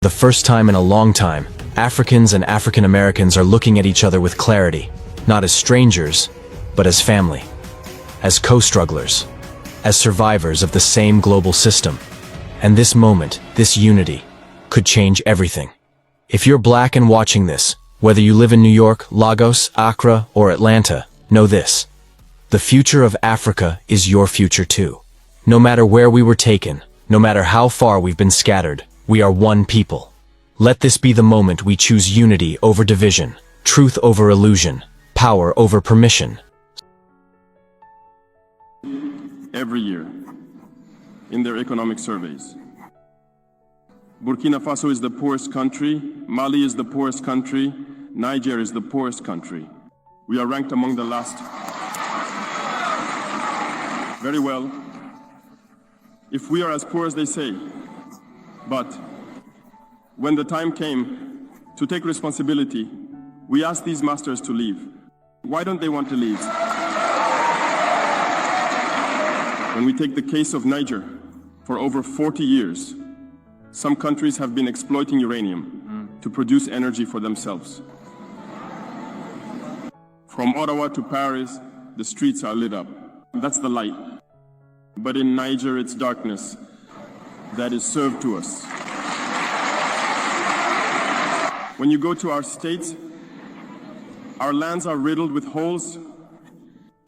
The first time in a long time, Africans and African Americans are looking at each other with clarity, not as strangers, but as family, as co-strugglers, as survivors of the same global system. And this moment, this unity, could change everything. If you're black and watching this, whether you live in New York, Lagos, Accra, or Atlanta, know this. The future of Africa is your future too. No matter where we were taken, no matter how far we've been scattered, we are one people. Let this be the moment we choose unity over division, truth over illusion, power over permission. Every year, in their economic surveys, Burkina Faso is the poorest country, Mali is the poorest country, Niger is the poorest country. We are ranked among the last. Very well, if we are as poor as they say, but when the time came to take responsibility, we asked these masters to leave. Why don't they want to leave? When we take the case of Niger, for over 40 years, some countries have been exploiting uranium to produce energy for themselves. From Ottawa to Paris, the streets are lit up. That's the light. But in Niger, it's darkness that is served to us. When you go to our states, our lands are riddled with holes,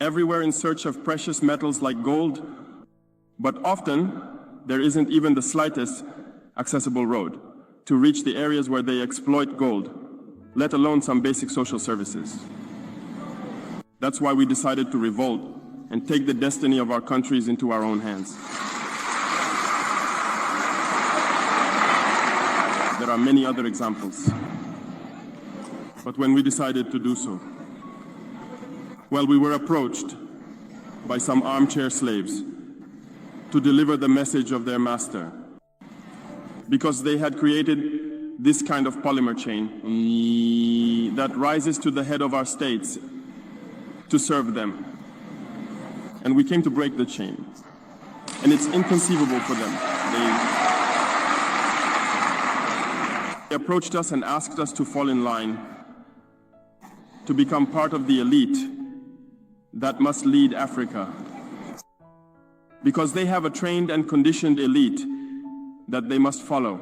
everywhere in search of precious metals like gold, but often there isn't even the slightest accessible road to reach the areas where they exploit gold, let alone some basic social services. That's why we decided to revolt and take the destiny of our countries into our own hands. There are many other examples. But when we decided to do so, well, we were approached by some armchair slaves to deliver the message of their master, because they had created this kind of polymer chain that rises to the head of our states to serve them. And we came to break the chain. And it's inconceivable for them. They approached us and asked us to fall in line, to become part of the elite that must lead Africa. Because they have a trained and conditioned elite that they must follow,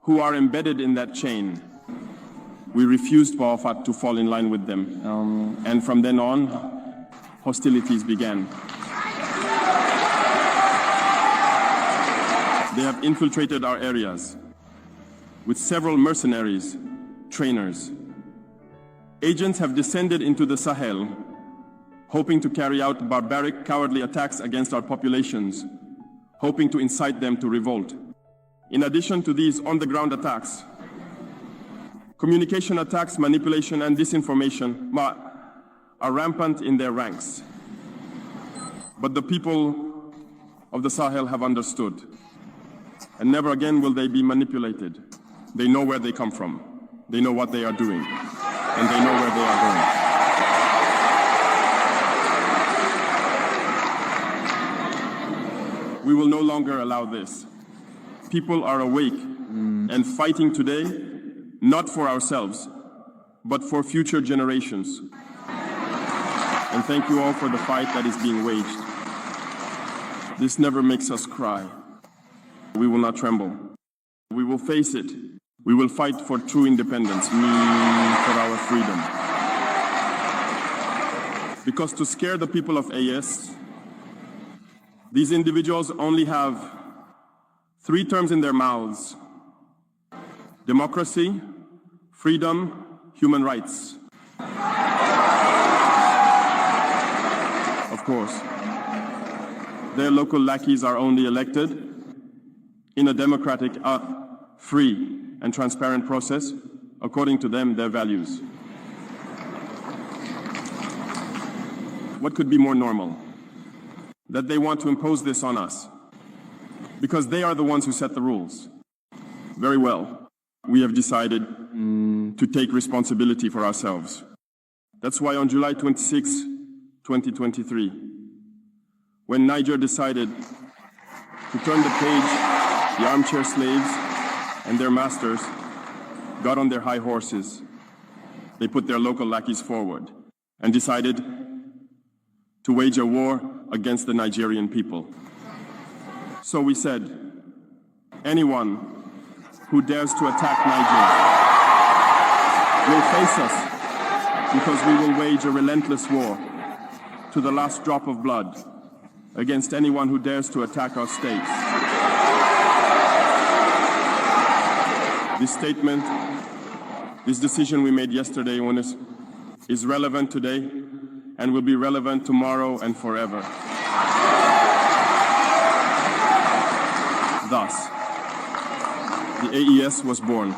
who are embedded in that chain. We refused, Bawafat, to fall in line with them. And from then on, hostilities began. They have infiltrated our areas with several mercenaries, trainers. Agents have descended into the Sahel, hoping to carry out barbaric, cowardly attacks against our populations, hoping to incite them to revolt. In addition to these on-the-ground attacks, communication attacks, manipulation, and disinformation are rampant in their ranks. But the people of the Sahel have understood, and never again will they be manipulated. They know where they come from, they know what they are doing, and they know where they are going. We will no longer allow this. People are awake and fighting today, not for ourselves, but for future generations. And thank you all for the fight that is being waged. This never makes us cry. We will not tremble. We will face it. We will fight for true independence, for our freedom. Because to scare the people of AS, these individuals only have 3 terms in their mouths: democracy, freedom, human rights. Of course, their local lackeys are only elected in a democratic, free, and transparent process, according to them, their values. What could be more normal? That they want to impose this on us, because they are the ones who set the rules. Very well, we have decided to take responsibility for ourselves. That's why on July 26, 2023, when Niger decided to turn the page, the armchair slaves and their masters got on their high horses. They put their local lackeys forward and decided to wage a war against the Nigerian people. So we said, anyone who dares to attack Niger will face us, because we will wage a relentless war to the last drop of blood against anyone who dares to attack our states. This statement, this decision we made yesterday is relevant today and will be relevant tomorrow and forever. Thus, the AES was born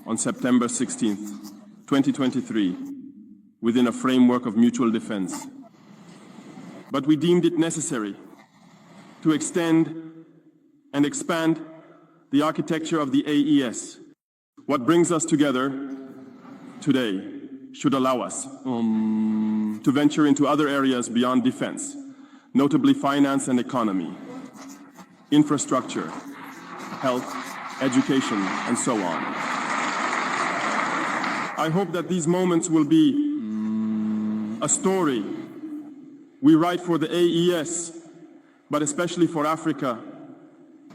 on September 16th, 2023, within a framework of mutual defense. But we deemed it necessary to extend and expand the architecture of the AES. What brings us together today should allow us to venture into other areas beyond defense, notably finance and economy, infrastructure, health, education, and so on. I hope that these moments will be a story we write for the AES, but especially for Africa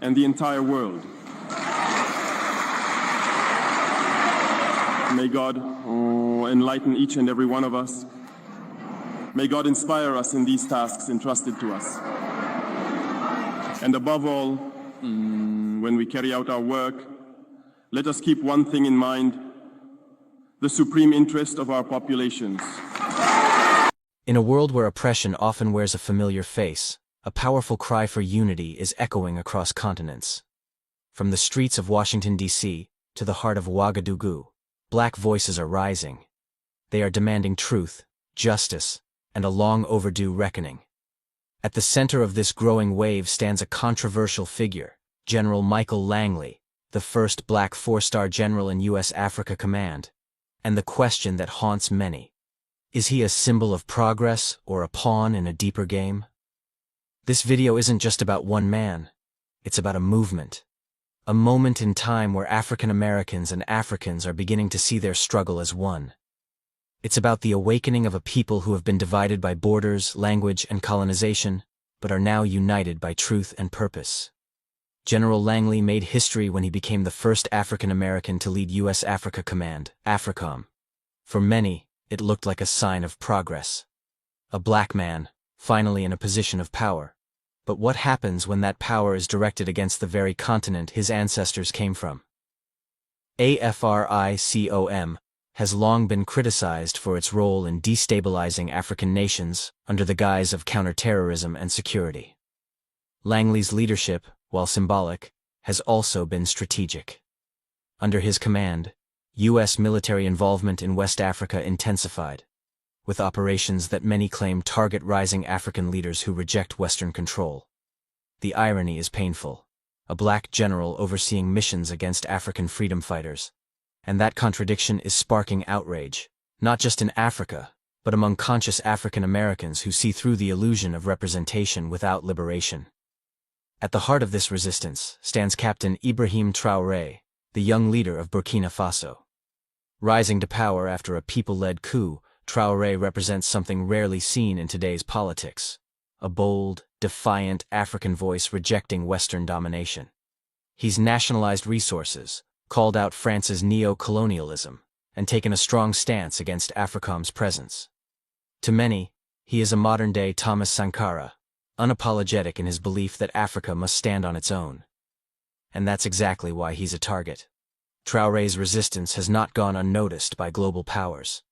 and the entire world. May God enlighten each and every one of us. May God inspire us in these tasks entrusted to us. And above all, when we carry out our work, let us keep one thing in mind: the supreme interest of our populations. In a world where oppression often wears a familiar face, a powerful cry for unity is echoing across continents. From the streets of Washington, D.C., to the heart of Ouagadougou, Black voices are rising. They are demanding truth, justice, and a long-overdue reckoning. At the center of this growing wave stands a controversial figure, General Michael Langley, the first Black four-star general in U.S. Africa Command. And the question that haunts many: is he a symbol of progress or a pawn in a deeper game? This video isn't just about one man. It's about a movement. A moment in time where African Americans and Africans are beginning to see their struggle as one. It's about the awakening of a people who have been divided by borders, language, and colonization, but are now united by truth and purpose. General Langley made history when he became the first African American to lead U.S. Africa Command, AFRICOM. For many, it looked like a sign of progress. A Black man, finally in a position of power. But what happens when that power is directed against the very continent his ancestors came from? AFRICOM has long been criticized for its role in destabilizing African nations under the guise of counterterrorism and security. Langley's leadership, while symbolic, has also been strategic. Under his command, U.S. military involvement in West Africa intensified, with operations that many claim target rising African leaders who reject Western control. The irony is painful: a Black general overseeing missions against African freedom fighters. And that contradiction is sparking outrage, not just in Africa, but among conscious African Americans who see through the illusion of representation without liberation. At the heart of this resistance stands Captain Ibrahim Traoré, the young leader of Burkina Faso. Rising to power after a people-led coup, Traoré represents something rarely seen in today's politics: a bold, defiant African voice rejecting Western domination. He's nationalized resources, called out France's neo-colonialism, and taken a strong stance against AFRICOM's presence. To many, he is a modern-day Thomas Sankara, unapologetic in his belief that Africa must stand on its own. And that's exactly why he's a target. Traoré's resistance has not gone unnoticed by global powers.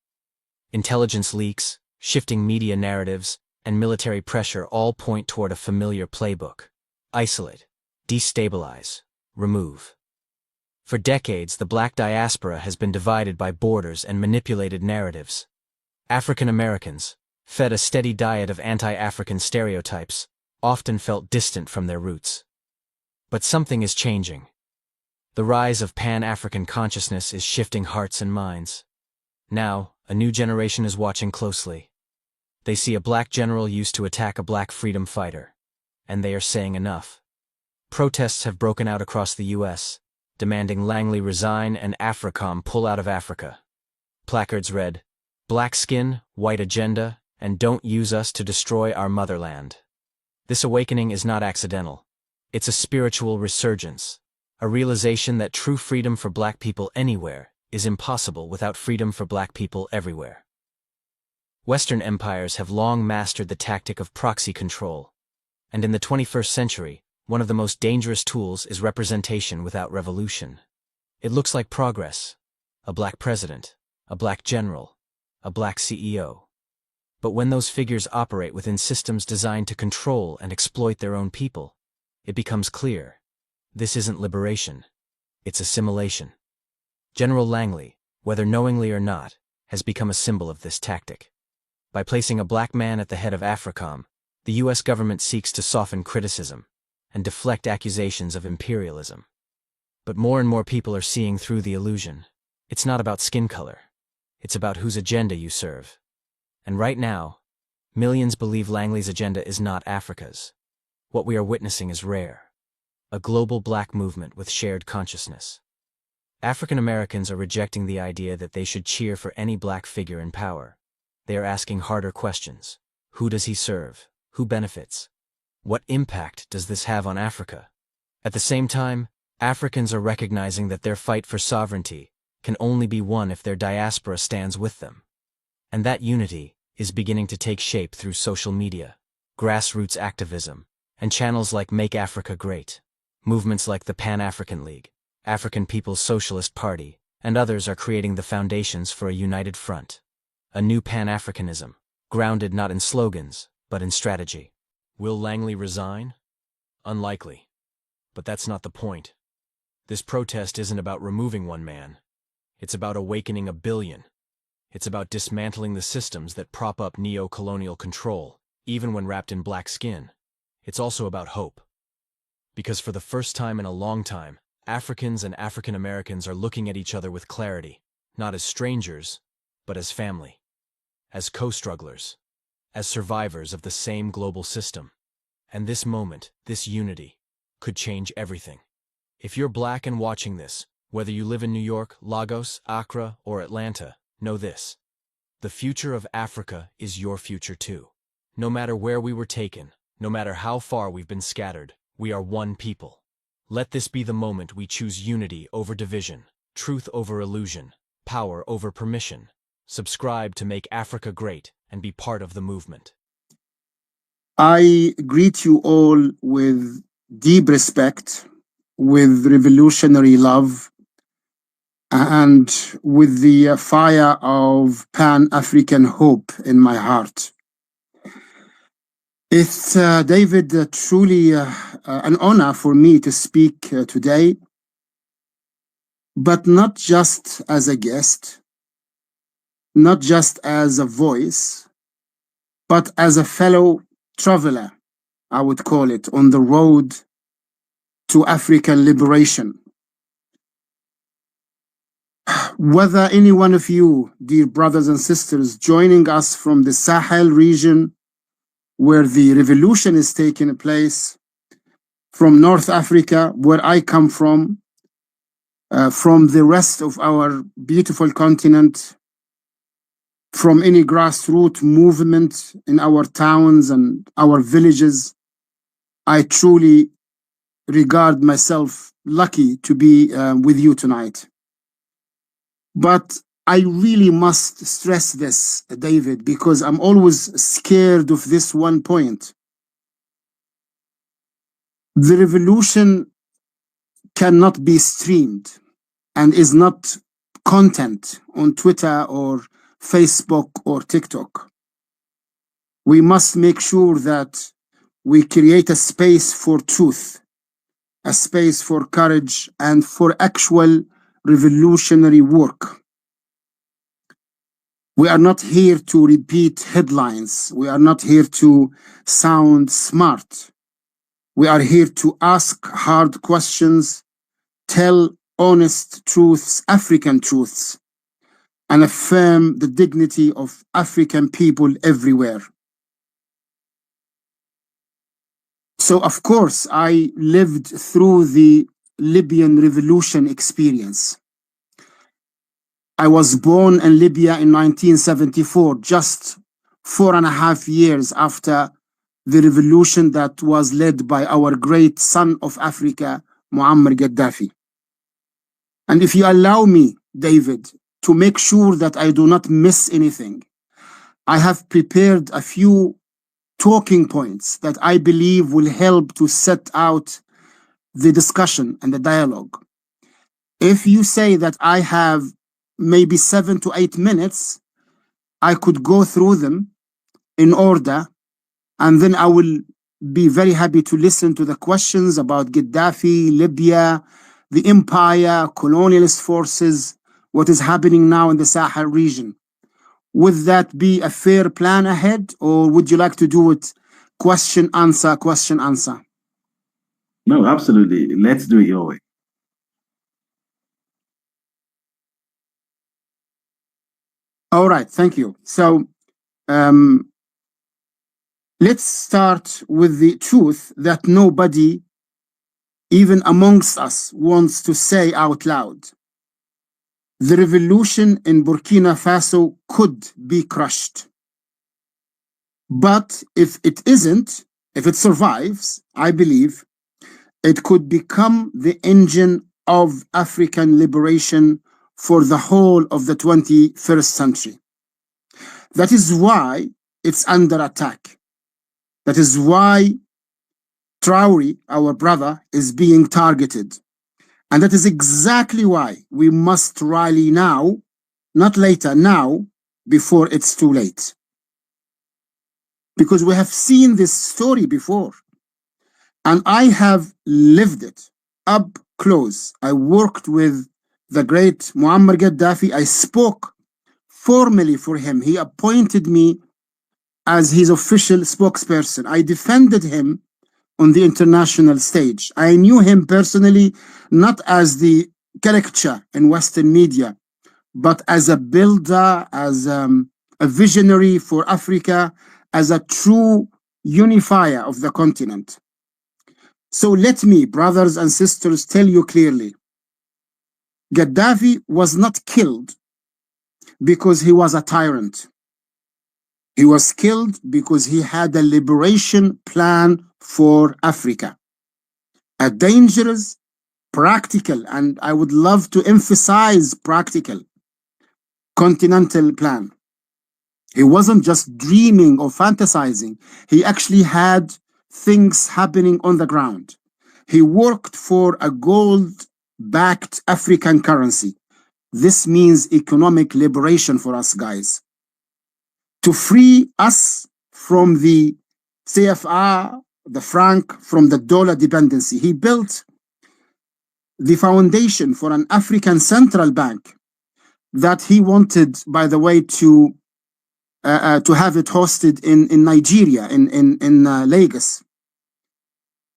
Intelligence leaks, shifting media narratives, and military pressure all point toward a familiar playbook: isolate, destabilize, remove. For decades, the Black diaspora has been divided by borders and manipulated narratives. African Americans, fed a steady diet of anti-African stereotypes, often felt distant from their roots. But something is changing. The rise of Pan-African consciousness is shifting hearts and minds. Now, a new generation is watching closely. They see a Black general used to attack a Black freedom fighter, and they are saying enough. Protests have broken out across the U.S., demanding Langley resign and AFRICOM pull out of Africa. Placards read, "Black skin, white agenda, and don't use us to destroy our motherland." This awakening is not accidental. It's a spiritual resurgence, a realization that true freedom for Black people anywhere is impossible without freedom for Black people everywhere. Western empires have long mastered the tactic of proxy control, and in the 21st century, one of the most dangerous tools is representation without revolution. It looks like progress: a Black president, a Black general, a Black CEO. But when those figures operate within systems designed to control and exploit their own people, it becomes clear: this isn't liberation, it's assimilation. General Langley, whether knowingly or not, has become a symbol of this tactic. By placing a Black man at the head of AFRICOM, the U.S. government seeks to soften criticism and deflect accusations of imperialism. But more and more people are seeing through the illusion. It's not about skin color. It's about whose agenda you serve. And right now, millions believe Langley's agenda is not Africa's. What we are witnessing is rare: a global Black movement with shared consciousness. African Americans are rejecting the idea that they should cheer for any Black figure in power. They are asking harder questions. Who does he serve? Who benefits? What impact does this have on Africa? At the same time, Africans are recognizing that their fight for sovereignty can only be won if their diaspora stands with them. And that unity is beginning to take shape through social media, grassroots activism, and channels like Make Africa Great. Movements like the Pan-African League, African People's Socialist Party, and others are creating the foundations for a united front. A new Pan-Africanism, grounded not in slogans, but in strategy. Will Langley resign? Unlikely. But that's not the point. This protest isn't about removing one man. It's about awakening a billion. It's about dismantling the systems that prop up neo-colonial control, even when wrapped in Black skin. It's also about hope. Because for the first time in a long time, Africans and African Americans are looking at each other with clarity, not as strangers, but as family, as co-strugglers, as survivors of the same global system. And this moment, this unity, could change everything. If you're Black and watching this, whether you live in New York, Lagos, Accra, or Atlanta, know this: the future of Africa is your future too. No matter where we were taken, no matter how far we've been scattered, we are one people. Let this be the moment we choose unity over division, truth over illusion, power over permission. Subscribe to Make Africa Great and be part of the movement. I greet you all with deep respect, with revolutionary love, and with the fire of Pan-African hope in my heart. It's, David, truly an honor for me to speak today, but not just as a guest, not just as a voice, but as a fellow traveler, I would call it, on the road to African liberation. Whether any one of you, dear brothers and sisters, joining us from the Sahel region, where the revolution is taking place, from North Africa, where I come from the rest of our beautiful continent, from any grassroots movement in our towns and our villages, I truly regard myself lucky to be with you tonight. But I really must stress this, David, because I'm always scared of this one point. The revolution cannot be streamed and is not content on Twitter or Facebook or TikTok. We must make sure that we create a space for truth, a space for courage, and for actual revolutionary work. We are not here to repeat headlines. We are not here to sound smart. We are here to ask hard questions, tell honest truths, African truths, and affirm the dignity of African people everywhere. So, of course, I lived through the Libyan revolution experience. I was born in Libya in 1974, just 4.5 years after the revolution that was led by our great son of Africa, Muammar Gaddafi. And if you allow me, David, to make sure that I do not miss anything, I have prepared a few talking points that I believe will help to set out the discussion and the dialogue. If you say that I have maybe 7 to 8 minutes, I could go through them in order, and then I will be very happy to listen to the questions about Gaddafi, Libya, the empire, colonialist forces, what is happening now in the Sahel region. Would that be a fair plan ahead, or would you like to do it question, answer, question, answer? No, absolutely. Let's do it your way. All right, thank you. So let's start with the truth that nobody, even amongst us, wants to say out loud. The revolution in Burkina Faso could be crushed. But if it isn't, if it survives, I believe it could become the engine of African liberation for the whole of the 21st century. That is why it's under attack. That is why Traore, our brother, is being targeted. And that is exactly why we must rally now, not later, now, before it's too late. Because we have seen this story before. And I have lived it up close. I worked with the great Muammar Gaddafi. I spoke formally for him. He appointed me as his official spokesperson. I defended him on the international stage. I knew him personally, not as the caricature in Western media, but as a builder, as a visionary for Africa, as a true unifier of the continent. So let me, brothers and sisters, tell you clearly, Gaddafi was not killed because he was a tyrant. He was killed because he had a liberation plan for Africa. A dangerous, practical, and I would love to emphasize practical, continental plan. He wasn't just dreaming or fantasizing. He actually had things happening on the ground. He worked for a gold-backed African currency. This means economic liberation for us, guys. To free us from the CFR, the franc, from the dollar dependency. He built the foundation for an African central bank that he wanted, by the way, to have it hosted in Nigeria, in Lagos.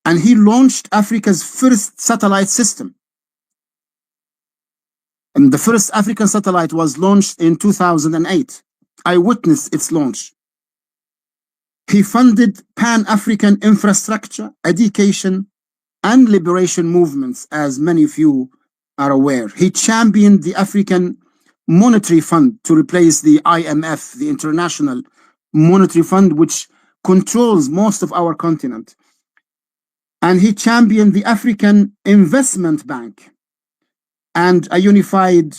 And he launched Africa's first satellite system. And the first African satellite was launched in 2008. I witnessed its launch. He funded Pan-African infrastructure, education, and liberation movements, as many of you are aware. He championed the African Monetary Fund to replace the IMF, the International Monetary Fund, which controls most of our continent. And he championed the African Investment Bank and a unified,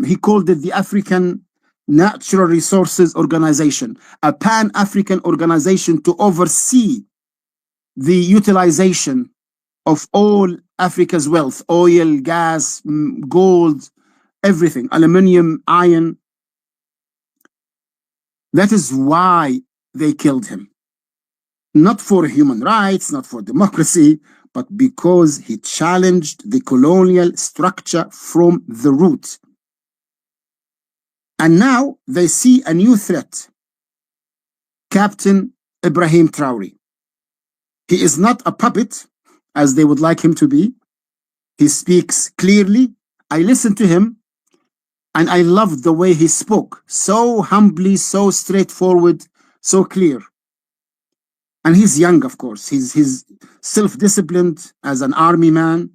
he called it the African Natural Resources Organization, a Pan-African organization to oversee the utilization of all Africa's wealth, oil, gas, gold, everything, aluminium, iron. That is why they killed him. Not for human rights, not for democracy, but because he challenged the colonial structure from the root. And now they see a new threat, Captain Ibrahim Traore. He is not a puppet, as they would like him to be. He speaks clearly. I listened to him, and I loved the way he spoke, so humbly, so straightforward, so clear. And he's young, of course. He's self-disciplined as an army man.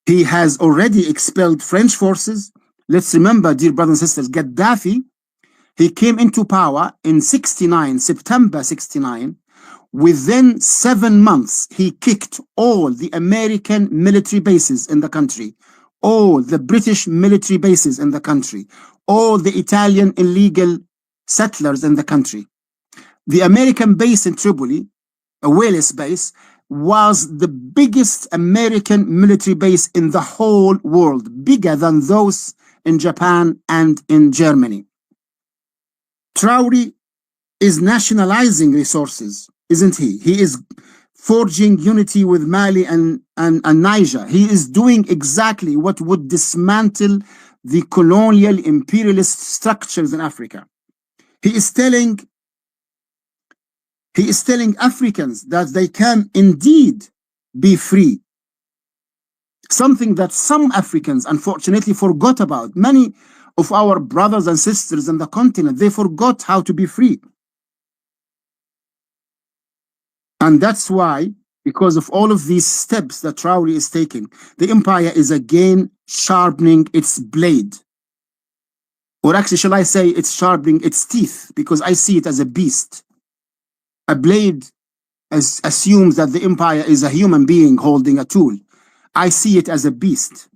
He has already expelled French forces. Let's remember, dear brothers and sisters, Gaddafi, he came into power in 69, September 69. Within 7 months, he kicked all the American military bases in the country, all the British military bases in the country, all the Italian illegal settlers in the country. The American base in Tripoli, a Wales base, was the biggest American military base in the whole world, bigger than those in Japan and in Germany. Traore is nationalizing resources, isn't he? He is forging unity with Mali and Niger. He is doing exactly what would dismantle the colonial imperialist structures in Africa. He is telling Africans that they can indeed be free. Something that some Africans unfortunately forgot about. Many of our brothers and sisters in the continent, they forgot how to be free. And that's why, because of all of these steps that Traore is taking, the empire is again sharpening its blade. Or actually, shall I say, it's sharpening its teeth, because I see it as a beast. A blade assumes that the empire is a human being holding a tool. I see it as a beast,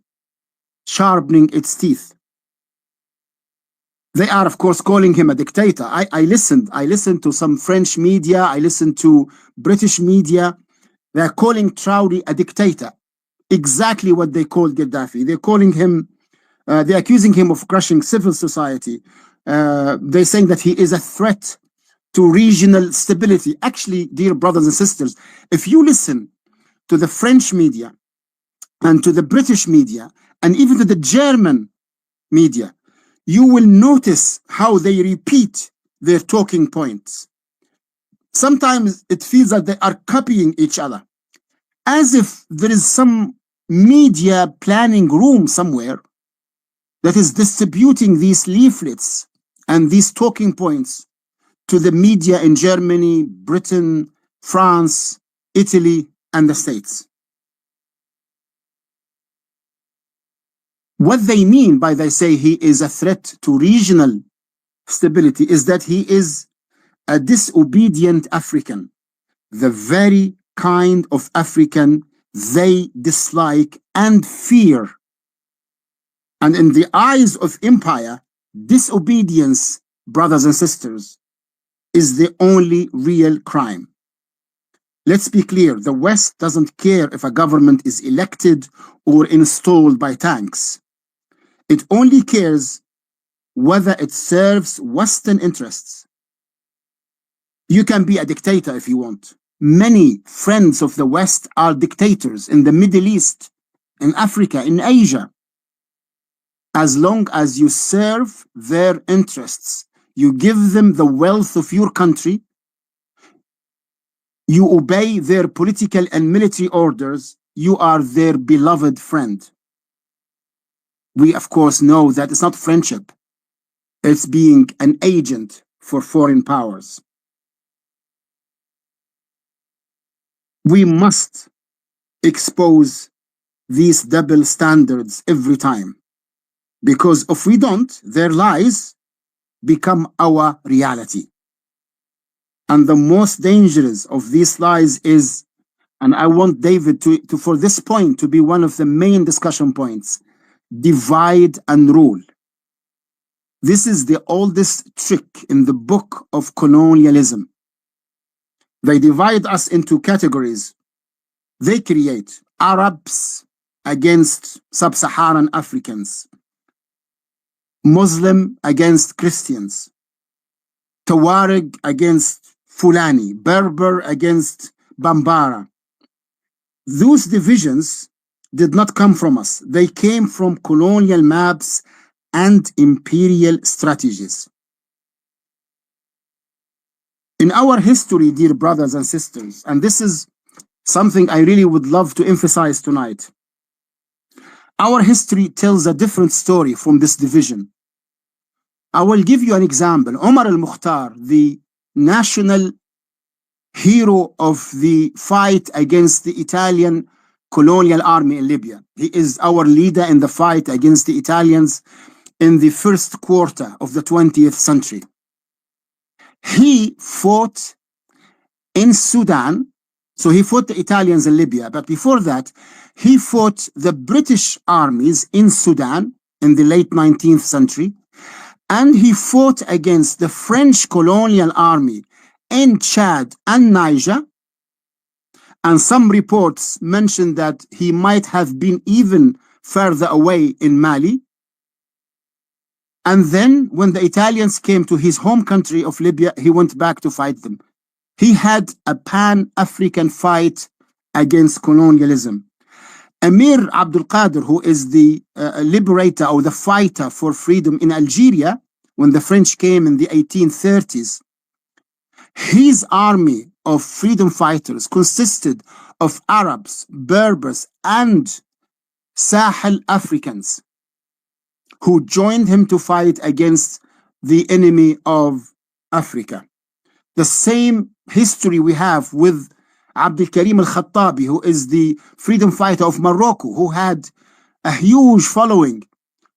sharpening its teeth. They are, of course, calling him a dictator. I listened to some French media. I listened to British media. They're calling Traore a dictator. Exactly what they called Gaddafi. They're calling him, they're accusing him of crushing civil society. They're saying that he is a threat to regional stability. Actually, dear brothers and sisters, if you listen to the French media and to the British media and even to the German media, you will notice how they repeat their talking points. Sometimes it feels that they are copying each other, as if there is some media planning room somewhere that is distributing these leaflets and these talking points to the media in Germany, Britain, France, Italy, and the States. What they mean by they say he is a threat to regional stability is that he is a disobedient African, the very kind of African they dislike and fear. And in the eyes of empire, disobedience, brothers and sisters, is the only real crime. Let's be clear, the West doesn't care if a government is elected or installed by tanks. It only cares whether it serves Western interests. You can be a dictator if you want. Many friends of the West are dictators in the Middle East, in Africa, in Asia. As long as you serve their interests, you give them the wealth of your country, you obey their political and military orders, you are their beloved friend. We, of course, know that it's not friendship. It's being an agent for foreign powers. We must expose these double standards every time, because if we don't, their lies become our reality. And the most dangerous of these lies is, and I want David to for this point to be one of the main discussion points, divide and rule. This is the oldest trick in the book of colonialism. They divide us into categories. They create Arabs against sub-Saharan Africans, Muslim against Christians, Tuareg against Fulani, Berber against Bambara. Those divisions did not come from us. They came from colonial maps and imperial strategies. In our history, dear brothers and sisters, and this is something I really would love to emphasize tonight, our history tells a different story from this division. I will give you an example. Omar al-Mukhtar, the national hero of the fight against the Italian colonial army in Libya. He is our leader in the fight against the Italians in the first quarter of the 20th century. He fought in Sudan. So he fought the Italians in Libya, but before that, he fought the British armies in Sudan in the late 19th century, and he fought against the French colonial army in Chad and Niger, and some reports mention that he might have been even further away in Mali. And then when the Italians came to his home country of Libya, he went back to fight them. He had a pan-African fight against colonialism. Emir Abdul Qadir, who is the liberator or the fighter for freedom in Algeria, when the French came in the 1830s, his army of freedom fighters consisted of Arabs, Berbers, and Sahel Africans who joined him to fight against the enemy of Africa. The same history we have with Abdul Karim al-Khattabi, who is the freedom fighter of Morocco, who had a huge following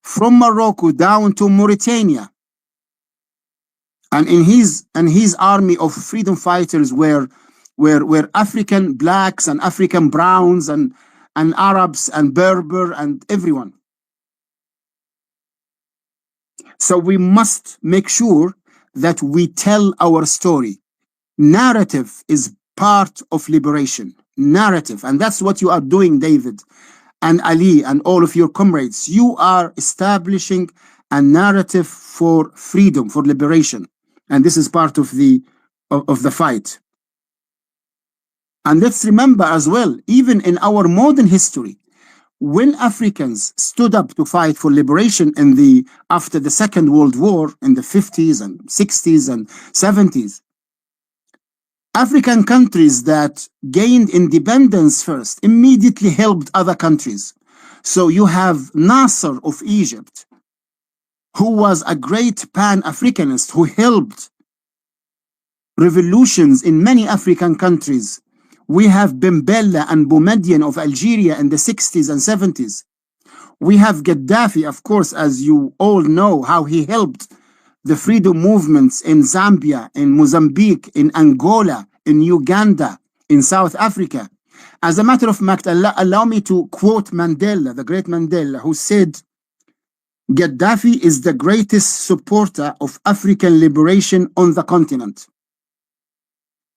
from Morocco down to Mauritania. And in his army of freedom fighters were African blacks and African browns and Arabs and Berber and everyone. So we must make sure that we tell our story. Narrative is part of liberation. Narrative. And that's what you are doing, David and Ali and all of your comrades. You are establishing a narrative for freedom, for liberation. And this is part of the fight. And let's remember as well, even in our modern history, when Africans stood up to fight for liberation after the Second World War in the 50s and 60s and 70s, African countries that gained independence first immediately helped other countries. So you have Nasser of Egypt, who was a great Pan-Africanist who helped revolutions in many African countries. We have Ben Bella and Boumediene of Algeria in the 60s and 70s. We have Gaddafi, of course, as you all know, how he helped the freedom movements in Zambia, in Mozambique, in Angola, in Uganda, in South Africa. As a matter of fact, allow me to quote Mandela, the great Mandela, who said, Gaddafi is the greatest supporter of African liberation on the continent.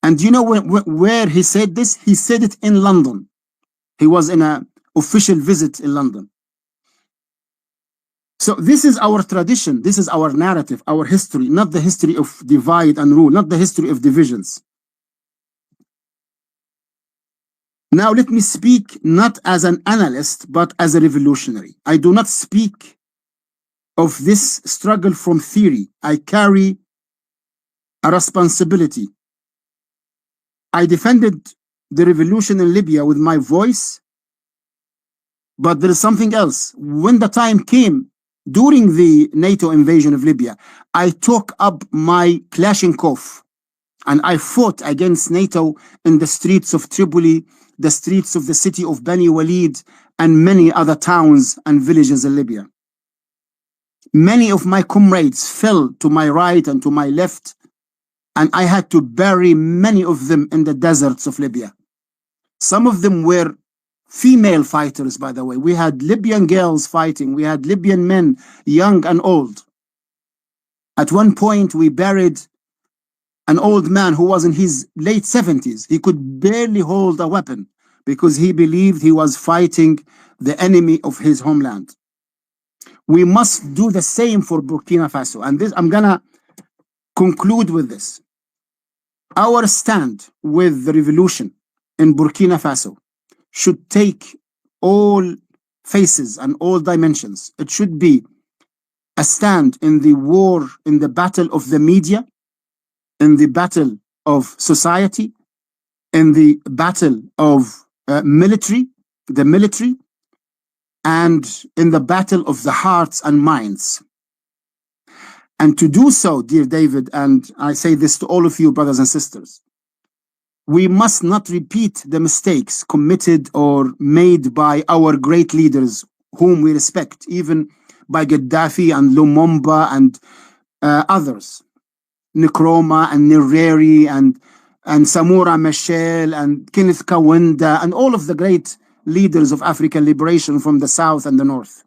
And you know where he said this? He said it in London. He was in an official visit in London. So this is our tradition. This is our narrative, our history, not the history of divide and rule, not the history of divisions. Now let me speak not as an analyst, but as a revolutionary. I do not speak of this struggle from theory. I carry a responsibility. I defended the revolution in Libya with my voice, but there is something else. When the time came, during the NATO invasion of Libya, I took up my Kalashnikov and I fought against NATO in the streets of Tripoli, the streets of the city of Bani Walid, and many other towns and villages in Libya. Many of my comrades fell to my right and to my left, and I had to bury many of them in the deserts of Libya. Some of them were female fighters, by the way. We had Libyan girls fighting. We had Libyan men, young and old. At one point, we buried an old man who was in his late 70s. He could barely hold a weapon because he believed he was fighting the enemy of his homeland. We must do the same for Burkina Faso. And this, I'm gonna conclude with this. Our stand with the revolution in Burkina Faso should take all faces and all dimensions. It should be a stand in the war, in the battle of the media, in the battle of society, in the battle of the military, and in the battle of the hearts and minds. And to do so, dear David, and I say this to all of you, brothers and sisters, We must not repeat the mistakes committed or made by our great leaders, whom we respect, even by Gaddafi and Lumumba and others, Nkrumah and Nyerere and Samora Machel and Kenneth Kaunda and all of the great leaders of African liberation from the south and the north.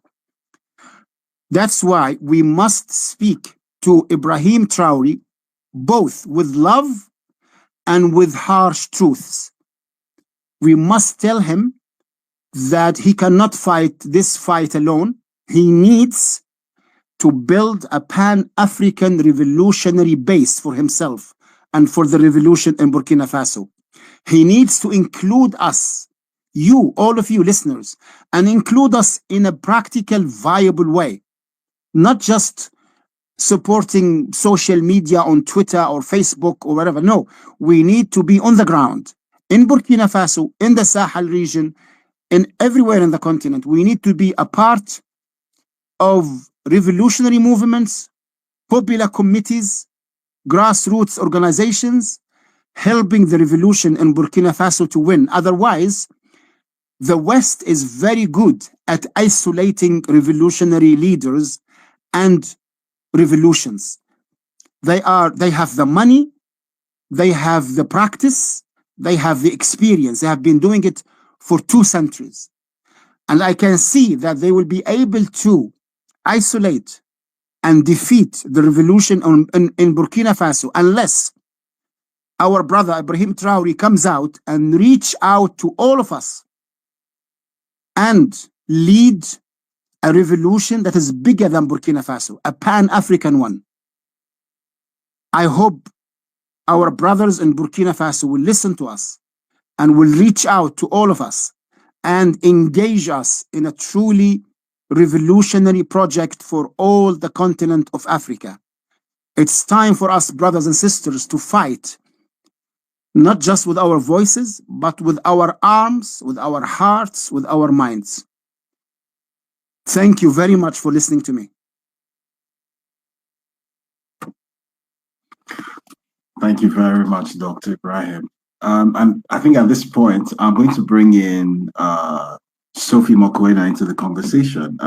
That's why we must speak to Ibrahim Traore both with love and with harsh truths. We must tell him that he cannot fight this fight alone. He needs to build a Pan-African revolutionary base for himself and for the revolution in Burkina Faso. He needs to include us, you, all of you listeners, and include us in a practical, viable way, not just supporting social media on Twitter or Facebook or whatever. No, we need to be on the ground in Burkina Faso, in the Sahel region, and everywhere in the continent. We need to be a part of revolutionary movements, popular committees, grassroots organizations, helping the revolution in Burkina Faso to win. Otherwise, the West is very good at isolating revolutionary leaders and revolutions. They have the money, they have the practice, they have the experience. They have been doing it for 2 centuries. And I can see that they will be able to isolate and defeat the revolution in Burkina Faso unless our brother Ibrahim Traore comes out and reach out to all of us and lead a revolution that is bigger than Burkina Faso, a Pan-African one. I hope our brothers in Burkina Faso will listen to us and will reach out to all of us and engage us in a truly revolutionary project for all the continent of Africa. It's time for us, brothers and sisters, to fight, not just with our voices, but with our arms, with our hearts, with our minds. Thank you very much for listening to me. Thank you very much, Dr. Ibrahim. And I think at this point, I'm going to bring in Sophie Mokoena into the conversation.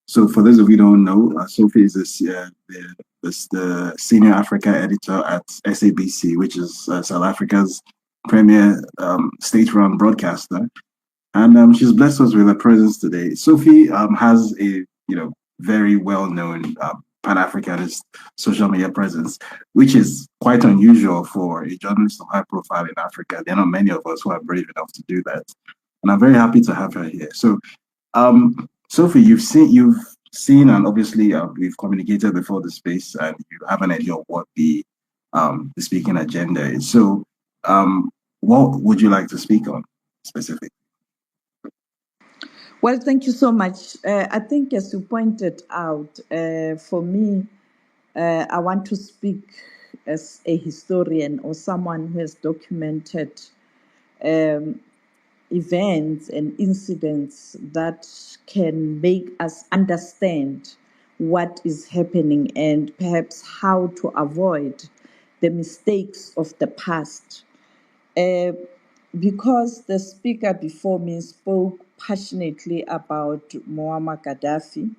So for those of you who don't know, Sophie is the senior Africa editor at SABC, which is South Africa's premier state-run broadcaster. And she's blessed us with her presence today. Sophie has a very well-known Pan-Africanist social media presence, which is quite unusual for a journalist of high profile in Africa. There are not many of us who are brave enough to do that. And I'm very happy to have her here. So, Sophie, you've seen, and obviously we've communicated before the space, and you have an idea of what the speaking agenda is. So, what would you like to speak on specifically? Well, thank you so much. I think, as you pointed out, for me, I want to speak as a historian or someone who has documented events and incidents that can make us understand what is happening and perhaps how to avoid the mistakes of the past. Because the speaker before me spoke passionately about Muammar Gaddafi,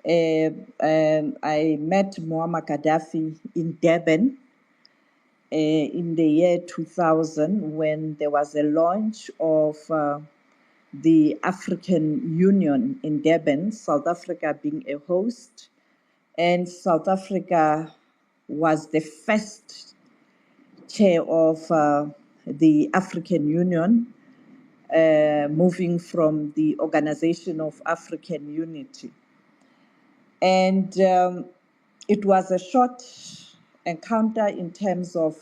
I met Muammar Gaddafi in Durban in the year 2000 when there was a launch of the African Union in Durban, South Africa being a host. And South Africa was the first chair of the African Union, moving from the Organization of African Unity. And it was a short encounter in terms of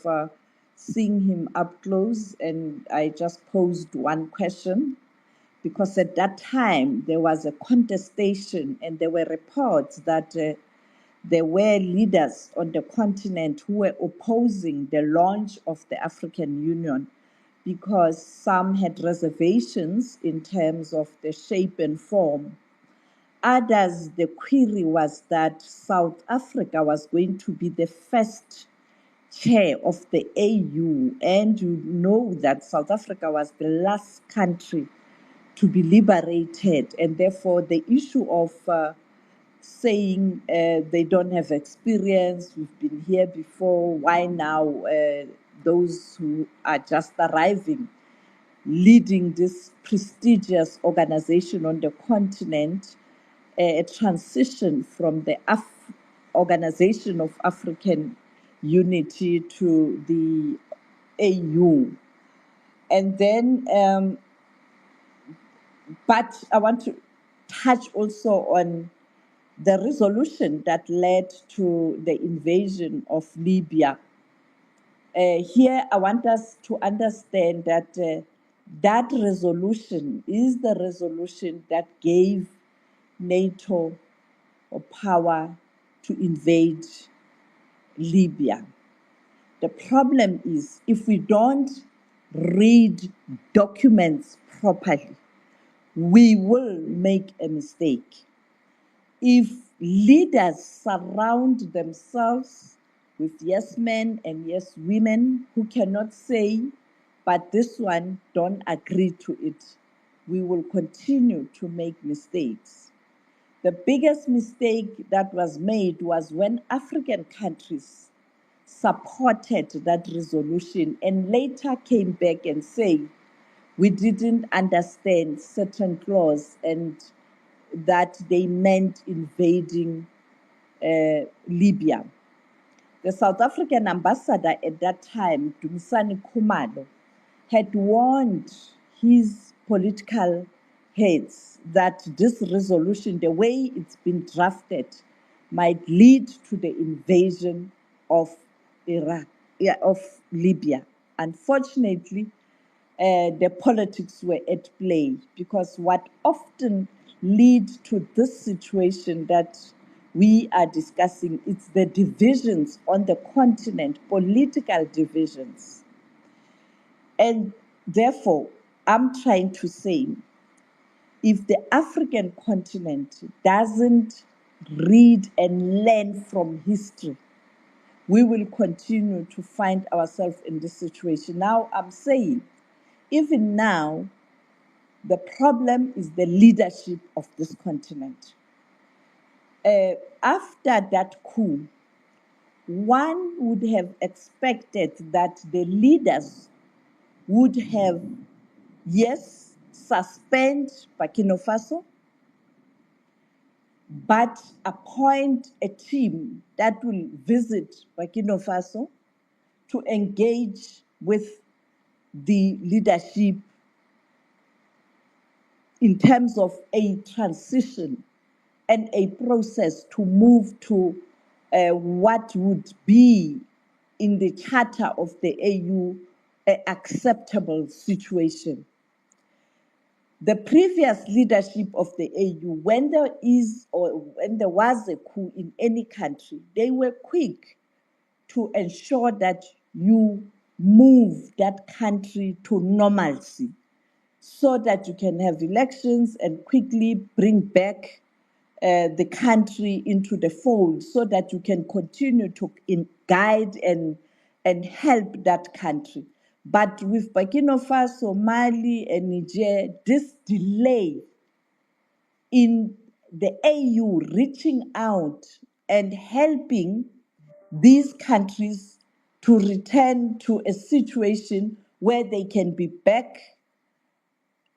seeing him up close, and I just posed one question, because at that time there was a contestation and there were reports that there were leaders on the continent who were opposing the launch of the African Union because some had reservations in terms of the shape and form. Others, the query was that South Africa was going to be the first chair of the AU, and you know that South Africa was the last country to be liberated, and therefore the issue of saying they don't have experience, we've been here before, why now those who are just arriving leading this prestigious organization on the continent, a transition from the Organization of African Unity to the AU. And then, but I want to touch also on the resolution that led to the invasion of Libya. Here, I want us to understand that that resolution is the resolution that gave NATO power to invade Libya. The problem is if we don't read documents properly, we will make a mistake. If leaders surround themselves with yes men and yes women who cannot say, but this one don't agree to it, we will continue to make mistakes. The biggest mistake that was made was when African countries supported that resolution and later came back and said, we didn't understand certain clause and that they meant invading Libya. The South African ambassador at that time, Dumisani Khumalo, had warned his political heads that this resolution, the way it's been drafted, might lead to the invasion of of Libya. Unfortunately, the politics were at play because what often leads to this situation that we are discussing, it's the divisions on the continent, political divisions. And therefore, I'm trying to say, if the African continent doesn't read and learn from history, we will continue to find ourselves in this situation. Now, I'm saying, even now, the problem is the leadership of this continent. After that coup, one would have expected that the leaders would have, yes, suspend Burkina Faso, but appoint a team that will visit Burkina Faso to engage with the leadership in terms of a transition and a process to move to what would be in the charter of the AU an acceptable situation. The previous leadership of the AU, when there is or when there was a coup in any country, they were quick to ensure that you move that country to normalcy so that you can have elections and quickly bring back the country into the fold so that you can continue to guide and help that country. But with Burkina Faso, Mali, and Niger, this delay in the AU reaching out and helping these countries to return to a situation where they can be back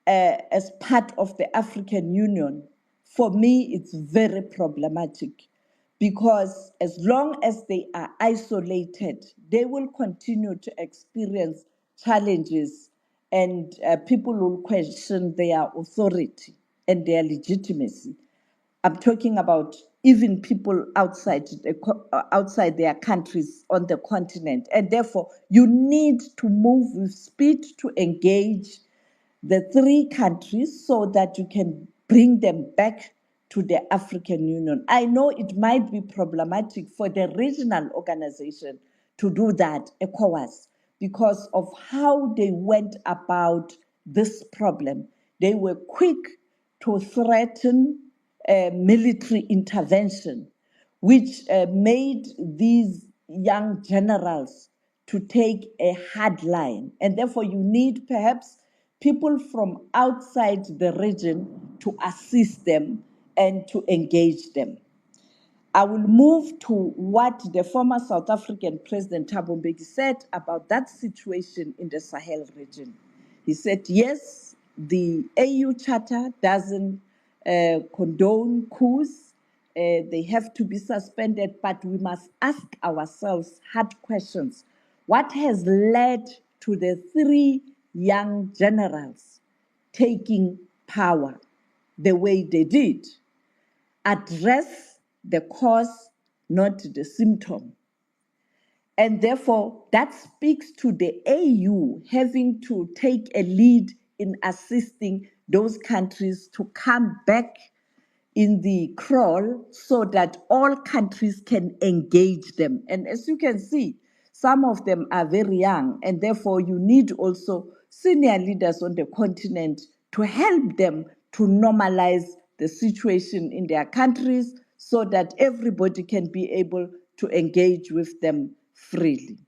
as part of the African Union, for me, it's very problematic because as long as they are isolated, they will continue to experience challenges and people will question their authority and their legitimacy. I'm talking about even people outside their countries on the continent. And therefore, you need to move with speed to engage the three countries so that you can bring them back to the African Union. I know it might be problematic for the regional organization to do that, ECOWAS, because of how they went about this problem. They were quick to threaten military intervention, which made these young generals to take a hard line. And therefore, you need perhaps people from outside the region to assist them and to engage them. I will move to what the former South African President Thabo Mbeki said about that situation in the Sahel region. He said, yes, the AU Charter doesn't condone coups. They have to be suspended, but we must ask ourselves hard questions. What has led to the 3 young generals taking power the way they did? Address the cause, not the symptom. And therefore, that speaks to the AU having to take a lead in assisting those countries to come back in the crawl so that all countries can engage them. And as you can see, some of them are very young, and therefore you need also senior leaders on the continent to help them to normalize the situation in their countries so that everybody can be able to engage with them freely.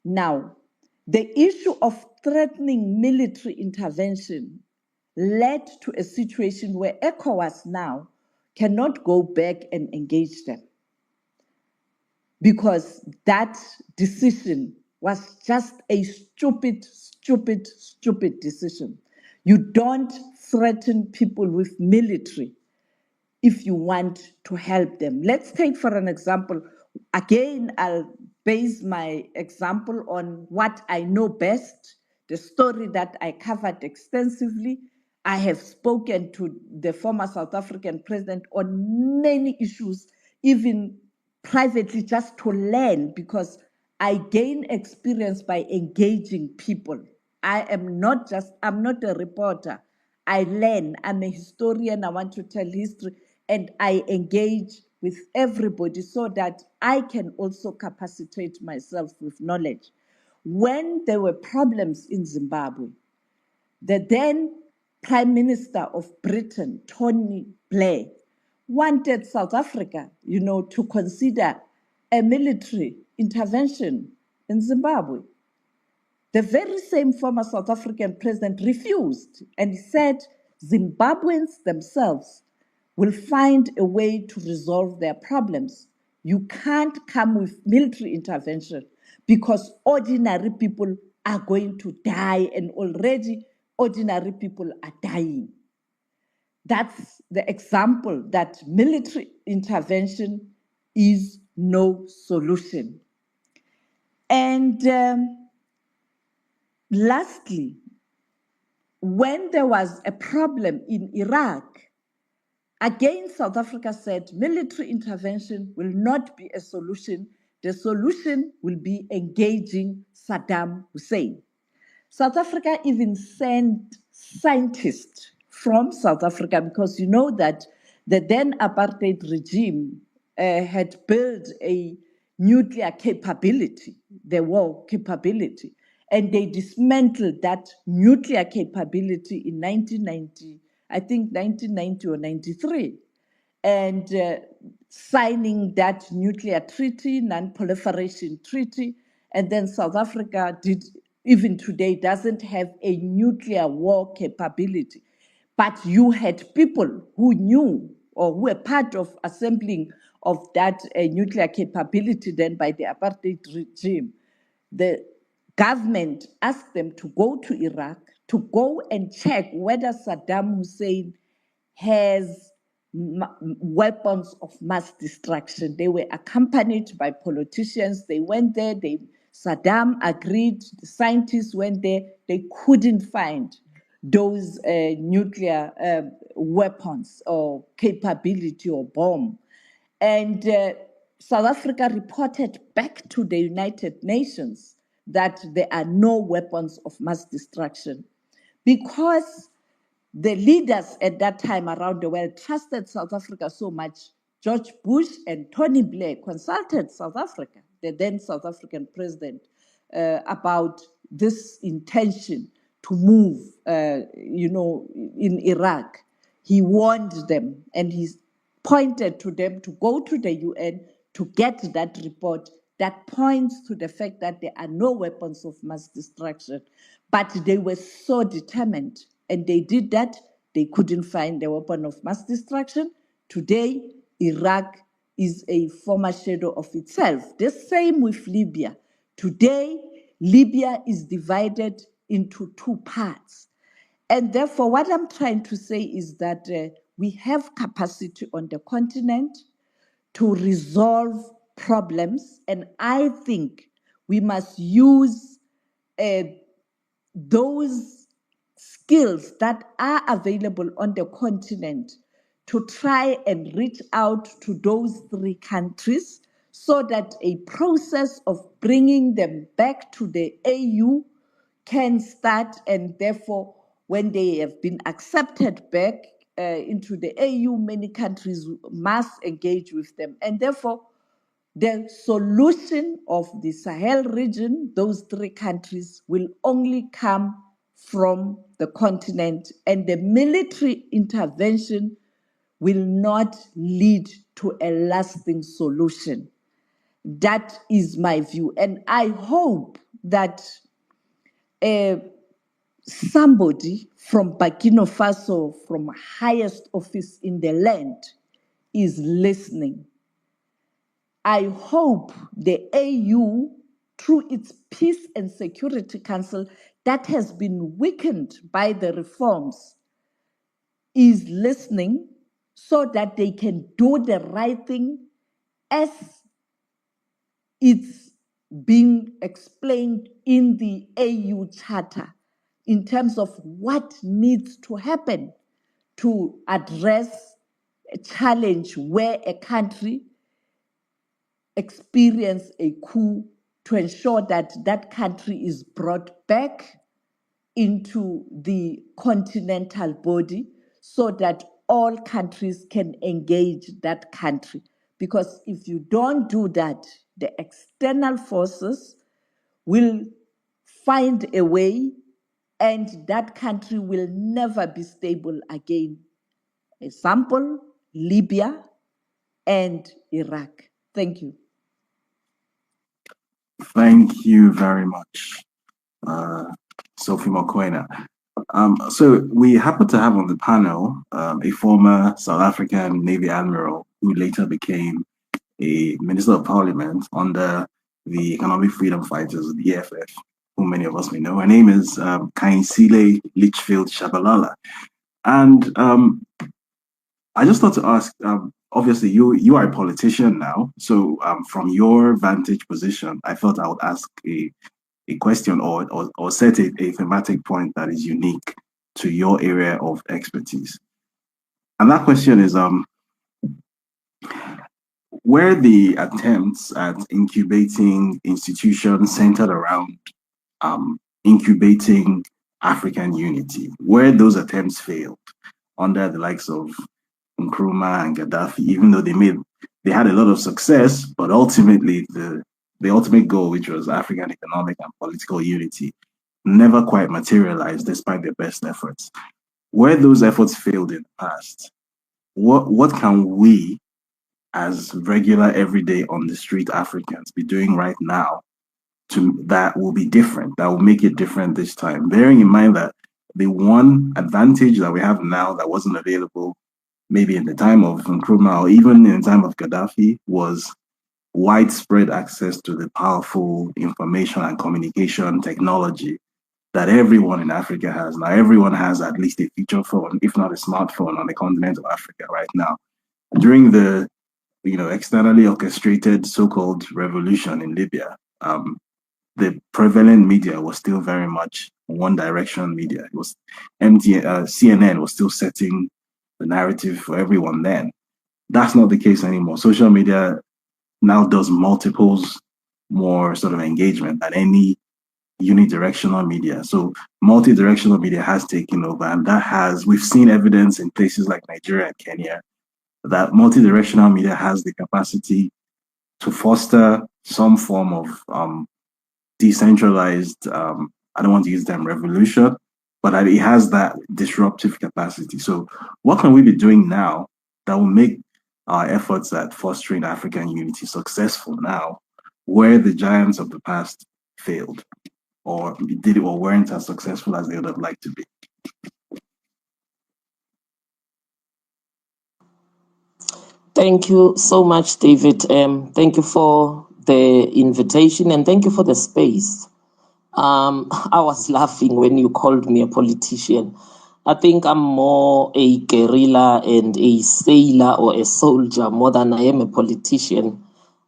Now, the issue of threatening military intervention led to a situation where ECOWAS now cannot go back and engage them because that decision was just a stupid decision. You don't threaten people with military if you want to help them. Let's take, for an example, again, I'll base my example on what I know best, the story that I covered extensively. I have spoken to the former South African president on many issues, even privately, just to learn, because I gain experience by engaging people. I'm not a reporter. I learn. I'm a historian. I want to tell history. And I engage with everybody so that I can also capacitate myself with knowledge. When there were problems in Zimbabwe, the then Prime Minister of Britain, Tony Blair, wanted South Africa, to consider a military intervention in Zimbabwe. The very same former South African president refused, and he said Zimbabweans themselves will find a way to resolve their problems. You can't come with military intervention because ordinary people are going to die, and already ordinary people are dying. That's the example that military intervention is no solution. And lastly, when there was a problem in Iraq, again, South Africa said military intervention will not be a solution. The solution will be engaging Saddam Hussein. South Africa even sent scientists from South Africa because you know that the then apartheid regime had built a nuclear capability, the war capability, and they dismantled that nuclear capability in 1990, I think 1990 or 93. And signing that nuclear treaty, non-proliferation treaty, and then South Africa even today doesn't have a nuclear war capability. But you had people who knew or who were part of assembling of that nuclear capability then by the apartheid regime. The government asked them to go to Iraq to go and check whether Saddam Hussein has weapons of mass destruction. They were accompanied by politicians. They went there. Saddam agreed. The scientists went there. They couldn't find those nuclear weapons or capability or bomb. And South Africa reported back to the United Nations that there are no weapons of mass destruction because the leaders at that time around the world trusted South Africa so much. George Bush and Tony Blair consulted South Africa, the then South African president, about this intention to move, in Iraq. He warned them and he pointed to them to go to the UN to get that report that points to the fact that there are no weapons of mass destruction. But they were so determined, and they did that. They couldn't find a weapon of mass destruction. Today, Iraq is a former shadow of itself. The same with Libya. Today, Libya is divided into two parts. And therefore, what I'm trying to say is that we have capacity on the continent to resolve problems, and I think we must use those skills that are available on the continent to try and reach out to those three countries so that a process of bringing them back to the AU can start, and therefore, when they have been accepted back into the AU, many countries must engage with them. And therefore, the solution of the Sahel region, those three countries, will only come from the continent, and the military intervention will not lead to a lasting solution. That is my view. And I hope that somebody from Burkina Faso, from highest office in the land, is listening. I hope the AU, through its Peace and Security Council that has been weakened by the reforms, is listening so that they can do the right thing as it's being explained in the AU Charter in terms of what needs to happen to address a challenge where a country experience a coup, to ensure that that country is brought back into the continental body so that all countries can engage that country. Because if you don't do that, the external forces will find a way and that country will never be stable again. Example, Libya and Iraq. Thank you. Thank you very much, Sophie Mokoena. So we happen to have on the panel a former South African Navy admiral who later became a Minister of Parliament under the Economic Freedom Fighters, the EFF, who many of us may know. Her name is Kainsile Litchfield Shabalala. And I just thought to ask, obviously you are a politician now, so from your vantage position, I thought I would ask a question or set a thematic point that is unique to your area of expertise. And that question is, were the attempts at incubating institutions centered around incubating African unity, where those attempts failed under the likes of Nkrumah and Gaddafi, even though they had a lot of success, but ultimately the ultimate goal, which was African economic and political unity, never quite materialized despite their best efforts. Where those efforts failed in the past, what can we as regular everyday on the street Africans be doing right now that will be different, that will make it different this time? Bearing in mind that the one advantage that we have now that wasn't available maybe in the time of Nkrumah or even in the time of Gaddafi was widespread access to the powerful information and communication technology that everyone in Africa has. Now, everyone has at least a feature phone, if not a smartphone, on the continent of Africa right now. During the externally orchestrated so-called revolution in Libya, the prevalent media was still very much one direction media. It was CNN was still setting the narrative for everyone then. That's not the case anymore. Social media now does multiples more sort of engagement than any unidirectional media. So multi-directional media has taken over, and we've seen evidence in places like Nigeria and Kenya that multi-directional media has the capacity to foster some form of decentralized, I don't want to use the term revolution, but it has that disruptive capacity. So what can we be doing now that will make our efforts at fostering African unity successful now, where the giants of the past failed, or weren't as successful as they would have liked to be. Thank you so much, David. Thank you for the invitation and thank you for the space. I was laughing when you called me a politician. I think I'm more a guerrilla and a sailor or a soldier more than I am a politician.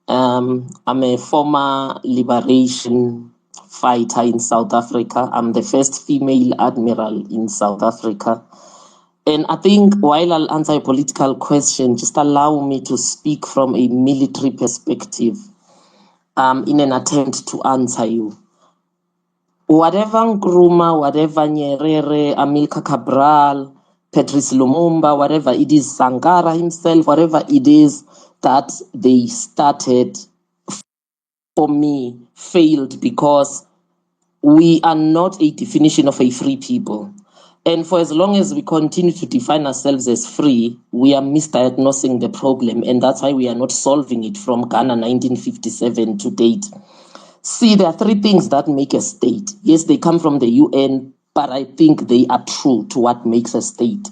I'm a former liberation fighter in South Africa. I'm the first female admiral in South Africa. And I think while I'll answer a political question, just allow me to speak from a military perspective in an attempt to answer you. Whatever Nkrumah, whatever Nyerere, Amilcar Cabral, Patrice Lumumba, whatever it is, Sankara himself, whatever it is that they started, for me, failed because we are not a definition of a free people. And for as long as we continue to define ourselves as free, we are misdiagnosing the problem. And that's why we are not solving it from Ghana 1957 to date. See, there are three things that make a state. Yes, they come from the UN, but I think they are true to what makes a state.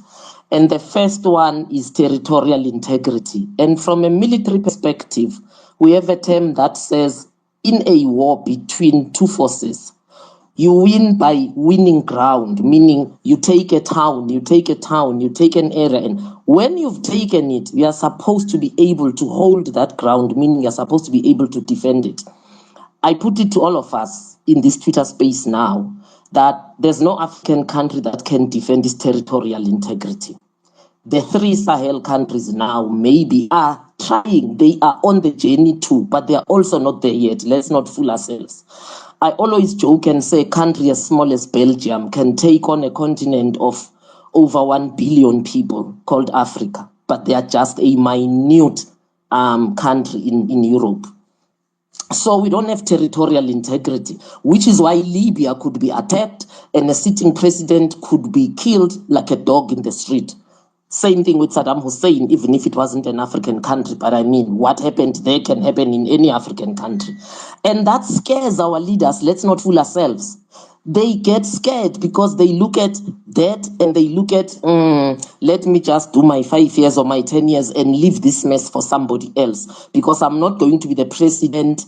And the first one is territorial integrity. And from a military perspective, we have a term that says, in a war between two forces, you win by winning ground, meaning you take a town, you take an area, and when you've taken it, you are supposed to be able to hold that ground, meaning you're supposed to be able to defend it. I put it to all of us in this Twitter space now that there's no African country that can defend its territorial integrity. The three Sahel countries now maybe are trying, they are on the journey too, but they are also not there yet. Let's not fool ourselves. I always joke and say a country as small as Belgium can take on a continent of over 1 billion people called Africa, but they are just a minute country in Europe. So we don't have territorial integrity, which is why Libya could be attacked and a sitting president could be killed like a dog in the street. Same thing with Saddam Hussein, even if it wasn't an African country. But I mean, what happened there can happen in any African country. And that scares our leaders. Let's not fool ourselves. They get scared because they look at that and they look at, let me just do my 5 years or my 10 years and leave this mess for somebody else. Because I'm not going to be the president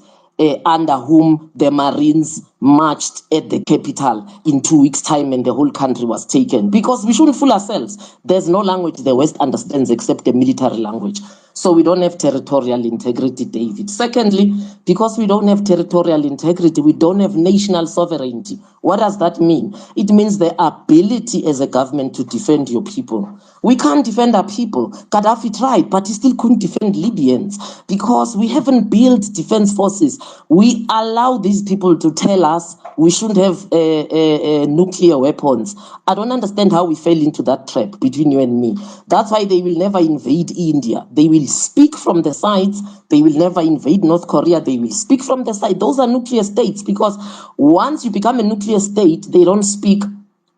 under whom the Marines marched at the capital in 2 weeks' time and the whole country was taken. Because we shouldn't fool ourselves. There's no language the West understands except the military language. So we don't have territorial integrity, David. Secondly, because we don't have territorial integrity, we don't have national sovereignty. What does that mean? It means the ability as a government to defend your people. We can't defend our people. Gaddafi tried, but he still couldn't defend Libyans because we haven't built defense forces. We allow these people to tell us we shouldn't have nuclear weapons. I don't understand how we fell into that trap between you and me. That's why they will never invade India. They will speak from the sides. They will never invade North Korea. They will speak from the side. Those are nuclear states because once you become a nuclear state, they don't speak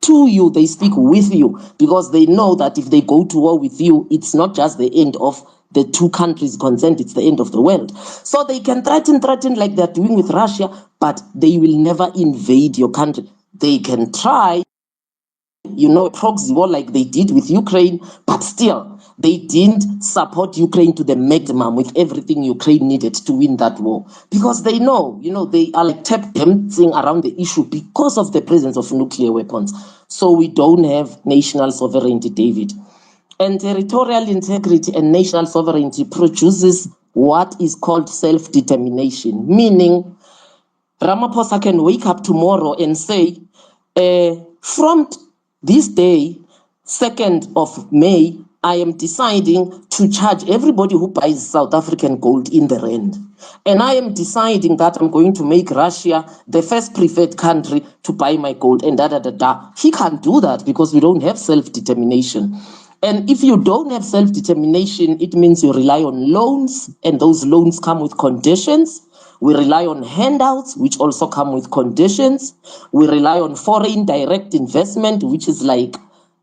to you, they speak with you because they know that if they go to war with you, it's not just the end of the two countries concerned, it's the end of the world. So they can threaten like they're doing with Russia, but they will never invade your country. They can try, proxy war like they did with Ukraine, but still, they didn't support Ukraine to the maximum with everything Ukraine needed to win that war. Because they know, they are like tap dancing around the issue because of the presence of nuclear weapons. So we don't have national sovereignty, David. And territorial integrity and national sovereignty produces what is called self-determination, meaning Ramaphosa can wake up tomorrow and say, from this day, 2nd of May, I am deciding to charge everybody who buys South African gold in the rand. And I am deciding that I'm going to make Russia the first preferred country to buy my gold and da. He can't do that because we don't have self-determination. And if you don't have self-determination, it means you rely on loans, and those loans come with conditions. We rely on handouts, which also come with conditions. We rely on foreign direct investment, which is like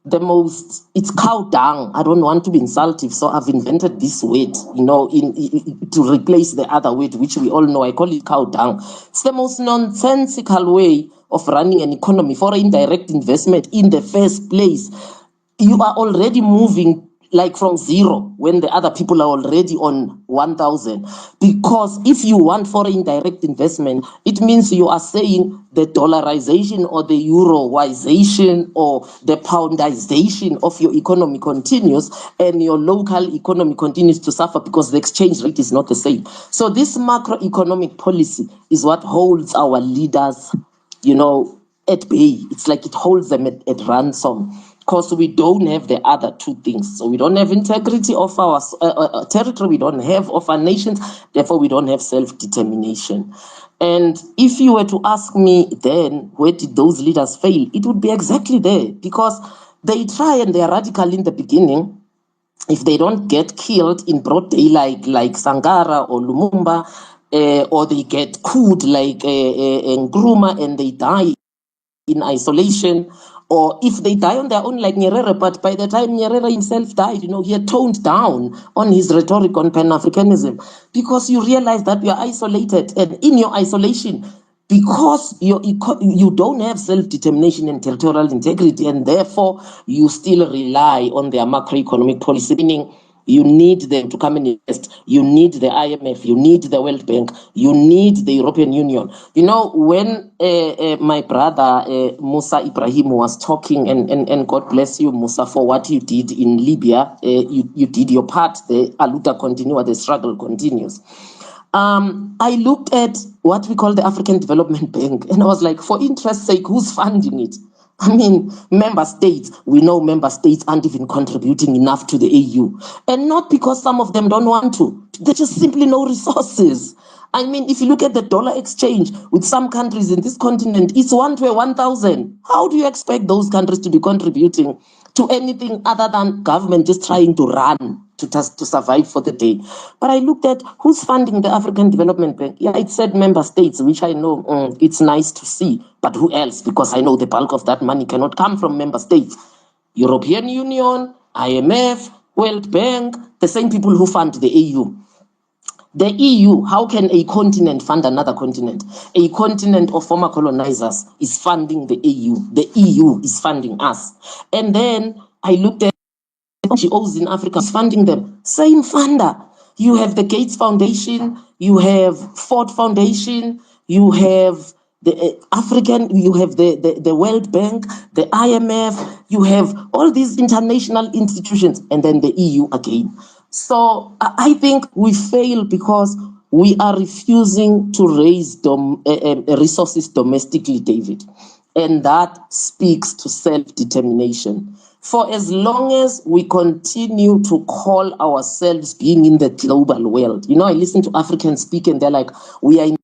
it's cow dung. I don't want to be insultive, so I've invented this word, to replace the other word, which we all know. I call it cow dung. It's the most nonsensical way of running an economy. Foreign direct investment in the first place, you are already moving like from zero when the other people are already on 1,000. Because if you want foreign direct investment, it means you are saying the dollarization or the euroization or the poundization of your economy continues, and your local economy continues to suffer because the exchange rate is not the same. So this macroeconomic policy is what holds our leaders, at bay. It's like it holds them at ransom, because we don't have the other two things. So we don't have integrity of our territory, we don't have of our nations, therefore we don't have self-determination. And if you were to ask me then, where did those leaders fail? It would be exactly there, because they try and they are radical in the beginning. If they don't get killed in broad daylight like Sangara or Lumumba, or they get cooled like Nkrumah and they die in isolation, or if they die on their own like Nyerere, but by the time Nyerere himself died, he had toned down on his rhetoric on Pan-Africanism, because you realize that you are isolated, and in your isolation, because you don't have self-determination and territorial integrity, and therefore you still rely on their macroeconomic policy, meaning you need them to come and invest. You need the IMF. You need the World Bank. You need the European Union. When my brother Musa Ibrahim was talking, and God bless you, Musa, for what you did in Libya. You did your part. The Aluta continua, the struggle continues. I looked at what we call the African Development Bank, and I was like, for interest's sake, who's funding it? I mean, member states, we know member states aren't even contributing enough to the AU. And not because some of them don't want to. There's just simply no resources. I mean, if you look at the dollar exchange with some countries in this continent, it's 1 to 1,000. How do you expect those countries to be contributing to anything other than government just trying to run to survive for the day? But I looked at who's funding the African Development Bank. Yeah, it said member states, which I know it's nice to see. But who else? Because I know the bulk of that money cannot come from member states. European Union, IMF, World Bank, the same people who fund the AU. The EU, how can a continent fund another continent? A continent of former colonizers is funding the EU. The EU is funding us. And then I looked at NGOs in Africa funding them. Same funder. You have the Gates Foundation, you have Ford Foundation, you have the African, you have the World Bank, the IMF, you have all these international institutions, and then the EU again. So I think we fail because we are refusing to raise resources domestically, David. And that speaks to self-determination. For as long as we continue to call ourselves being in the global world, I listen to Africans speak and they're like, we are in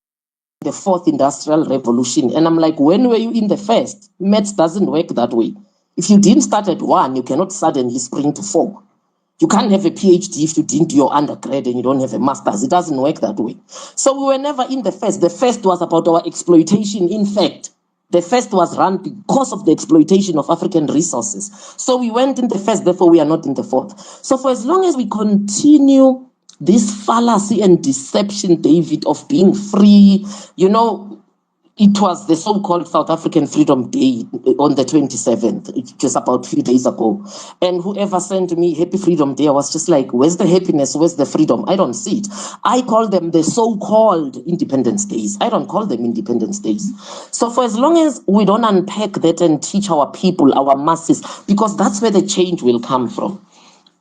the fourth industrial revolution. And I'm like, when were you in the first? Maths doesn't work that way. If you didn't start at 1, you cannot suddenly spring to 4. You can't have a PhD if you didn't do your undergrad and you don't have a master's. It doesn't work that way. So we were never in the first. The first was about our exploitation. In fact, the first was run because of the exploitation of African resources. So we went in the first, therefore we are not in the fourth. So for as long as we continue this fallacy and deception, David, of being free, it was the so-called South African Freedom Day on the 27th, just about 3 days ago. And whoever sent me Happy Freedom Day, I was just like, where's the happiness? Where's the freedom? I don't see it. I call them the so-called Independence Days. I don't call them Independence Days. So for as long as we don't unpack that and teach our people, our masses, because that's where the change will come from.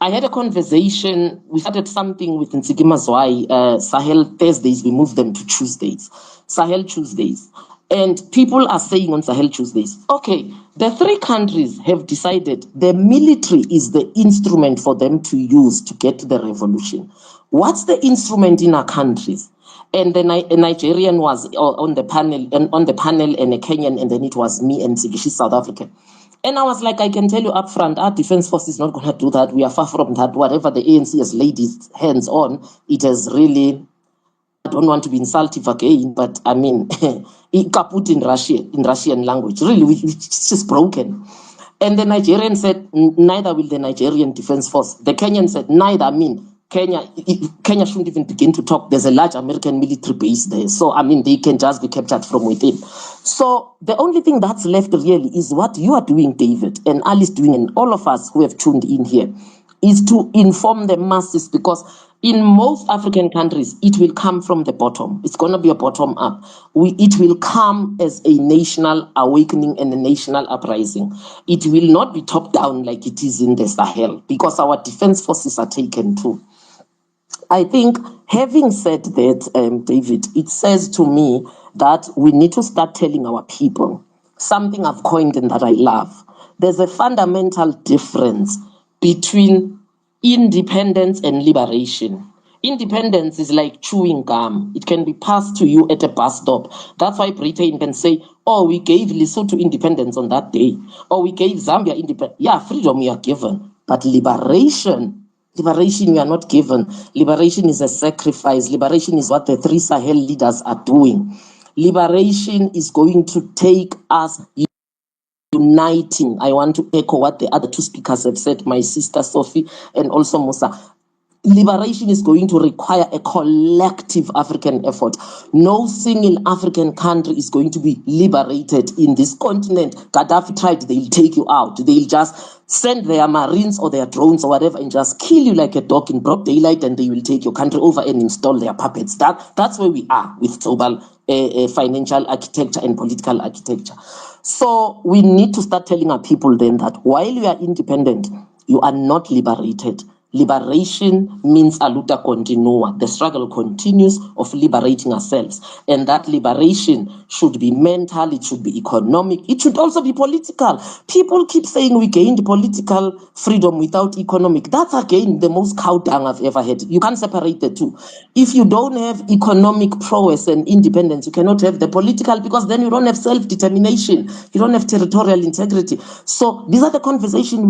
I had a conversation, we started something with Ntsiki Mazwai, Sahel Thursdays, we moved them to Tuesdays, Sahel Tuesdays. And people are saying on Sahel Tuesdays, okay, the 3 countries have decided the military is the instrument for them to use to get to the revolution. What's the instrument in our countries? And then a Nigerian was on the panel, and a Kenyan, and then it was me and Ntsiki, she's South African. And I was like, I can tell you up front, our defense force is not going to do that. We are far from that. Whatever the ANC has laid its hands on, it has really, I don't want to be insultive again, but I mean, kaput in Russian language, really, it's just broken. And the Nigerian said, neither will the Nigerian Defense Force. The Kenyan said, neither. I mean, Kenya shouldn't even begin to talk. There's a large American military base there. So, I mean, they can just be captured from within. So the only thing that's left really is what you are doing, David, and Alice doing, and all of us who have tuned in here, is to inform the masses, because in most African countries, it will come from the bottom. It's going to be a bottom up. It will come as a national awakening and a national uprising. It will not be top down like it is in the Sahel, because our defense forces are taken too. I think, having said that, David, it says to me that we need to start telling our people something I've coined and that I love. There's a fundamental difference between independence and liberation. Independence is like chewing gum. It can be passed to you at a bus stop. That's why Britain can say, oh, we gave Lesotho independence on that day, or we gave Zambia independence. Yeah, freedom we are given, but liberation we are not given. Liberation is a sacrifice. Liberation is what the 3 Sahel leaders are doing. Liberation is going to take us uniting. I want to echo what the other 2 speakers have said, my sister Sophie and also Musa. Liberation is going to require a collective African effort. No single African country is going to be liberated in this continent. Gaddafi tried, they'll take you out. They'll just send their marines or their drones or whatever and just kill you like a dog in broad daylight, and they will take your country over and install their puppets. That's where we are with global financial architecture and political architecture. So we need to start telling our people then that while you are independent, you are not liberated. Liberation means a luta continua. The struggle continues of liberating ourselves. And that liberation should be mental, it should be economic, it should also be political. People keep saying we gained political freedom without economic. That's again the most cow dung I've ever had. You can't separate the two. If you don't have economic prowess and independence, you cannot have the political, because then you don't have self-determination. You don't have territorial integrity. So these are the conversations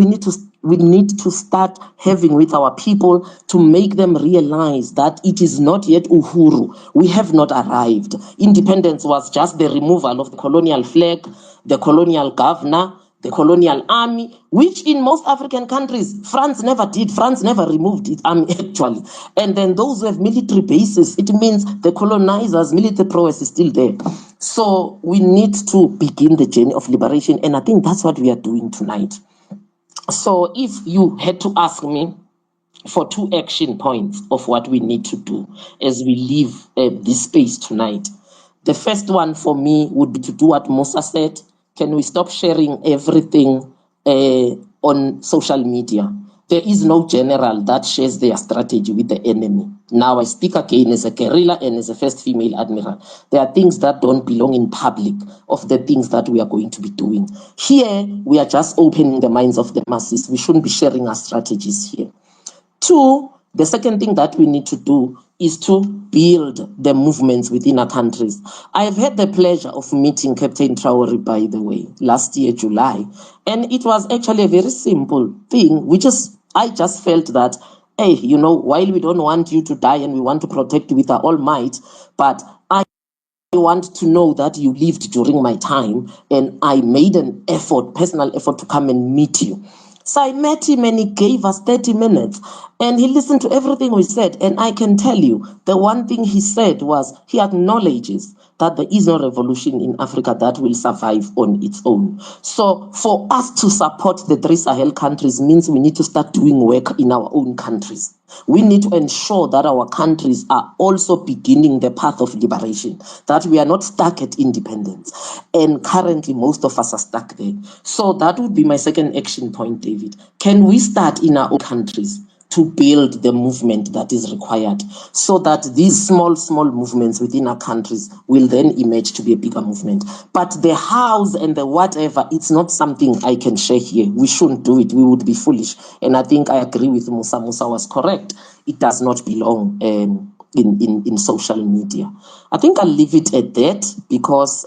we need to start having with our people, to make them realize that it is not yet Uhuru. We have not arrived. Independence was just the removal of the colonial flag, the colonial governor, the colonial army, which in most African countries, France never did. France never removed it, actually. And then those who have military bases, it means the colonizers' military prowess is still there. So we need to begin the journey of liberation, and I think that's what we are doing tonight. So if you had to ask me for 2 action points of what we need to do as we leave this space tonight, the first one for me would be to do what Musa said. Can we stop sharing everything on social media? There is no general that shares their strategy with the enemy. Now I speak again as a guerrilla and as a first female admiral. There are things that don't belong in public of the things that we are going to be doing. Here, we are just opening the minds of the masses. We shouldn't be sharing our strategies here. 2, the second thing that we need to do is to build the movements within our countries. I've had the pleasure of meeting Captain Traore, by the way, last year, July. And it was actually a very simple thing, I just felt that, hey, while we don't want you to die and we want to protect you with our all might, but I want to know that you lived during my time, and I made an effort, personal effort, to come and meet you. So I met him and he gave us 30 minutes and he listened to everything we said. And I can tell you, the one thing he said was he acknowledges that there is no revolution in Africa that will survive on its own. So for us to support the 3 Sahel countries means we need to start doing work in our own countries. We need to ensure that our countries are also beginning the path of liberation, that we are not stuck at independence. And currently, most of us are stuck there. So that would be my second action point, David. Can we start in our own countries to build the movement that is required, so that these small movements within our countries will then emerge to be a bigger movement? But the hows and the whatever, it's not something I can share here. We shouldn't do it. We would be foolish. And I think I agree with Musa. Musa was correct. It does not belong in social media. I think I'll leave it at that, because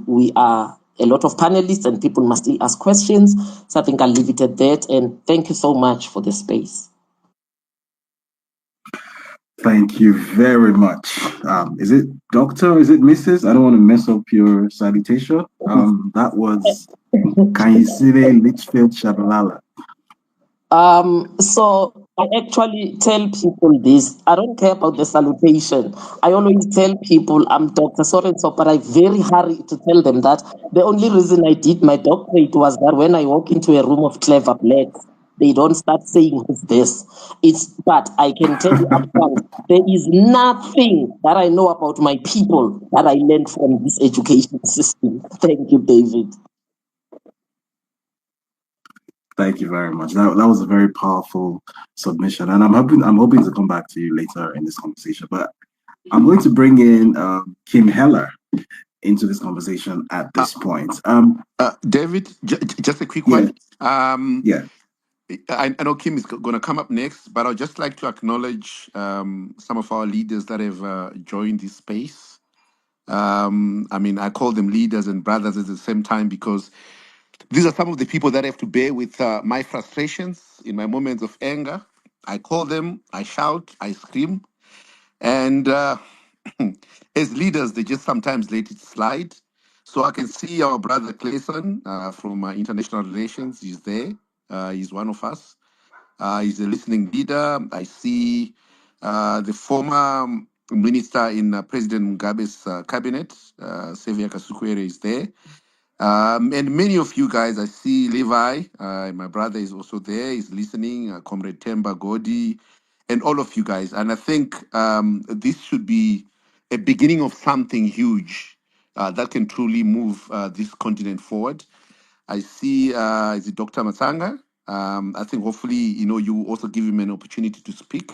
we are a lot of panelists and people must still ask questions. So I think I'll leave it at that. And thank you so much for the space. Thank you very much. Is it Doctor? Is it Mrs.? I don't want to mess up your salutation. That was Kanyisire Litchfield Shabalala. So I actually tell people this. I don't care about the salutation. I always tell people I'm Dr. So-and-so, but I very hurry to tell them that the only reason I did my doctorate was that when I walk into a room of clever blacks, they don't start saying who's this. But I can tell you upfront, there is nothing that I know about my people that I learned from this education system. Thank you, David. Thank you very much. That was a very powerful submission, and I'm hoping to come back to you later in this conversation. But I'm going to bring in Kim Heller into this conversation at this point. David, just a quick Yeah. one. Yeah. I know Kim is going to come up next, but I'd just like to acknowledge some of our leaders that have joined this space. I mean, I call them leaders and brothers at the same time because these are some of the people that have to bear with my frustrations in my moments of anger. I call them, I shout, I scream, and as leaders, they just sometimes let it slide. So I can see our brother Clayson from International Relations. He's there. He's one of us. He's a listening leader. I see the former minister in President Mugabe's cabinet, Sevia Kasukwere, is there. And many of you guys, I see Levi, my brother is also there, he's listening, Comrade Temba Godi, and all of you guys. And I think this should be a beginning of something huge that can truly move this continent forward. I see, is it Dr. Matanga? I think hopefully, you also give him an opportunity to speak.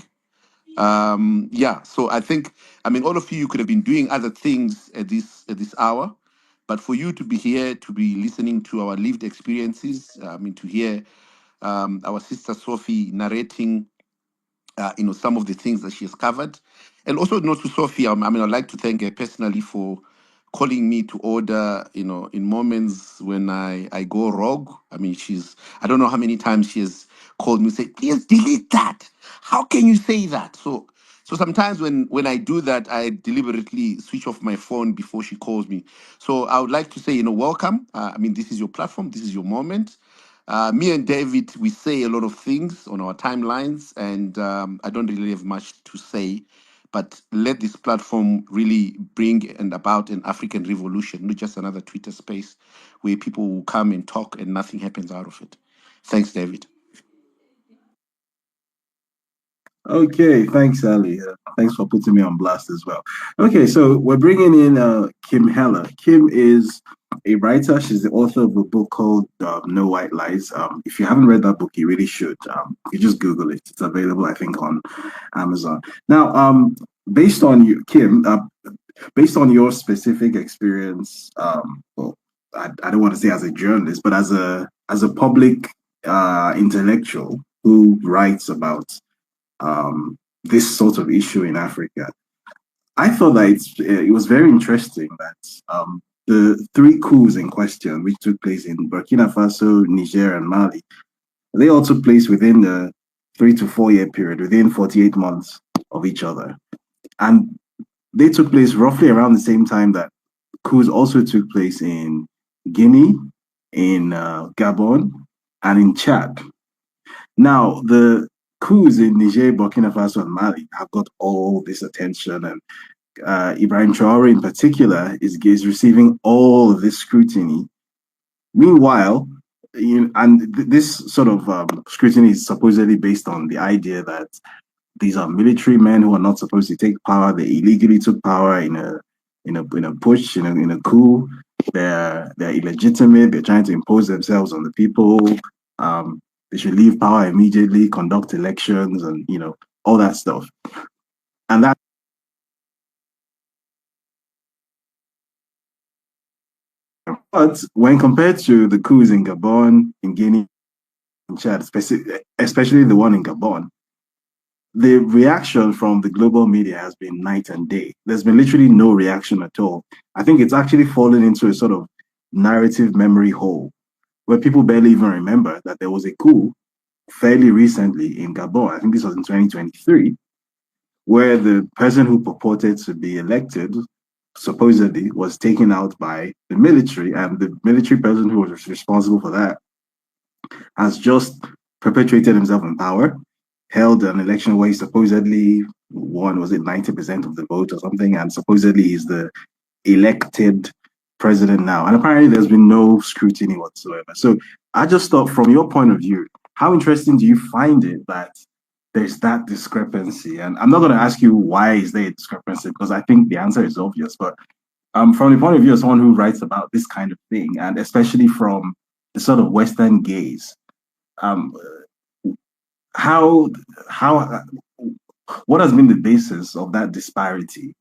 Yeah, so I think, I mean, all of you could have been doing other things at this hour, but for you to be here, to be listening to our lived experiences, I mean, to hear our sister Sophie narrating some of the things that she has covered. And also not to Sophie, I mean, I'd like to thank her personally for calling me to order, in moments when I go rogue. I mean, I don't know how many times she has called me and said, please delete that. How can you say that? So sometimes when I do that, I deliberately switch off my phone before she calls me. So I would like to say, welcome. I mean, this is your platform. This is your moment. Me and David, we say a lot of things on our timelines, and I don't really have much to say, but let this platform really bring about an African revolution, not just another Twitter space where people will come and talk and nothing happens out of it. Thanks, David. Okay, thanks, Ali. Thanks for putting me on blast as well. Okay, so we're bringing in Kim Heller. Kim is a writer. She's the author of a book called No White Lies. If you haven't read that book, you really should. You just Google it. It's available, I think, on Amazon. Now, based on you, Kim, based on your specific experience, well, I don't want to say as a journalist, but as a public intellectual who writes about this sort of issue in Africa. I thought that it was very interesting that the three coups in question, which took place in Burkina Faso, Niger, and Mali, they all took place within the 3 to 4 year period, within 48 months of each other. And they took place roughly around the same time that coups also took place in Guinea, in Gabon, and in Chad. Now, the coups in Niger, Burkina Faso, and Mali have got all this attention, and Ibrahim Traore in particular is receiving all of this scrutiny. Meanwhile, this sort of scrutiny is supposedly based on the idea that these are military men who are not supposed to take power. They illegally took power in a push, in a coup. They're illegitimate. They're trying to impose themselves on the people. They should leave power immediately, conduct elections, and all that stuff. And that. But when compared to the coups in Gabon, in Guinea, in Chad, especially the one in Gabon, the reaction from the global media has been night and day. There's been literally no reaction at all. I think it's actually fallen into a sort of narrative memory hole where people barely even remember that there was a coup fairly recently in Gabon. I think this was in 2023, where the person who purported to be elected supposedly was taken out by the military, and the military person who was responsible for that has just perpetuated himself in power, held an election where he supposedly won, was it 90% of the vote or something, and supposedly he's the elected president now. And apparently there's been no scrutiny whatsoever. So I just thought, from your point of view, how interesting do you find it that there's that discrepancy? And I'm not going to ask you why is there a discrepancy, because I think the answer is obvious. But from the point of view of someone who writes about this kind of thing, and especially from the sort of Western gaze, um, how what has been the basis of that disparity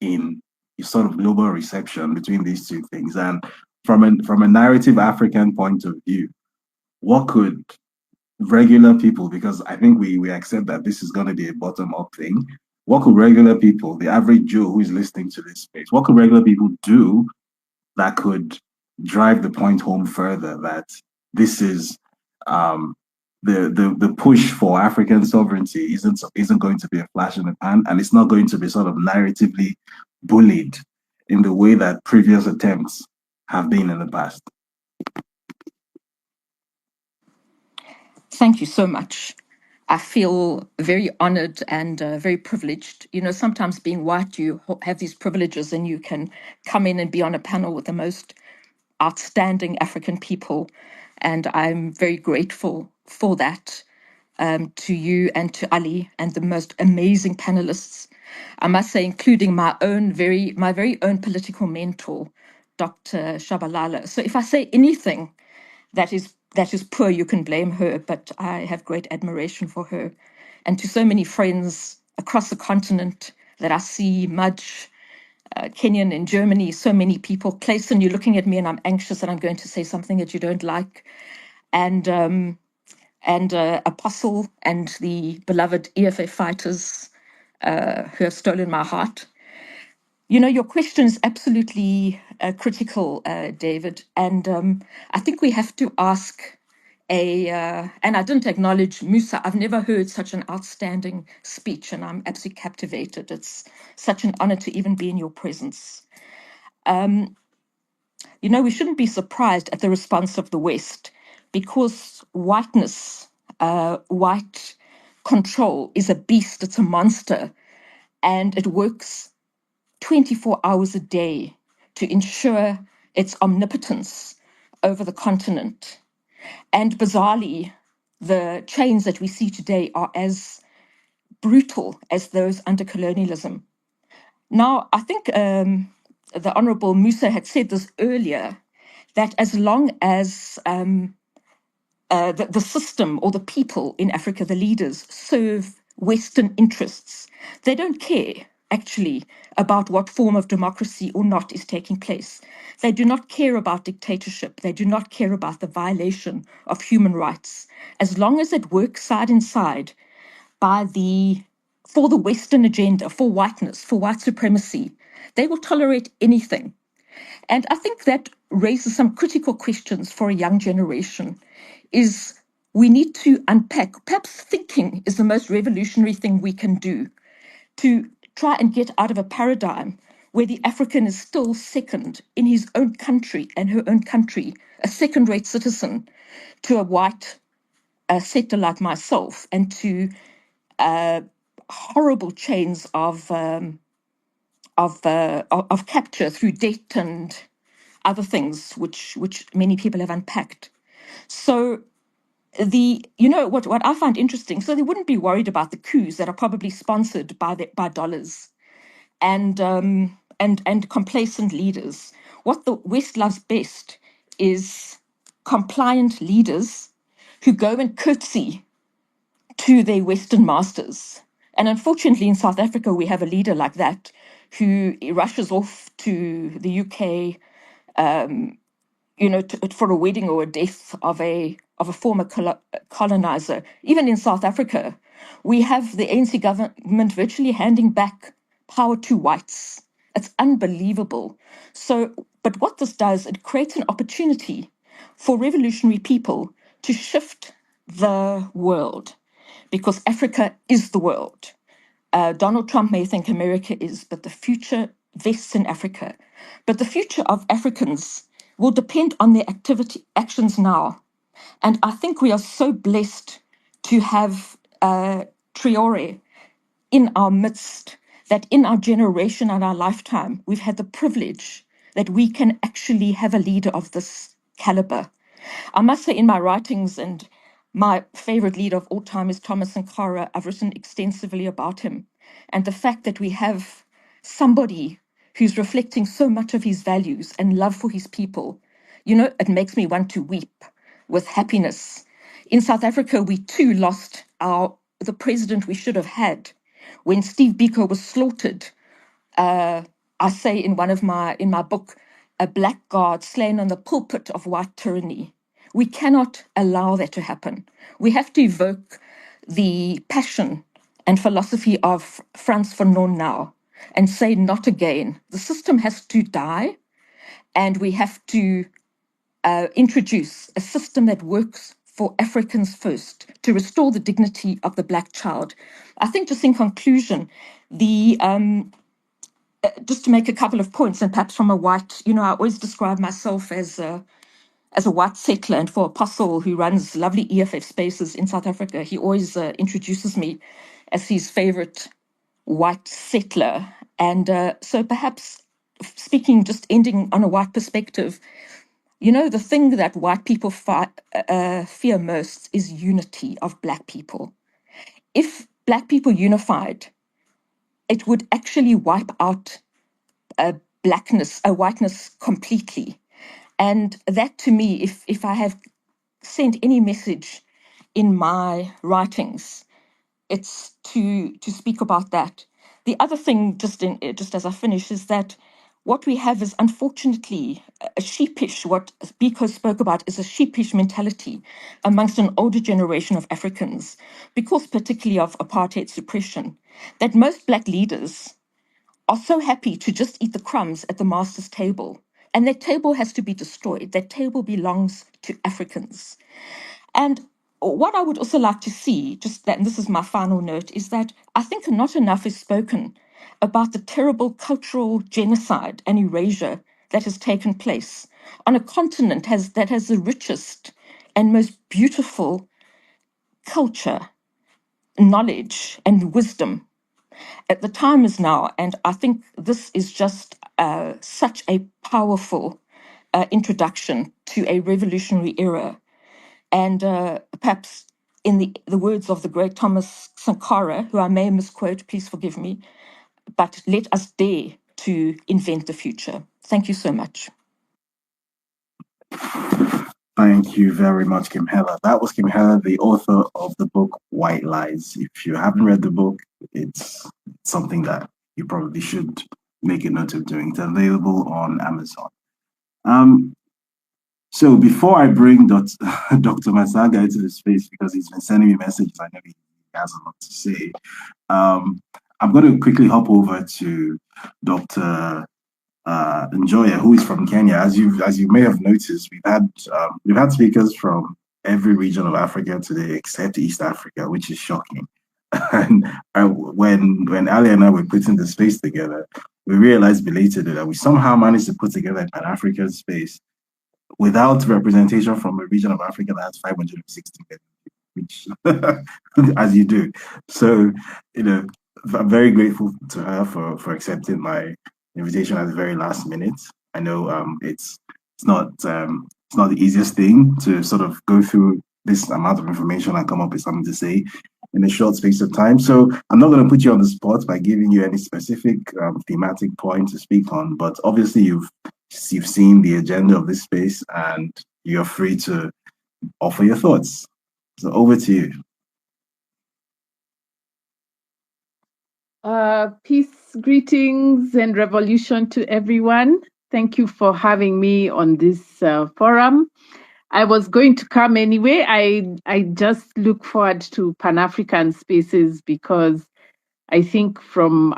in sort of global reception between these two things? And from a narrative African point of view, what could regular people, because I think we accept that this is going to be a bottom up thing, what could regular people, the average Joe who is listening to this space, what could regular people do that could drive the point home further that this is the push for African sovereignty isn't going to be a flash in the pan, and it's not going to be sort of narratively bullied in the way that previous attempts have been in the past? Thank you so much. I feel very honored and very privileged. You know, sometimes being white, you have these privileges and you can come in and be on a panel with the most outstanding African people. And I'm very grateful for that, to you and to Ali and the most amazing panelists. I must say, including my very own political mentor, Dr. Shabalala. So if I say anything that is poor, you can blame her, but I have great admiration for her. And to so many friends across the continent that I see, Mudge, Kenyan in Germany, so many people. Clayson, you're looking at me and I'm anxious that I'm going to say something that you don't like. And Apostle and the beloved EFA fighters who have stolen my heart. You know, your question is absolutely critical, David. And I think we have to ask and I didn't acknowledge Musa. I've never heard such an outstanding speech, and I'm absolutely captivated. It's such an honor to even be in your presence. You know, we shouldn't be surprised at the response of the West, because whiteness, white control is a beast, it's a monster, and it works 24 hours a day to ensure its omnipotence over the continent. And bizarrely, the chains that we see today are as brutal as those under colonialism. Now, I think the Honorable Musa had said this earlier, that as long as the system or the people in Africa, the leaders, serve Western interests, they don't care actually about what form of democracy or not is taking place. They do not care about dictatorship. They do not care about the violation of human rights. As long as it works side and side for the Western agenda, for whiteness, for white supremacy, they will tolerate anything. And I think that raises some critical questions for a young generation. Is we need to unpack, perhaps thinking is the most revolutionary thing we can do, to try and get out of a paradigm where the African is still second in his own country and her own country, a second-rate citizen to a white sector like myself, and to horrible chains of capture through debt and other things, which many people have unpacked. So what I find interesting, so they wouldn't be worried about the coups that are probably sponsored by dollars and complacent leaders. What the West loves best is compliant leaders who go and curtsy to their Western masters. And unfortunately, in South Africa, we have a leader like that who rushes off to the UK, for a wedding or a death of a former colonizer. Even in South Africa, we have the ANC government virtually handing back power to whites. It's unbelievable. So, but what this does, it creates an opportunity for revolutionary people to shift the world, because Africa is the world. Donald Trump may think America is, but the future vests in Africa. But the future of Africans will depend on their actions now. And I think we are so blessed to have Traore in our midst, that in our generation and our lifetime, we've had the privilege that we can actually have a leader of this caliber. I must say, in my writings, and my favorite leader of all time is Thomas Sankara, I've written extensively about him. And the fact that we have somebody who's reflecting so much of his values and love for his people, it makes me want to weep with happiness. In South Africa, we too lost the president we should have had when Steve Biko was slaughtered. I say in my book, a blackguard slain on the pulpit of white tyranny. We cannot allow that to happen. We have to evoke the passion and philosophy of Frans Fanon now and say not again. The system has to die, and we have to introduce a system that works for Africans first, to restore the dignity of the Black child. I think, just in conclusion, just to make a couple of points, and perhaps from a white, I always describe myself as a white settler, and for Apostle, who runs lovely EFF spaces in South Africa, he always introduces me as his favorite white settler. And so perhaps speaking, just ending on a white perspective, the thing that white people fear most is unity of Black people. If Black people unified, it would actually wipe out whiteness completely. And that, to me, if I have sent any message in my writings, it's to speak about that. The other thing, just as I finish, is that what we have is unfortunately a sheepish, what Biko spoke about is a sheepish mentality amongst an older generation of Africans, because particularly of apartheid suppression, that most Black leaders are so happy to just eat the crumbs at the master's table. And that table has to be destroyed. That table belongs to Africans. And what I would also like to see, just that, and this is my final note, is that I think not enough is spoken about the terrible cultural genocide and erasure that has taken place on a continent that has the richest and most beautiful culture, knowledge, and wisdom. The time is now, and I think this is just such a powerful introduction to a revolutionary era. And perhaps, in the words of the great Thomas Sankara, who I may misquote, please forgive me, but let us dare to invent the future. Thank you so much. Thank you very much, Kim Heller. That was Kim Heller, the author of the book White Lies. If you haven't read the book, it's something that you probably should make a note of doing. It's available on Amazon. So before I bring Dr. Masaga into the space, because he's been sending me messages, I know he has a lot to say. I'm going to quickly hop over to Dr. Njoya, who is from Kenya. As you may have noticed, we've had speakers from every region of Africa today except East Africa, which is shocking. And when Ali and I were putting the space together, we realized belatedly that we somehow managed to put together a Pan-African space without representation from a region of Africa that has 560 million, which as you do. So, I'm very grateful to her for accepting my invitation at the very last minute. I know it's not the easiest thing to sort of go through this amount of information and come up with something to say in a short space of time. So I'm not going to put you on the spot by giving you any specific thematic point to speak on, but obviously you've seen the agenda of this space and you're free to offer your thoughts. So over to you. Peace, greetings, and revolution to everyone. Thank you for having me on this forum. I was going to come anyway. I just look forward to Pan-African spaces because I think from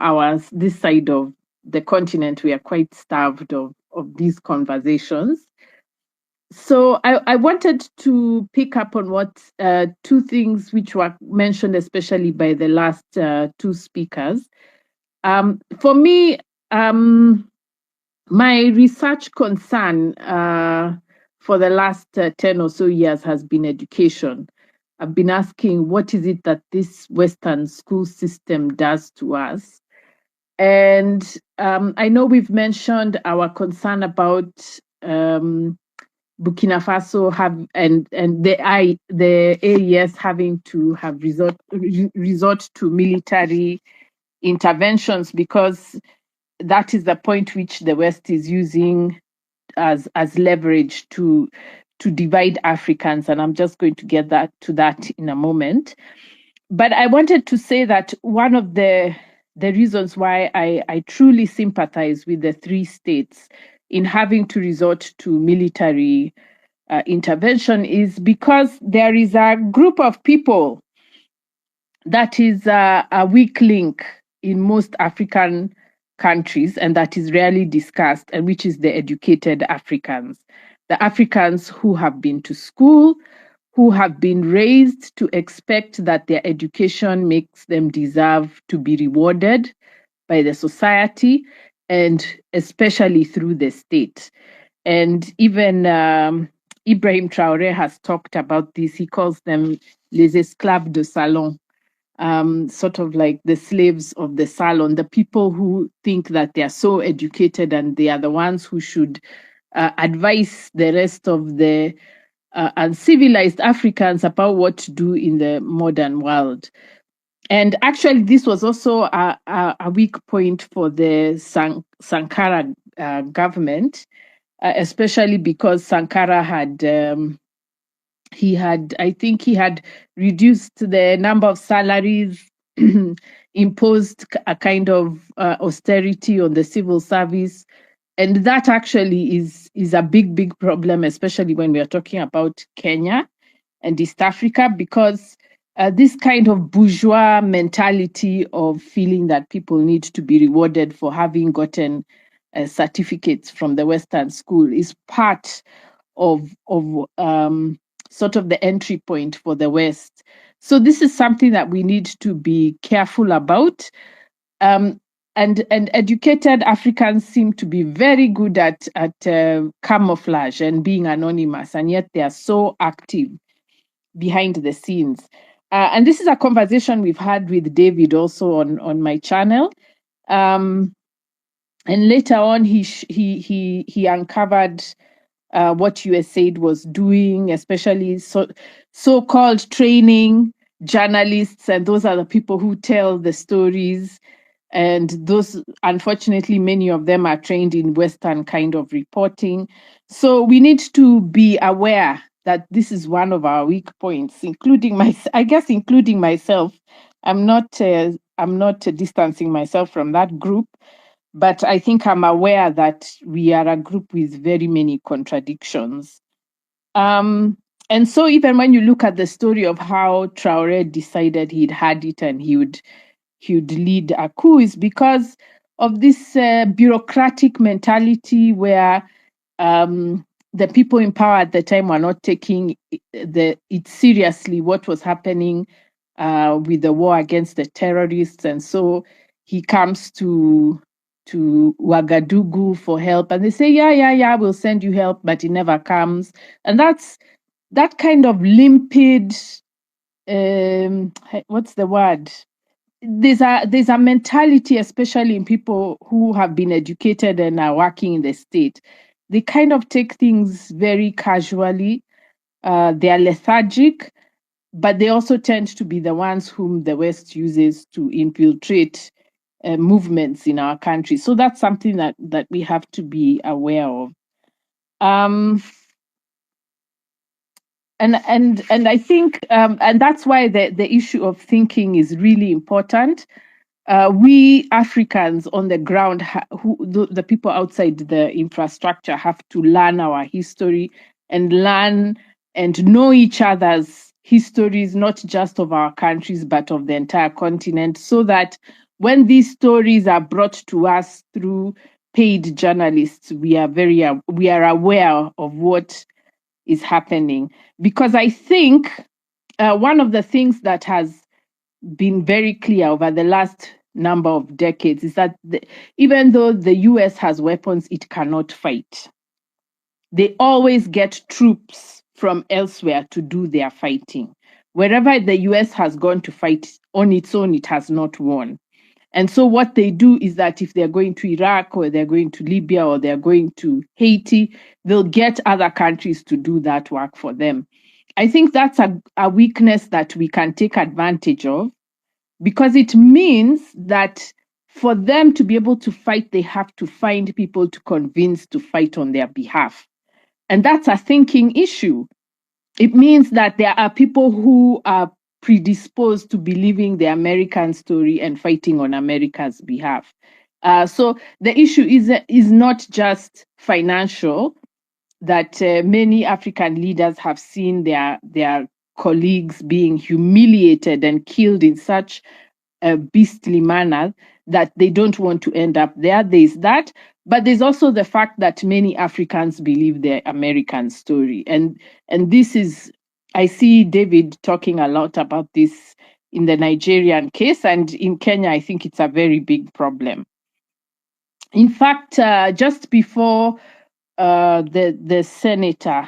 this side of the continent, we are quite starved of these conversations. So I wanted to pick up on what two things which were mentioned, especially by the last two speakers. For me, my research concern for the last 10 or so years has been education. I've been asking, what is it that this Western school system does to us? And I know we've mentioned our concern about Burkina Faso and the AES having to have resort to military interventions, because that is the point which the West is using as leverage to divide Africans, and I'm just going to get to that in a moment. But I wanted to say that one of the reasons why I truly sympathize with the three states in having to resort to military intervention is because there is a group of people that is a weak link in most African countries, and that is rarely discussed, and which is the educated Africans. The Africans who have been to school, who have been raised to expect that their education makes them deserve to be rewarded by the society, and especially through the state. And even Ibrahim Traore has talked about this. He calls them les esclaves de salon, sort of like the slaves of the salon, the people who think that they are so educated and they are the ones who should advise the rest of the uncivilized Africans about what to do in the modern world. And actually, this was also a weak point for the Sankara government, especially because Sankara had I think he had reduced the number of salaries, imposed a kind of austerity on the civil service. And that actually is a big problem, especially when we are talking about Kenya and East Africa, because this kind of bourgeois mentality of feeling that people need to be rewarded for having gotten certificates from the Western school is part of sort of the entry point for the West. So this is something that we need to be careful about. And educated Africans seem to be very good at camouflage and being anonymous, and yet they are so active behind the scenes. And this is a conversation we've had with David also on my channel. And later on, he uncovered what USAID was doing, especially so-called training journalists, and those are the people who tell the stories. And those, unfortunately, many of them are trained in Western kind of reporting. So we need to be aware that this is one of our weak points, including myself. I'm not distancing myself from that group, but I think I'm aware that we are a group with very many contradictions. And so even when you look at the story of how Traoré decided he'd had it and he would lead a coup, is because of this bureaucratic mentality where the people in power at the time were not taking it seriously, what was happening with the war against the terrorists. And so he comes to Ouagadougou for help, and they say, yeah, we'll send you help, but it never comes. And that's that kind of limpid, what's the word? There's a mentality, especially in people who have been educated and are working in the state. They kind of take things very casually. They are lethargic, but they also tend to be the ones whom the West uses to infiltrate movements in our country. So that's something that we have to be aware of. And I think, and that's why the issue of thinking is really important. We Africans on the ground, the people outside the infrastructure, have to learn our history and learn and know each other's histories, not just of our countries, but of the entire continent, so that when these stories are brought to us through paid journalists, we are aware of what is happening. Because I think one of the things that has been very clear over the last number of decades is that even though the US has weapons, it cannot fight. They always get troops from elsewhere to do their fighting. Wherever the US has gone to fight on its own, it has not won. And so what they do is that if they're going to Iraq or they're going to Libya or they're going to Haiti, they'll get other countries to do that work for them. I think that's a weakness that we can take advantage of, because it means that for them to be able to fight, they have to find people to convince to fight on their behalf. And that's a thinking issue. It means that there are people who are predisposed to believing the American story and fighting on America's behalf. So the issue is not just financial, that many African leaders have seen their colleagues being humiliated and killed in such a beastly manner that they don't want to end up there. There's that. But there's also the fact that many Africans believe the American story. And this is, I see David talking a lot about this in the Nigerian case. And in Kenya, I think it's a very big problem. In fact, just before the senator,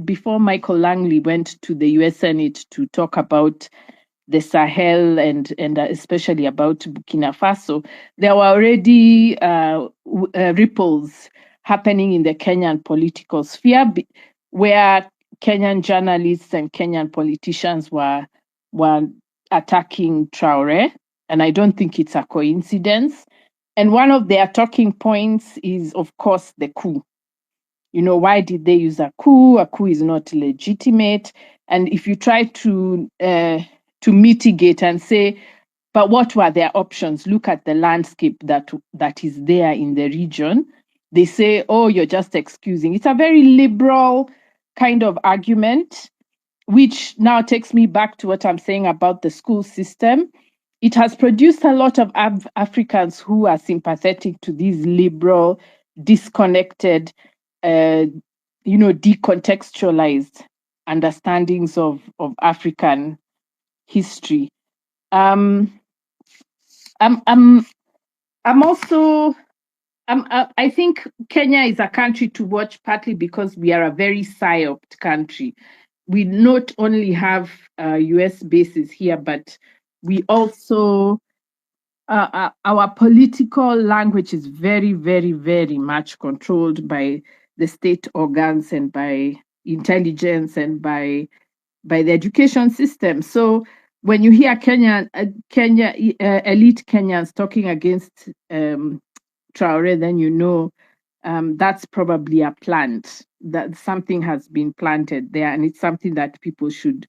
before Michael Langley went to the US Senate to talk about the Sahel and especially about Burkina Faso, there were already ripples happening in the Kenyan political sphere, where Kenyan journalists and Kenyan politicians were attacking Traore, and I don't think it's a coincidence. And one of their talking points is, of course, the coup. You know, why did they use a coup? A coup is not legitimate. And if you try to mitigate and say, but what were their options? Look at the landscape that is there in the region. They say, oh, you're just excusing. It's a very liberal kind of argument, which now takes me back to what I'm saying about the school system. It has produced a lot of Africans who are sympathetic to these liberal, disconnected, decontextualized understandings of African history. I think Kenya is a country to watch, partly because we are a very psyoped country. We not only have US bases here, but we also, our political language is very, very, very much controlled by the state organs and by intelligence and by the education system. So when you hear elite Kenyans talking against Traore, then you know that's probably a plant, that something has been planted there, and it's something that people should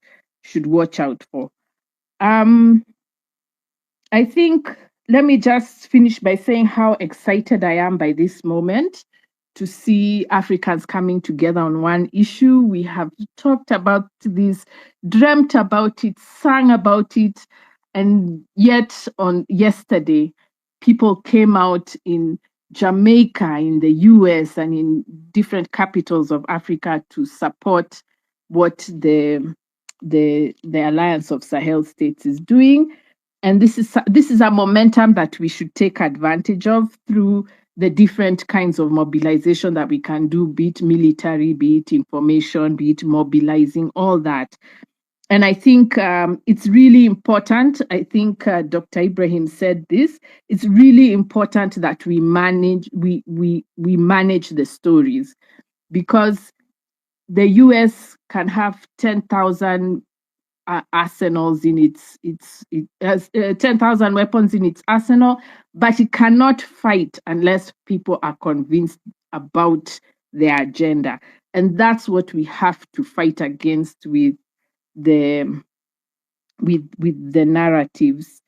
watch out for. I think, let me just finish by saying how excited I am by this moment to see Africans coming together on one issue. We have talked about this, dreamt about it, sang about it, and yet on yesterday, people came out in Jamaica, in the US, and in different capitals of Africa to support what the Alliance of Sahel States is doing. And this is a momentum that we should take advantage of through the different kinds of mobilization that we can do, be it military, be it information, be it mobilizing, all that. And I think it's really important. I think Dr. Ibrahim said this. It's really important that we manage the stories, because the US can have 10,000 arsenals in it has 10,000 weapons in its arsenal, but it cannot fight unless people are convinced about their agenda. And that's what we have to fight against with the narratives.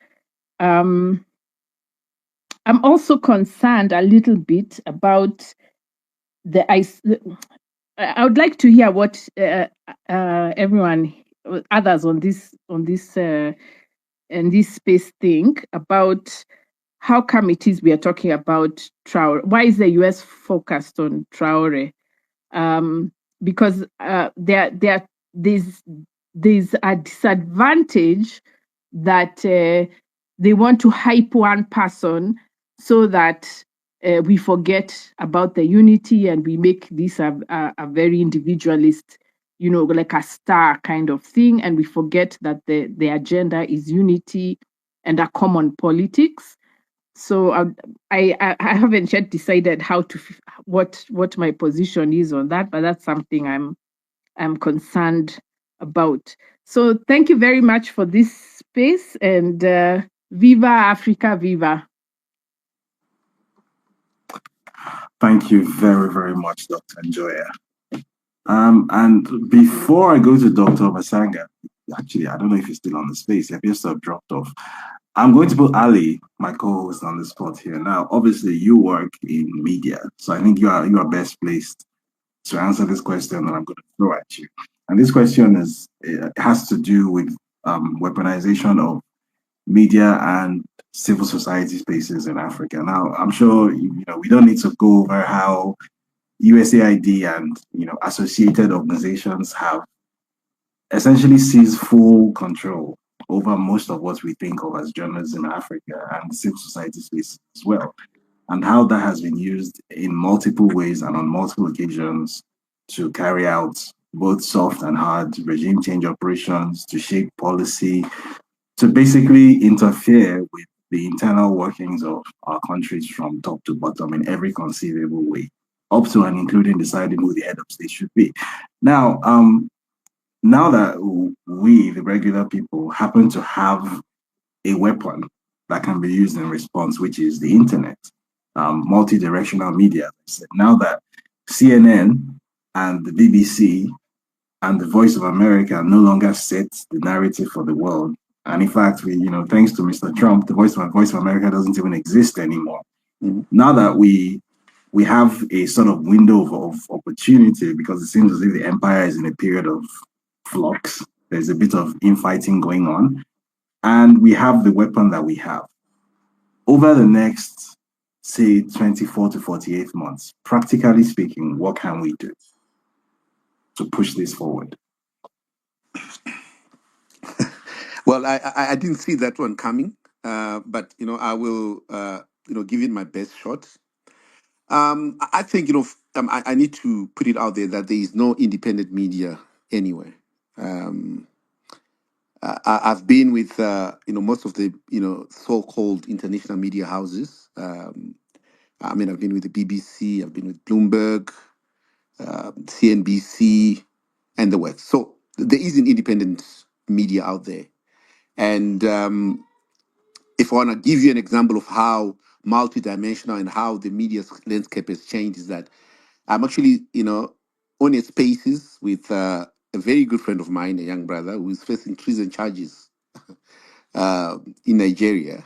I'm also concerned a little bit about I would like to hear what everyone, others on this in this space, think about how come it is we are talking about Traore. Why is the US focused on Traore? because there's a disadvantage that they want to hype one person so that we forget about the unity and we make this a very individualist, like a star kind of thing, and we forget that the agenda is unity and a common politics. So I haven't yet decided what my position is on that, but that's something I'm concerned about. So thank you very much for this space, and Viva Africa, Viva. Thank you very, very much, Dr. Njoya. And before I go to Dr. Masanga, actually, I don't know if he's still on the space. He appears to have dropped off. I'm going to put Ali, my co-host, on the spot here. Now, obviously, you work in media, so I think you are best placed to answer this question that I'm going to throw at you. And this question has to do with weaponization of media and civil society spaces in Africa. Now, I'm sure we don't need to go over how USAID and associated organizations have essentially seized full control over most of what we think of as journalism in Africa and civil society spaces as well, and how that has been used in multiple ways and on multiple occasions to carry out both soft and hard regime change operations, to shape policy, to basically interfere with the internal workings of our countries from top to bottom in every conceivable way, up to and including deciding who the head of state should be. Now that we, the regular people, happen to have a weapon that can be used in response, which is the internet, multi-directional media. Now that CNN and the BBC and the Voice of America no longer set the narrative for the world, and in fact, thanks to Mr. Trump, the Voice of America doesn't even exist anymore. Now that we have a sort of window of opportunity, because it seems as if the empire is in a period of flux. There's a bit of infighting going on, and we have the weapon that we have. Over the next, say, 24 to 48 months, practically speaking, what can we do to push this forward? Well, I didn't see that one coming, but I will give it my best shot. I think I need to put it out there that there is no independent media anywhere. I've been with most of the so-called international media houses. I've been with the BBC, I've been with Bloomberg, CNBC, and the West. So there is an independent media out there, and if I want to give you an example of how multidimensional and how the media landscape has changed, is that I'm actually, on a spaces with a very good friend of mine, a young brother who is facing treason charges in Nigeria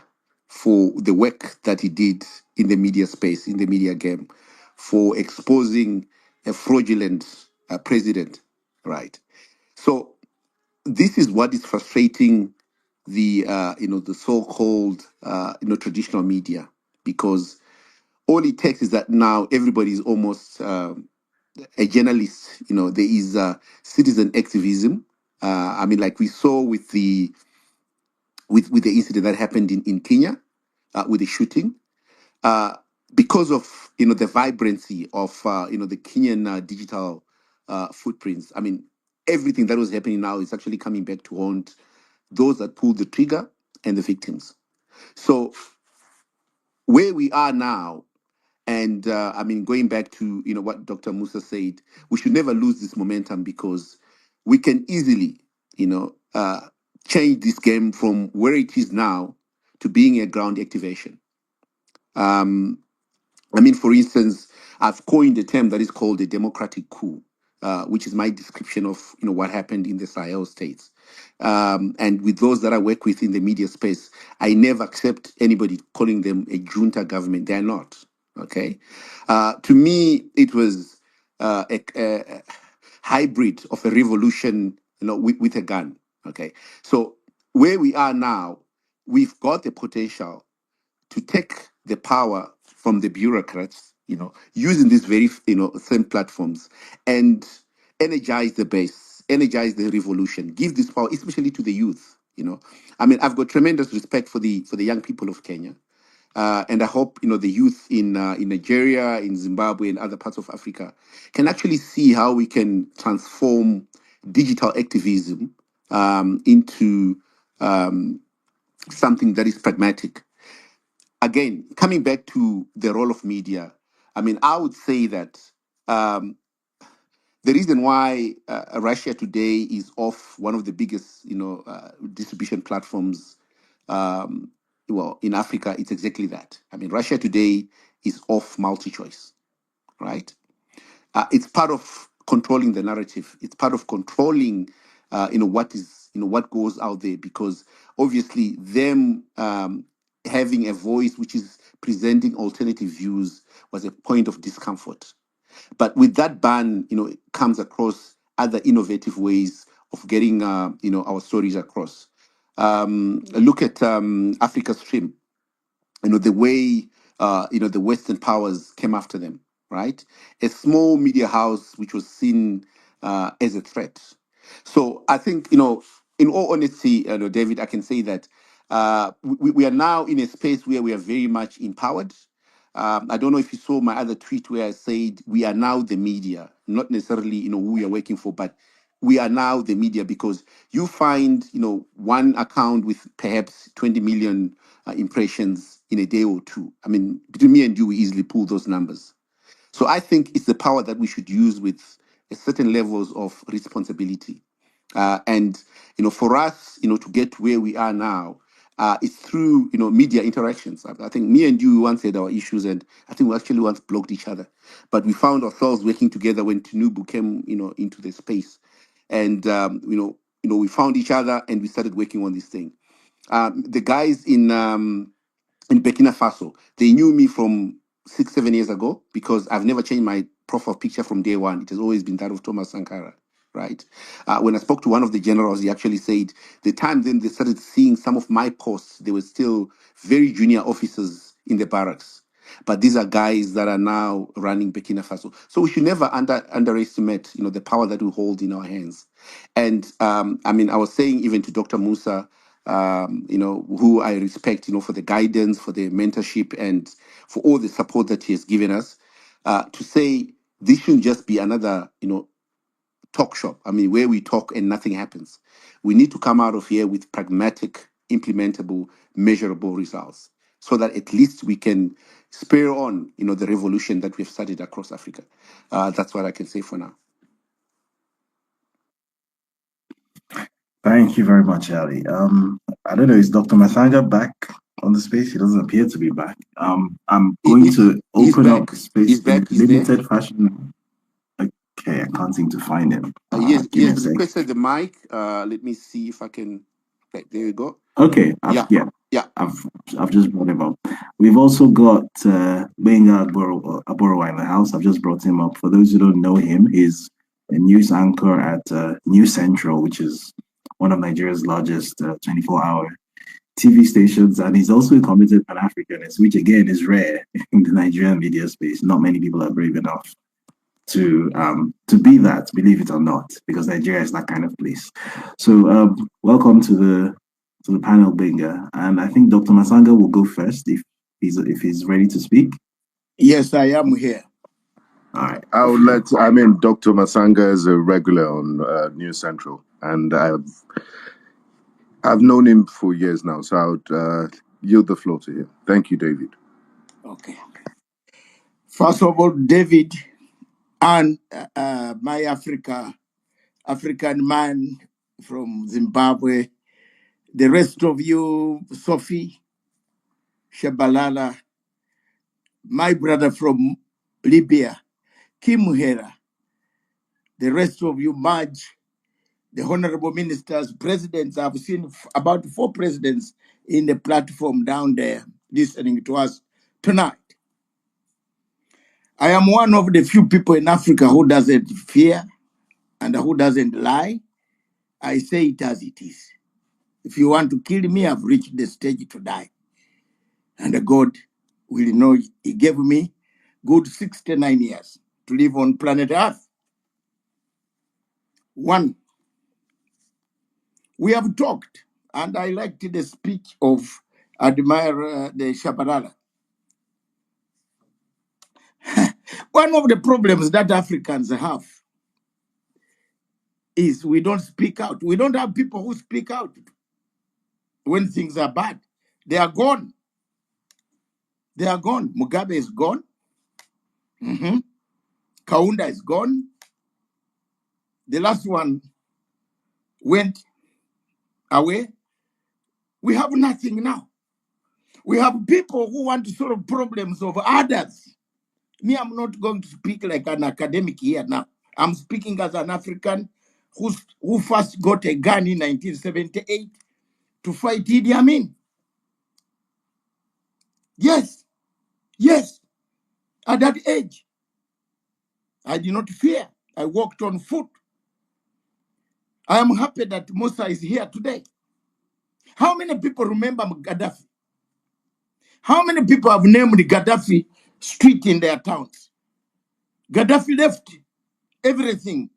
for the work that he did in the media space, in the media game, for exposing a fraudulent president, right? So this is what is frustrating the the so-called traditional media, because all it takes is that now everybody is almost a journalist. There is citizen activism. Like we saw with the incident that happened in Kenya with the shooting, because of the vibrancy of the Kenyan digital footprints. Everything that was happening now is actually coming back to haunt those that pulled the trigger and the victims. So where we are now, and going back to what Dr. Musa said, we should never lose this momentum, because we can easily change this game from where it is now to being a ground activation. For instance, I've coined a term that is called a democratic coup, which is my description of what happened in the Sahel states. And with those that I work with in the media space, I never accept anybody calling them a junta government. They're not. Okay. To me, it was a hybrid of a revolution, with a gun. Okay. So where we are now, we've got the potential to take the power from the bureaucrats, using these very, same platforms, and energize the base, energize the revolution, give this power, especially to the youth. I mean, I've got tremendous respect for the young people of Kenya, and I hope the youth in Nigeria, in Zimbabwe, and other parts of Africa can actually see how we can transform digital activism into something that is pragmatic. Again, coming back to the role of media, I mean, I would say that. Um, the reason why Russia today is off one of the biggest, distribution platforms, in Africa, it's exactly that. I mean, Russia today is off multi-choice, right? It's part of controlling the narrative. It's part of controlling, what goes out there, because obviously them having a voice which is presenting alternative views was a point of discomfort. But with that ban, it comes across other innovative ways of getting, our stories across. Look at Africa Stream. The way, the Western powers came after them, right? A small media house which was seen as a threat. So I think, in all honesty, David, I can say that we are now in a space where we are very much empowered. I don't know if you saw my other tweet where I said we are now the media, not necessarily who we are working for, but we are now the media, because you find one account with perhaps 20 million impressions in a day or two. I mean, between me and you, we easily pull those numbers. So I think it's the power that we should use with a certain levels of responsibility. And for us, to get where we are now, it's through media interactions. I think me and you once had our issues, and I think we actually once blocked each other, but we found ourselves working together when Tinubu came into the space, and we found each other and we started working on this thing. The guys in Burkina Faso, they knew me from 6-7 years ago, because I've never changed my profile picture from day one. It has always been that of Thomas Sankara, right? When I spoke to one of the generals, he actually said the time then they started seeing some of my posts, they were still very junior officers in the barracks. But these are guys that are now running Burkina Faso. So we should never underestimate, the power that we hold in our hands. And I mean, I was saying even to Dr. Musa, who I respect, for the guidance, for the mentorship, and for all the support that he has given us, to say this shouldn't just be another, talk shop. I mean, where we talk and nothing happens. We need to come out of here with pragmatic, implementable, measurable results, so that at least we can spur on, the revolution that we've started across Africa. That's what I can say for now. Thank you very much, Ali. I don't know, is Dr. Masanga back on the space? He doesn't appear to be back. I'm going to open up the space He's in back. He's there. limited fashion. Okay, I can't seem to find him. He Give me a has sec. requested the mic. Let me see if I can. Right, there you go. Okay, Yeah. I've just brought him up. We've also got Benga Aborowa in the house. I've just brought him up. For those who don't know him, he's a news anchor at News Central, which is one of Nigeria's largest 24-hour TV stations, and he's also a committed Pan-Africanist, which again is rare in the Nigerian media space. Not many people are brave enough to be that, believe it or not, because Nigeria is that kind of place. So welcome to the panel, Benga, and I think Dr. Masanga will go first if he's ready to speak. Yes, I am here. All right. Dr. Masanga is a regular on News Central, and I've known him for years now, so I would yield the floor to him. Thank you, David. Okay. First of all, David and my African man from Zimbabwe, the rest of you, Sophie, Shabalala, my brother from Libya, Kim Muhera, the rest of you, Maj, the honorable ministers, presidents. I've seen about 4 presidents in the platform down there listening to us tonight. I am one of the few people in Africa who doesn't fear and who doesn't lie. I say it as it is. If you want to kill me, I've reached the stage to die. And God will know he gave me good 69 years to live on planet Earth. One, we have talked, and I liked the speech of Admiral the Shabalala. One of the problems that Africans have is we don't speak out. We don't have people who speak out when things are bad. They are gone. They are gone. Mugabe is gone. Mhm. Kaunda is gone. The last one went away. We have nothing now. We have people who want to solve problems of others. Me, I'm not going to speak like an academic here now. I'm speaking as an African who first got a gun in 1978 to fight Idi Amin. Yes, yes. At that age, I did not fear. I walked on foot. I am happy that Musa is here today. How many people remember Gaddafi? How many people have named Gaddafi street in their towns? Gaddafi left everything.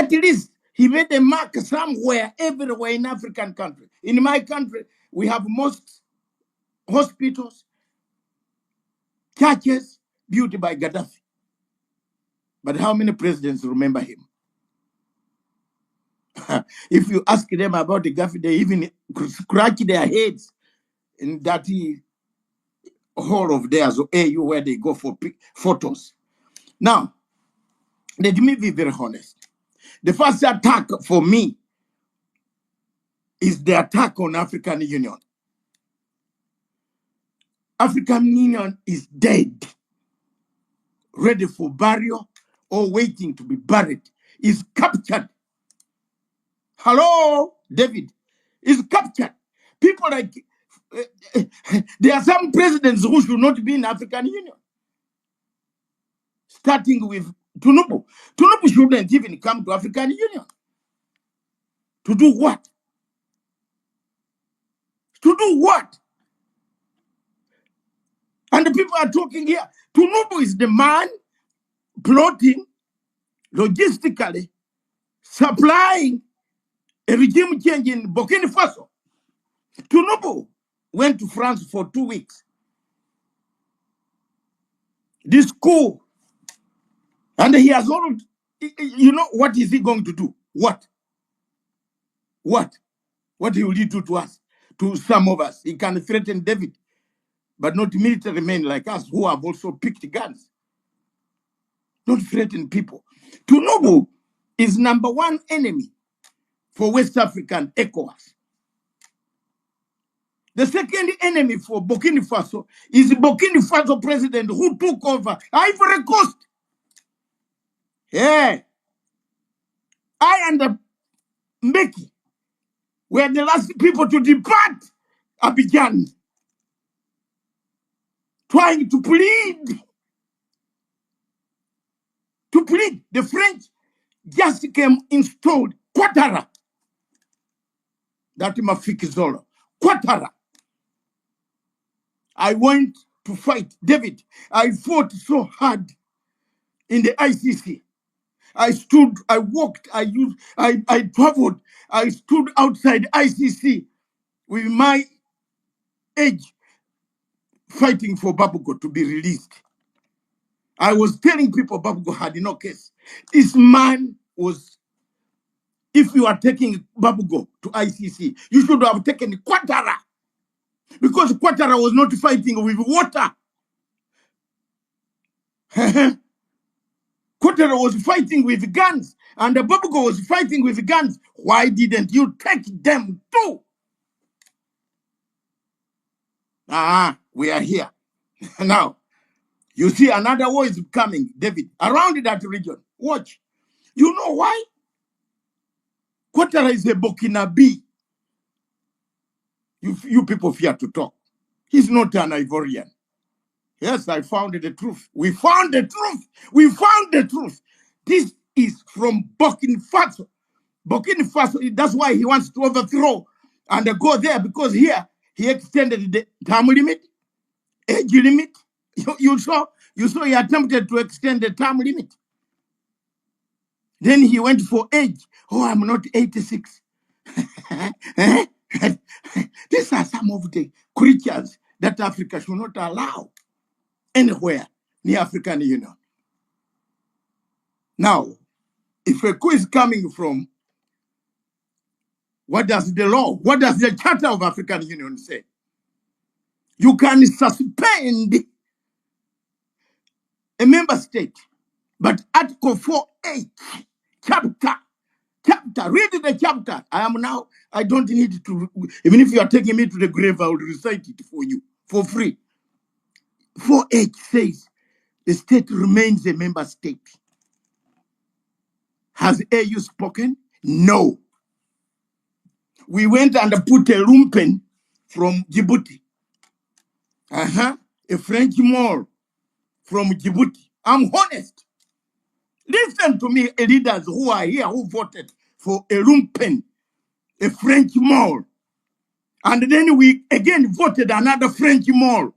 At least he made a mark somewhere, everywhere in African country. In my country, we have most hospitals, churches built by Gaddafi. But how many presidents remember him? If you ask them about Gaddafi, they even scratch their heads in that hall of theirs, or AU, where they go for photos. Now, let me be very honest. The first attack for me is the attack on African Union. African Union is dead, ready for burial or waiting to be buried. Is captured. Hello, David. Is captured. People like, there are some presidents who should not be in African Union. Starting with Tunubu. Tunubu shouldn't even come to African Union. To do what? To do what? And the people are talking here. Tunubu is the man plotting, logistically, supplying a regime change in Burkina Faso. Tunubu went to France for 2 weeks. This coup, and he has already, you know, what is he going to do? What? What? What will he do to us? To some of us? He can threaten David, but not military men like us who have also picked guns. Don't threaten people. Tunubu is number one enemy for West African ECOWAS. The second enemy for Burkina Faso is the Burkina Faso president who took over Ivory Coast. Yeah. I and Mbeki were the last people to depart Abidjan, trying to plead. To plead. The French just came installed Ouattara. That Mafiki Zolo. Ouattara. I went to fight David. I fought so hard in the ICC. I stood, I walked, I traveled, I stood outside ICC with my age fighting for Babugo to be released. I was telling people Babugo had no case. This man was, if you are taking Babugo to ICC, you should have taken Ouattara, because Ouattara was not fighting with water. Ouattara was fighting with guns, and the Babugo was fighting with guns. Why didn't you take them too? We are here. Now, you see another war is coming, David, around that region. Watch. You know why? Ouattara is a Burkinabe. You people fear to talk. He's not an Ivorian. Yes, I found the truth. We found the truth. We found the truth. This is from Burkina Faso. Burkina Faso, that's why he wants to overthrow and go there, because here he extended the term limit, age limit. You saw he attempted to extend the term limit. Then he went for age. Oh, I'm not 86. Eh? These are some of the creatures that Africa should not allow anywhere near African Union. Now, if a coup is coming from, what does the law, what does the Charter of African Union say? You can suspend a member state, but Article 4A, chapter, read the chapter. I don't need to, even if you are taking me to the grave, I will recite it for you for free. 4H says the state remains a member state. Has AU spoken? No. We went and put a lumpen from Djibouti. A French mall from Djibouti. I'm honest. Listen to me, leaders who are here who voted for a lumpen, a French mall. And then we again voted another French mall.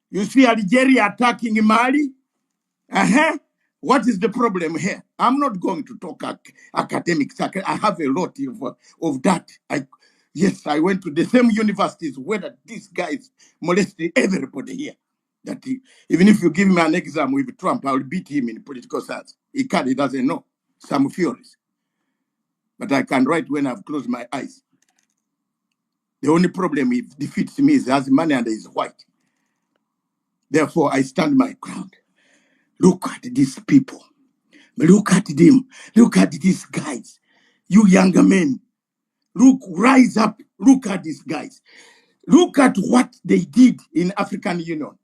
You see Algeria attacking Mali? What is the problem here? I'm not going to talk academics. I have a lot of that. Yes, I went to the same universities where these guys molested everybody here. Even if you give me an exam with Trump, I will beat him in political science. He doesn't know. Some theories. But I can write when I've closed my eyes. The only problem it defeats me is he has money and he's white. Therefore, I stand my ground. Look at these people. Look at them. Look at these guys. You younger men. Look, rise up. Look at these guys. Look at what they did in African Union.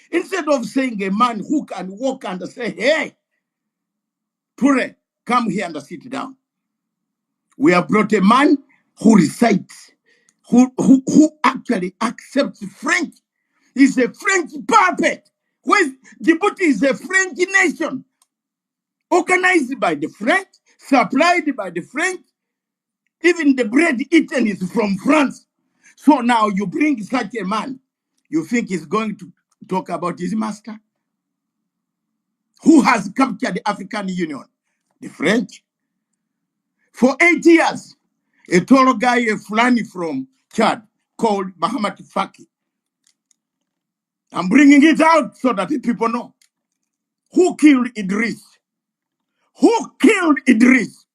Instead of saying a man who can walk and say, hey, Traoré, come here and sit down. We have brought a man who recites, who actually accepts French. He's a French puppet. Djibouti is a French nation. Organized by the French, supplied by the French. Even the bread eaten is from France. So now you bring such a man, you think he's going to talk about his master? Who has captured the African Union? The French. For 8 years, a tall guy, a Fulani from Chad, called Mahamat Faki. I'm bringing it out so that the people know. Who killed Idris? Who killed Idris?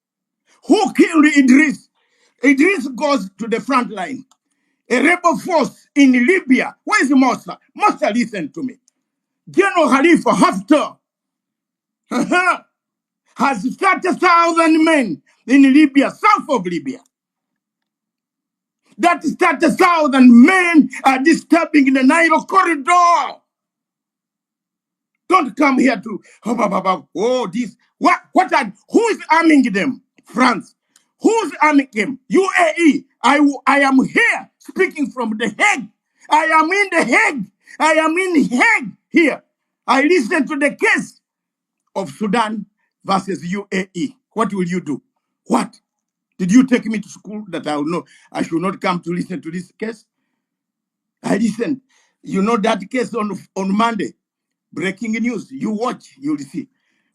Who killed Idris? Idris goes to the front line. A rebel force in Libya. Where is Mossa? Mossa, listen to me. General Khalifa Haftar has 30,000 men in Libya, south of Libya. That 30,000 men are disturbing the Nile corridor. Don't come here to, this. Who is arming them? France. Who's arming them? UAE. I am here speaking from The Hague. I am in The Hague. I am in Hague here. I listen to the case of Sudan versus UAE. What will you do? What? Did you take me to school that I will know I should not come to listen to this case? I listened. You know that case on Monday? Breaking news. You watch, you'll see.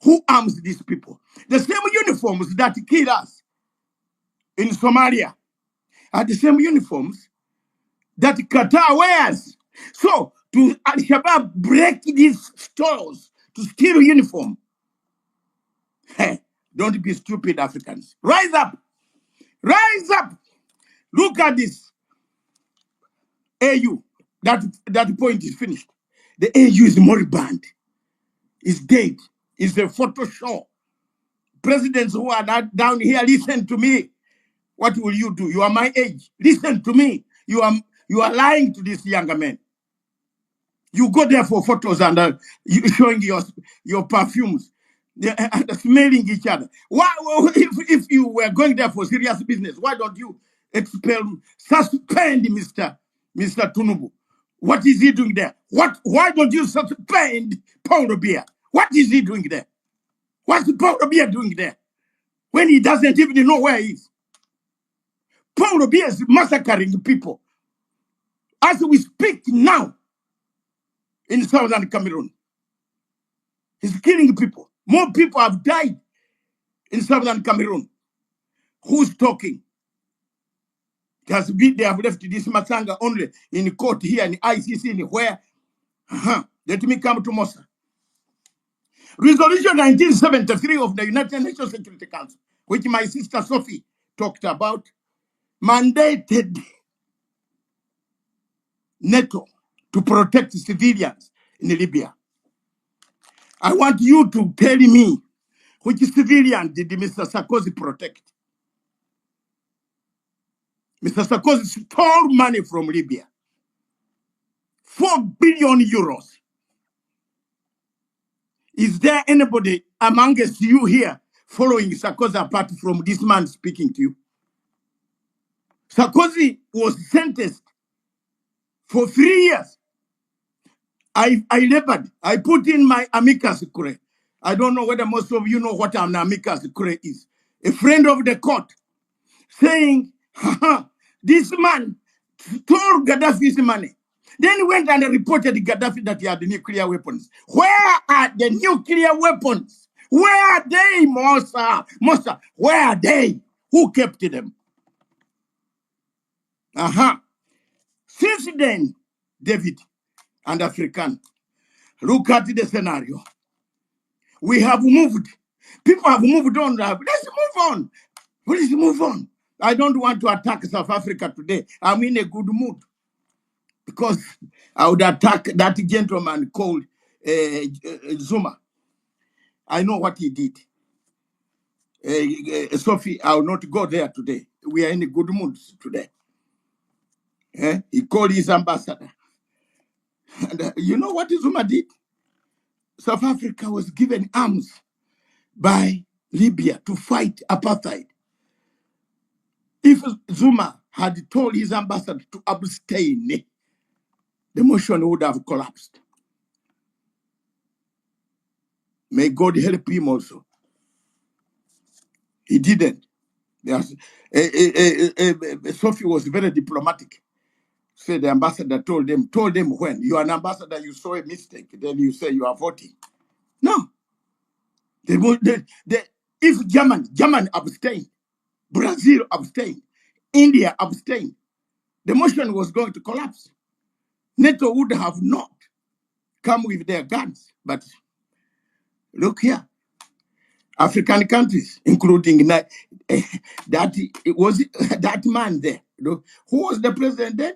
Who arms these people? The same uniforms that killed us in Somalia are the same uniforms that Qatar wears. So, to Al-Shabaab break these stores to steal uniform. Hey, don't be stupid, Africans. Rise up. Rise up. Look at this. AU. That point is finished. The AU is moribund. It's dead. It's a photo show. Presidents who are not down here, listen to me. What will you do? You are my age. Listen to me. You are lying to this younger man. You go there for photos and you showing your perfumes and smelling each other. Why, if you were going there for serious business, why don't you suspend Mr. Tunubu? What is he doing there? Why don't you suspend Paul Biya? What is he doing there? What's Paul Biya doing there? When he doesn't even know where he is. Paul Biya is massacring people. As we speak now in southern Cameroon. He's killing people. More people have died in southern Cameroon. Who's talking? It has been, they have left this Matanga only in court here in ICC, in where? Let me come to Mosa. Resolution 1973 of the United Nations Security Council, which my sister Sophie talked about, mandated NATO to protect civilians in Libya. I want you to tell me which civilian did Mr. Sarkozy protect? Mr. Sarkozy stole money from Libya. 4 billion euros. Is there anybody amongst you here following Sarkozy apart from this man speaking to you? Sarkozy was sentenced for 3 years. I labored. I put in my amicus curiae. I don't know whether most of you know what an amicus curiae is. A friend of the court saying, this man stole Gaddafi's money. Then he went and reported Gaddafi that he had nuclear weapons. Where are the nuclear weapons? Where are they, Mosa? Where are they? Who kept them? Since then, David and African, look at the scenario. We have moved. People have moved on. Let's move on. Please move on. I don't want to attack South Africa today. I'm in a good mood because I would attack that gentleman called Zuma. I know what he did. Sophie, I will not go there today. We are in a good mood today. He called his ambassador. And you know what Zuma did? South Africa was given arms by Libya to fight apartheid. If Zuma had told his ambassador to abstain, the motion would have collapsed. May God help him also. He didn't. Sophie was very diplomatic. Said the ambassador told them when you are an ambassador, you saw a mistake, then you say you are voting. No. If German abstained, Brazil abstained, India abstained, the motion was going to collapse. NATO would have not come with their guns. But look here, African countries, including that man there. Who was the president then?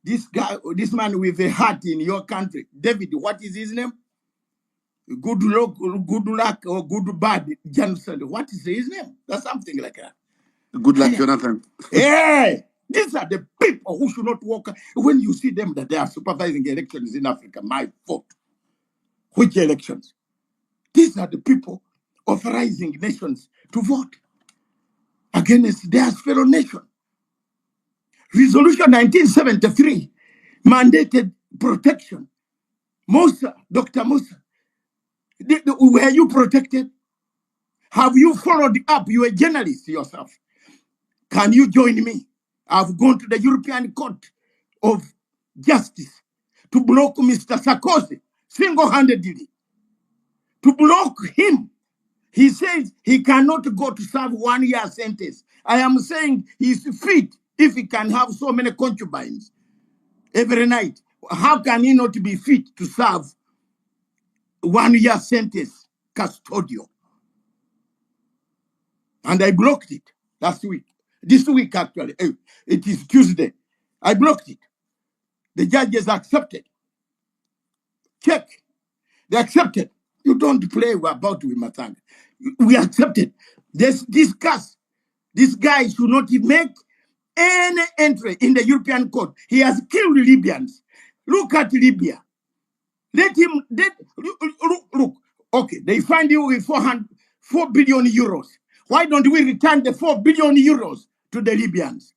This guy, this man with a hat in your country. David, what is his name? Good luck, or good bad Johnson. What is his name? That's something like that. Good luck, Jonathan. Hey, these are the people who should not walk. When you see them that they are supervising elections in Africa, my fault. Which elections? These are the people authorizing nations to vote against their fellow nation. Resolution 1973 mandated protection. Dr. Musa, were you protected? Have you followed up? You're a journalist yourself. Can you join me? I've gone to the European Court of Justice to block Mr. Sarkozy single-handedly. To block him. He says he cannot go to serve 1 year sentence. I am saying he's fit if he can have so many concubines every night. How can he not be fit to serve 1 year sentence custodial? And I blocked it last week. This week, actually. It is Tuesday. I blocked it. The judges accepted. Check. They accepted. You don't play about with Matanga. We accepted. Let's discuss. This guy should not make any entry in the European court. He has killed Libyans. Look at Libya. Look. Okay, they find you with 4 billion euros. Why don't we return the 4 billion euros to the Libyans?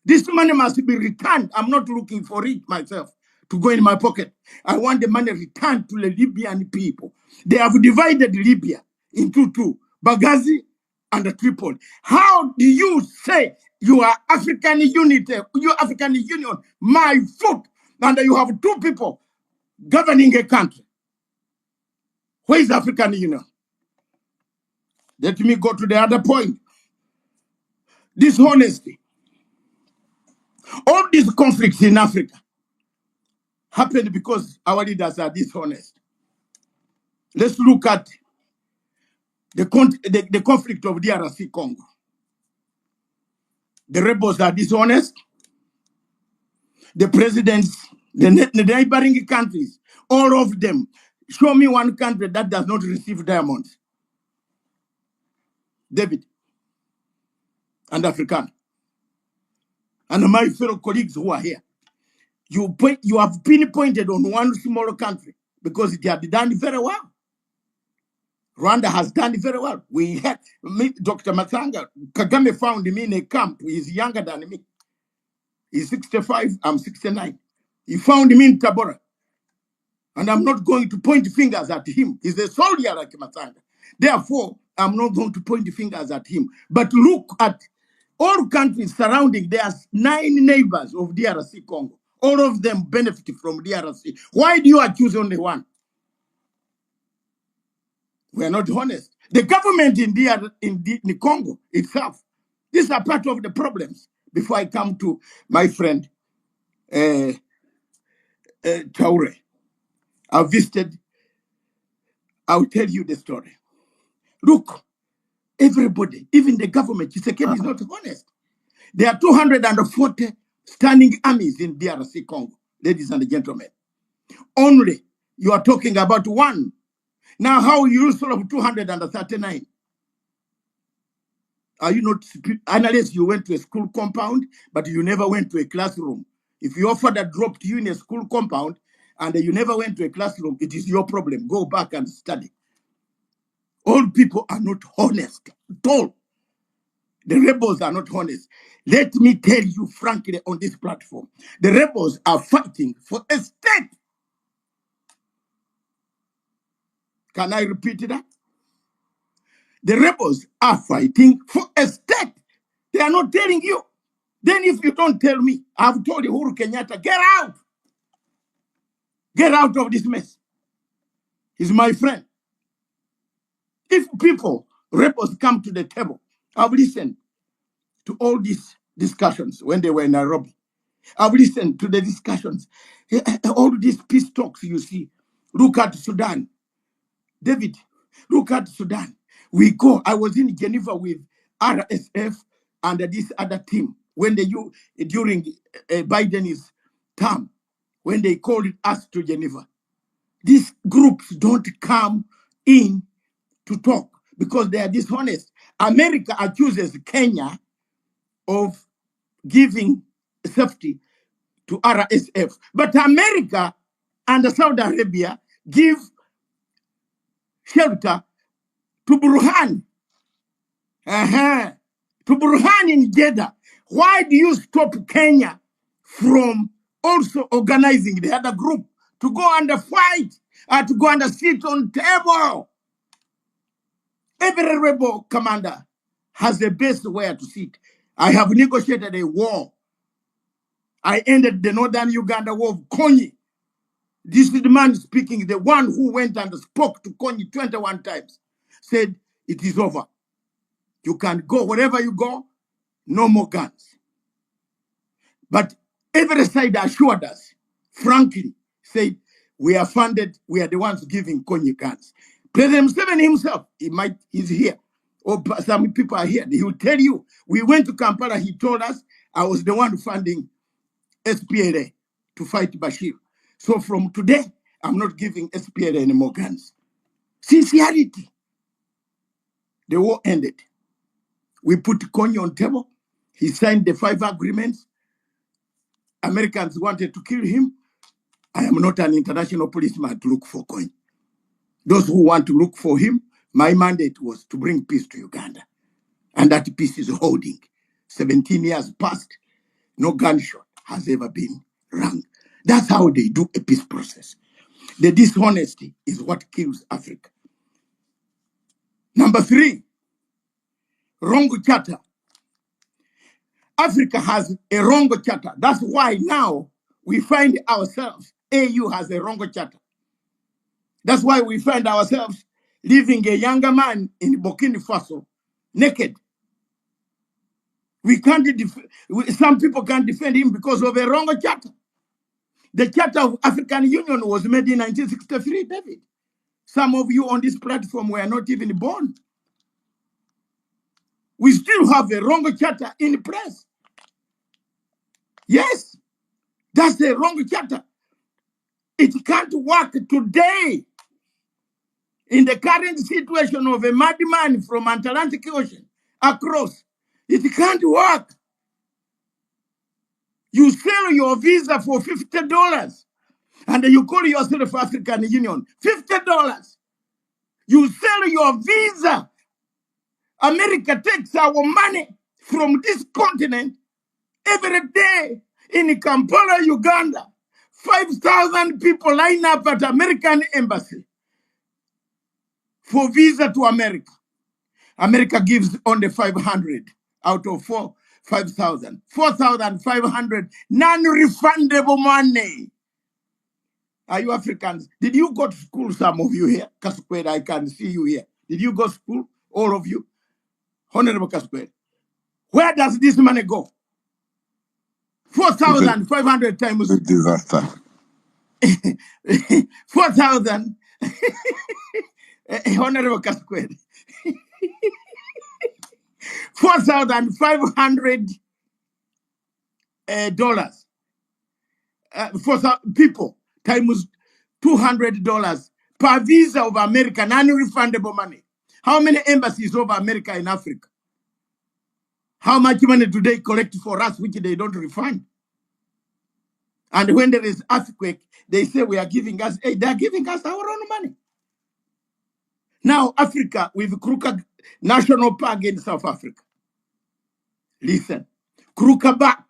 This money must be returned. I'm not looking for it myself to go in my pocket. I want the money returned to the Libyan people. They have divided Libya into two, Benghazi and Tripoli. How do you say you are African unity, you African Union, my foot, and you have two people governing a country? Where is African Union? Let me go to the other point. Dishonesty. All these conflicts in Africa happened because our leaders are dishonest. Let's look at the conflict of DRC Congo. The rebels are dishonest. The presidents, the neighboring countries, all of them. Show me one country that does not receive diamonds. David and African. And my fellow colleagues who are here. You have pinpointed on one small country because it had done very well. Rwanda has done very well. We had Dr. Matanga. Kagame found me in a camp. He's younger than me. He's 65, I'm 69. He found me in Tabora. And I'm not going to point fingers at him. He's a soldier like Matanga. Therefore, I'm not going to point fingers at him. But look at all countries surrounding. There's 9 neighbors of DRC Congo. All of them benefit from DRC. Why do you accuse only one? We are not honest. The government in the Congo itself, these are part of the problems. Before I come to my friend Traore, I've visited, I'll tell you the story. Look, everybody, even the government, Tshisekedi is not honest. There are 240 standing armies in DRC Congo, ladies and gentlemen. Only you are talking about one. Now, how you solve 239? Are you not, unless you went to a school compound, but you never went to a classroom? If your father dropped you in a school compound and you never went to a classroom, it is your problem. Go back and study. All people are not honest at all. The rebels are not honest. Let me tell you frankly on this platform, the rebels are fighting for a state. Can I repeat that? The rebels are fighting for a state. They are not telling you. Then if you don't tell me, I've told Uhuru Kenyatta, get out. Get out of this mess. He's my friend. If people, rebels come to the table, I've listened to all these discussions when they were in Nairobi. I've listened to the discussions. All these peace talks you see. Look at Sudan. David, look at Sudan. We go. I was in Geneva with RSF and this other team when during Biden's term, when they called us to Geneva. These groups don't come in to talk because they are dishonest. America accuses Kenya of giving safety to RSF, but America and Saudi Arabia give shelter to Burhan. To Burhan in Jeddah. Why do you stop Kenya from also organizing the other group to go and fight and to go and sit on table? Every rebel commander has the best where to sit. I have negotiated a war. I ended the Northern Uganda War of Konyi. This is the man speaking, the one who went and spoke to Konyi 21 times, said, it is over. You can go wherever you go, no more guns. But every side assured us, frankly, said, we are funded, we are the ones giving Konyi guns. President Museveni himself, he's here. Or some people are here. He will tell you, we went to Kampala, he told us, I was the one funding SPLA to fight Bashir. So from today, I'm not giving SPLA any more guns. Sincerity. The war ended. We put Konyi on table. He signed the 5 agreements. Americans wanted to kill him. I am not an international policeman to look for Konyi. Those who want to look for him, my mandate was to bring peace to Uganda. And that peace is holding. 17 years passed, no gunshot has ever been rung. That's how they do a peace process. The dishonesty is what kills Africa. Number 3, wrong charter. Africa has a wrong charter. That's why now we find ourselves, AU has a wrong charter. That's why we find ourselves, leaving a younger man in Burkina Faso naked. We can't some people can't defend him because of a wrong charter. The Charter of African Union was made in 1963, David. Some of you on this platform were not even born. We still have a wrong charter in place. Yes, that's a wrong charter. It can't work today in the current situation of a madman from Atlantic Ocean across. It can't work. You sell your visa for $50 and you call yourself African Union. $50. You sell your visa. America takes our money from this continent every day in Kampala, Uganda. 5,000 people line up at American embassy for visa to America. America gives only 500 out of 5,000. 4,500 non-refundable money. Are you Africans? Did you go to school, some of you here? Kasqued, I can see you here. Did you go to school? All of you? Honorable Kasqued. Where does this money go? 4,500 times. The disaster. 4,000. Honorable Kasqued. $4,500 for people times $200 per visa of America, non-refundable money. How many embassies of America in Africa? How much money do they collect for us, which they don't refund? And when there is earthquake, they say we are giving us aid. They are giving us our own money. Now, Africa with Kruger National Park in South Africa. Listen, Kruger Park.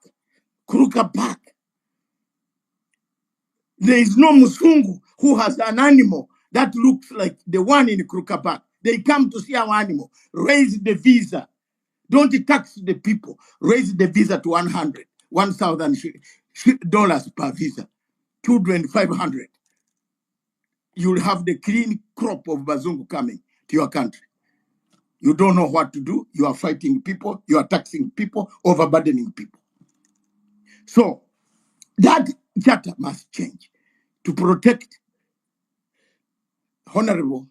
There is no Musungu who has an animal that looks like the one in Kruger Park. They come to see our animal. Raise the visa. Don't tax the people. Raise the visa to $1,000 per visa. Children, 500. You'll have the clean crop of Bazungu coming to your country. You don't know what to do. You are fighting people. You are taxing people, overburdening people. So that charter must change to protect Honorable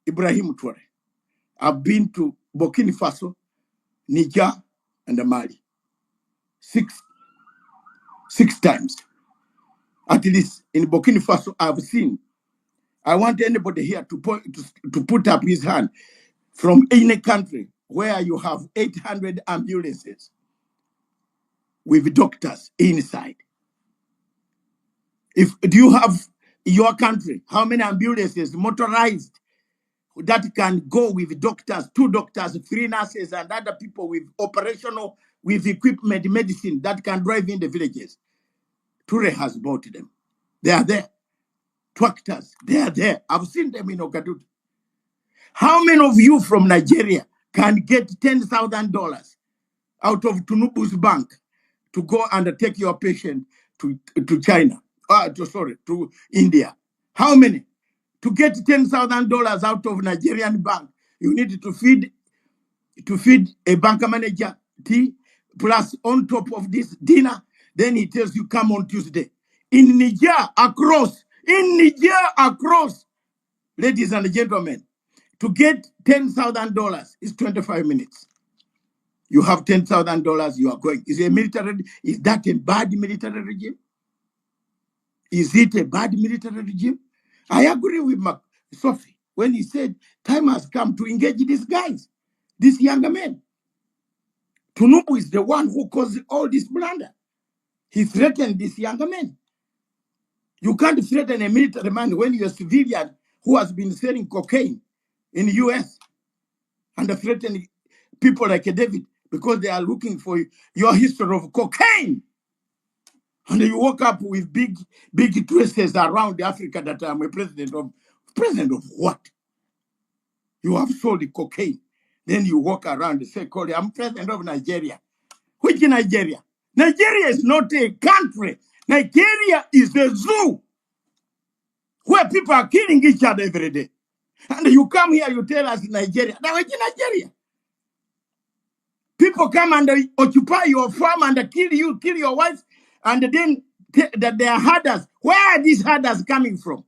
Ibrahim Traore. I've been to Burkina Faso, Niger, and Mali six times. At least in Burkina Faso, I've seen. I want anybody here to put up his hand from any country where you have 800 ambulances with doctors inside. Do you have your country, how many ambulances motorized that can go with doctors, 2 doctors, 3 nurses, and other people with operational, with equipment, medicine that can drive in the villages? Traore has bought them. They are there. Tractors, they are there. I've seen them in Ogadudu. How many of you from Nigeria can get $10,000 out of Tunubu's bank to go and take your patient to China? To India. How many? To get $10,000 out of Nigerian bank, you need to feed a bank manager tea, plus on top of this dinner. Then he tells you come on Tuesday. In Niger across, ladies and gentlemen, to get $10,000 is 25 minutes. You have $10,000, you are going. Is that a bad military regime? Is it a bad military regime? I agree with Sophie when he said time has come to engage these guys, these younger men. Tunubu is the one who caused all this blunder. He threatened these younger men. You can't threaten a military man when you're a civilian who has been selling cocaine in the US and threatening people like David because they are looking for your history of cocaine. And you woke up with big dresses around Africa that I'm a president of. President of what? You have sold the cocaine. Then you walk around and say, I'm president of Nigeria. Which Nigeria? Nigeria is not a country. Nigeria is a zoo where people are killing each other every day. And you come here, you tell us Nigeria. Now it's Nigeria. People come and occupy your farm and kill you, kill your wife, and then that they are herders. Where are these herders coming from?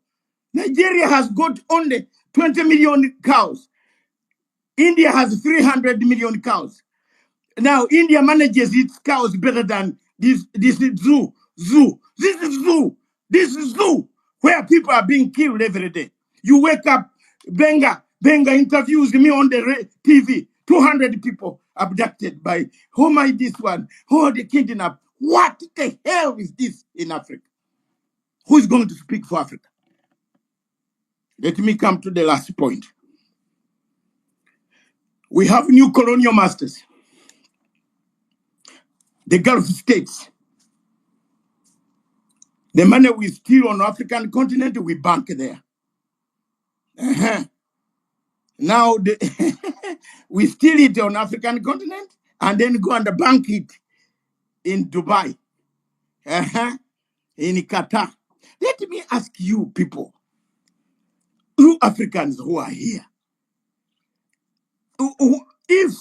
Nigeria has got only 20 million cows. India has 300 million cows. Now India manages its cows better than this zoo. This is zoo. This is zoo where people are being killed every day. You wake up, Benga interviews me on the TV. 200 people abducted by who might this one? Who they kidnapped? What the hell is this in Africa? Who is going to speak for Africa? Let me come to the last point. We have new colonial masters. The Gulf states. The money we steal on the African continent, we bank there. Now we steal it on African continent and then go and bank it in Dubai, in Qatar. Let me ask you people, you Africans who are here, if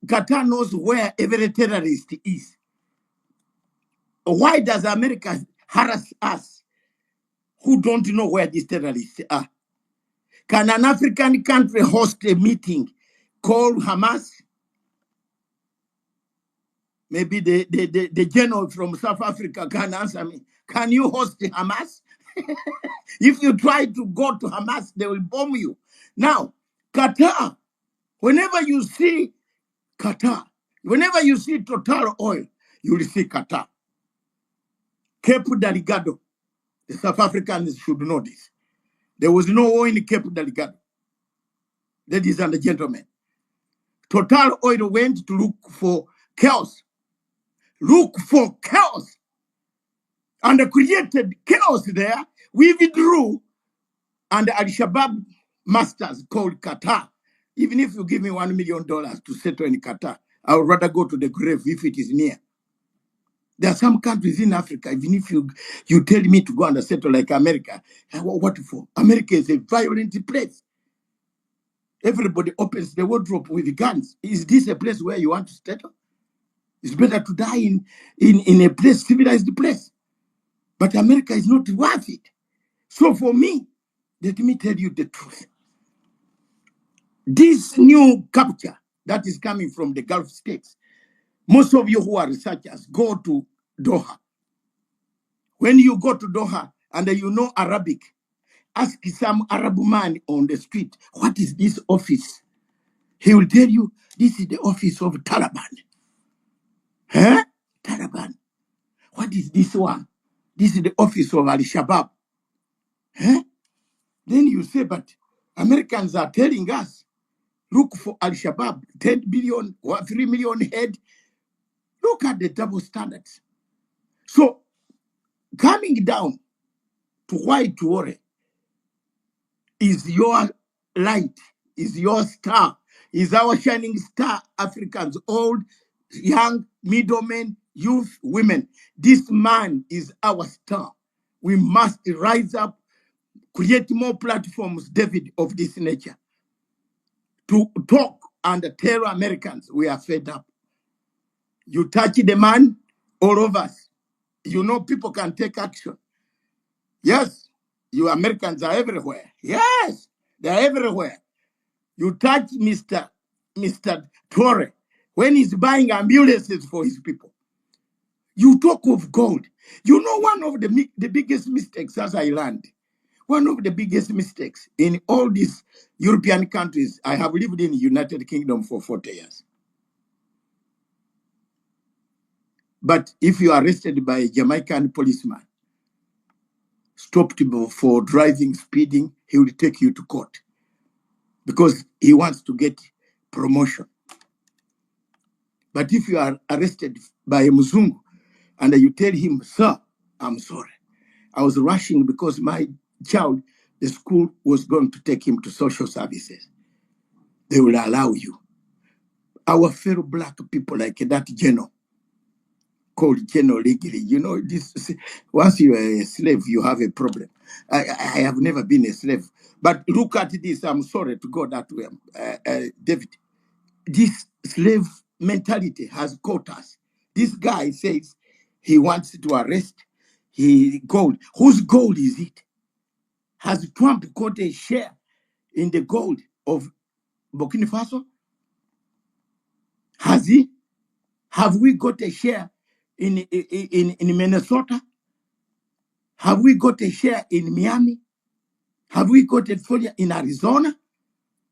Qatar knows where every terrorist is, why does America harass us who don't know where these terrorists are? Can an African country host a meeting called Hamas? Maybe the general from South Africa can answer me. Can you host the Hamas? If you try to go to Hamas, they will bomb you. Now, Qatar, whenever you see Qatar, whenever you see Total Oil, you will see Qatar. Cape Delgado, the South Africans should know this. There was no oil in Cape Delgado. Ladies and gentlemen, Total Oil went to look for chaos. Look for chaos. And created chaos there. We withdrew, and Al-Shabaab masters called Qatar. Even if you give me $1 million to settle in Qatar, I would rather go to the grave if it is near. There are some countries in Africa, even if you tell me to go and settle like America, what for? America is a violent place. Everybody opens the wardrobe with guns. Is this a place where you want to settle? It's better to die in a place, civilized place. But America is not worth it. So for me, let me tell you the truth. This new capture that is coming from the Gulf states, most of you who are researchers, go to Doha. When you go to Doha and you know Arabic, ask some Arab man on the street, what is this office? He will tell you, this is the office of Taliban. Huh? Taliban. What is this one? This is the office of Al-Shabaab. Huh? Then you say, but Americans are telling us, look for Al-Shabaab, 10 billion or 3 million head. Look at the double standards. So coming down to white Traoré is your light, is your star, is our shining star, Africans, old, young, middlemen, youth, women. This man is our star. We must rise up, create more platforms, David, of this nature, to talk and tell Americans we are fed up. You touch the man, all of us. You know people can take action. Yes, you Americans are everywhere. Yes, they're everywhere. You touch Mr. Traore when he's buying ambulances for his people. You talk of gold. You know one of the biggest mistakes as I learned, one of the biggest mistakes in all these European countries, I have lived in the United Kingdom for 40 years. But if you are arrested by a Jamaican policeman, stopped for driving, speeding, he will take you to court because he wants to get promotion. But if you are arrested by a Mzungu and you tell him, sir, I'm sorry, I was rushing because my child, the school was going to take him to social services, they will allow you. Our fellow black people like that general called General Michael. You know, this once you are a slave, you have a problem. I have never been a slave. But look at this. I'm sorry to go that way, David. This slave mentality has caught us. This guy says he wants to arrest gold. Whose gold is it? Has Trump got a share in the gold of Burkina Faso? Has he? Have we got a share in Minnesota? Have we got a share in Miami? Have we got a share in Arizona?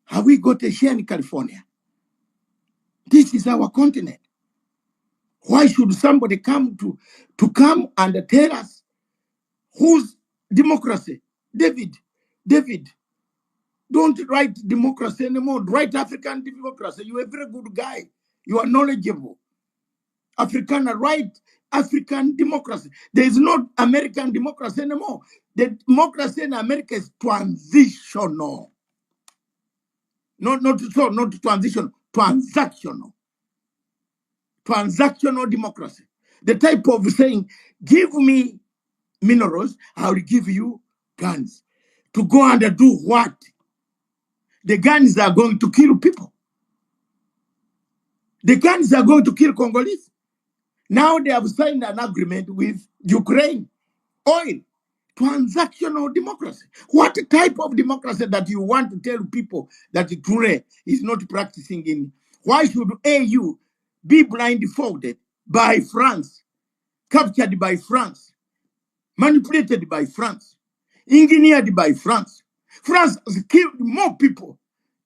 Have we got a share in California? This is our continent. Why should somebody come come and tell us whose democracy? David, don't write democracy anymore. Write African democracy. You're a very good guy. You are knowledgeable. Write African democracy. There is not American democracy anymore. The democracy in America is transitional. Not transition, transactional. Transactional democracy. The type of saying, give me minerals, I will give you guns. To go and do what? The guns are going to kill people. The guns are going to kill Congolese. Now they have signed an agreement with Ukraine. Oil. Transactional democracy. What type of democracy that you want to tell people that Traoré is not practicing in? Why should AU be blindfolded by France, captured by France, manipulated by France, engineered by France? France has killed more people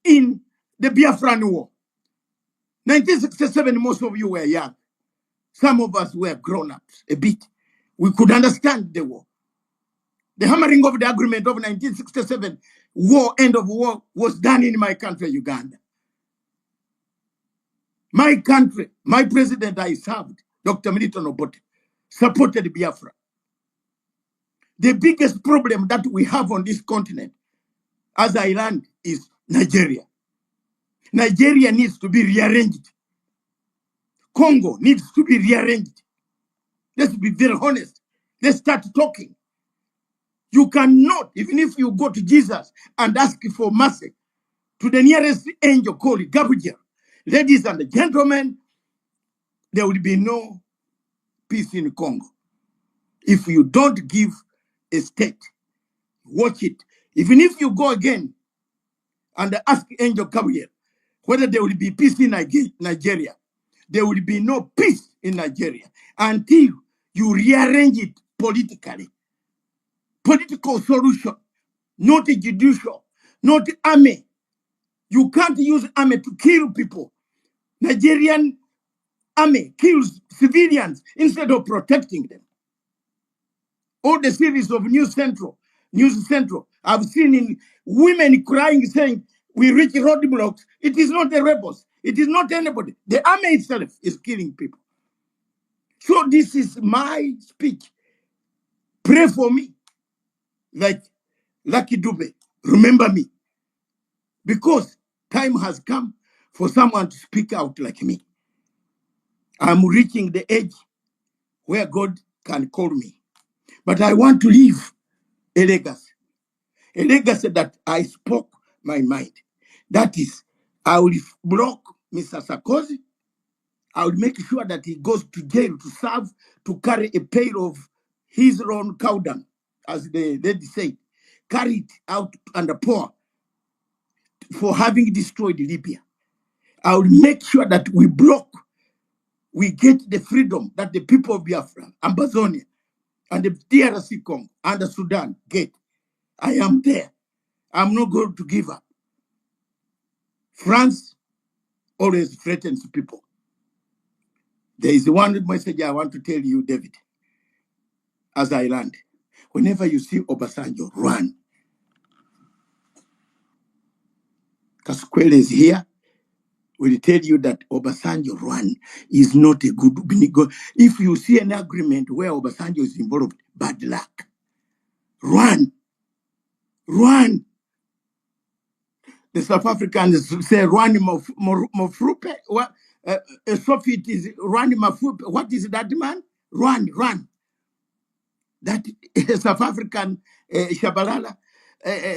in the Biafran War. 1967, most of you were young. Some of us were grown-ups a bit. We could understand the war. The hammering of the agreement of 1967 war, end of war, was done in my country, Uganda. My country, my president I served, Dr. Milton Obote, supported Biafra. The biggest problem that we have on this continent as I land is Nigeria. Nigeria needs to be rearranged. Congo needs to be rearranged. Let's be very honest. Let's start talking. You cannot, even if you go to Jesus and ask for mercy, to the nearest angel called Gabriel, ladies and gentlemen, there will be no peace in Congo. If you don't give a state, watch it. Even if you go again and ask Angel Gabriel whether there will be peace in Nigeria, there will be no peace in Nigeria until you rearrange it politically. Political solution, not a judicial, not army. You can't use army to kill people. Nigerian army kills civilians instead of protecting them. All the series of News Central, I've seen in women crying, saying, we reach roadblocks. It is not the rebels. It is not anybody. The army itself is killing people. So this is my speech. Pray for me. Like Lucky Dube, remember me. Because time has come for someone to speak out like me. I'm reaching the age where God can call me. But I want to leave a legacy that I spoke my mind. That is, I will block Mr. Sarkozy. I will make sure that he goes to jail to serve, to carry a pail of his own cow dung, as the lady said, carry it out and pour for having destroyed Libya. I will make sure that we get the freedom that the people of Biafra, Amazonia, and the DRC Congo, and the Sudan get. I am there. I'm not going to give up. France always threatens people. There is one message I want to tell you, David, as I land. Whenever you see Obasanjo, run. Kaskwele is here. Will tell you that Obasanjo run is not a good. If you see an agreement where Obasanjo is involved, bad luck. Run. Run. The South Africans say run mofrupe. What? Sophie is run mafrupe. What is that, man? run, run. That South African Shabalala,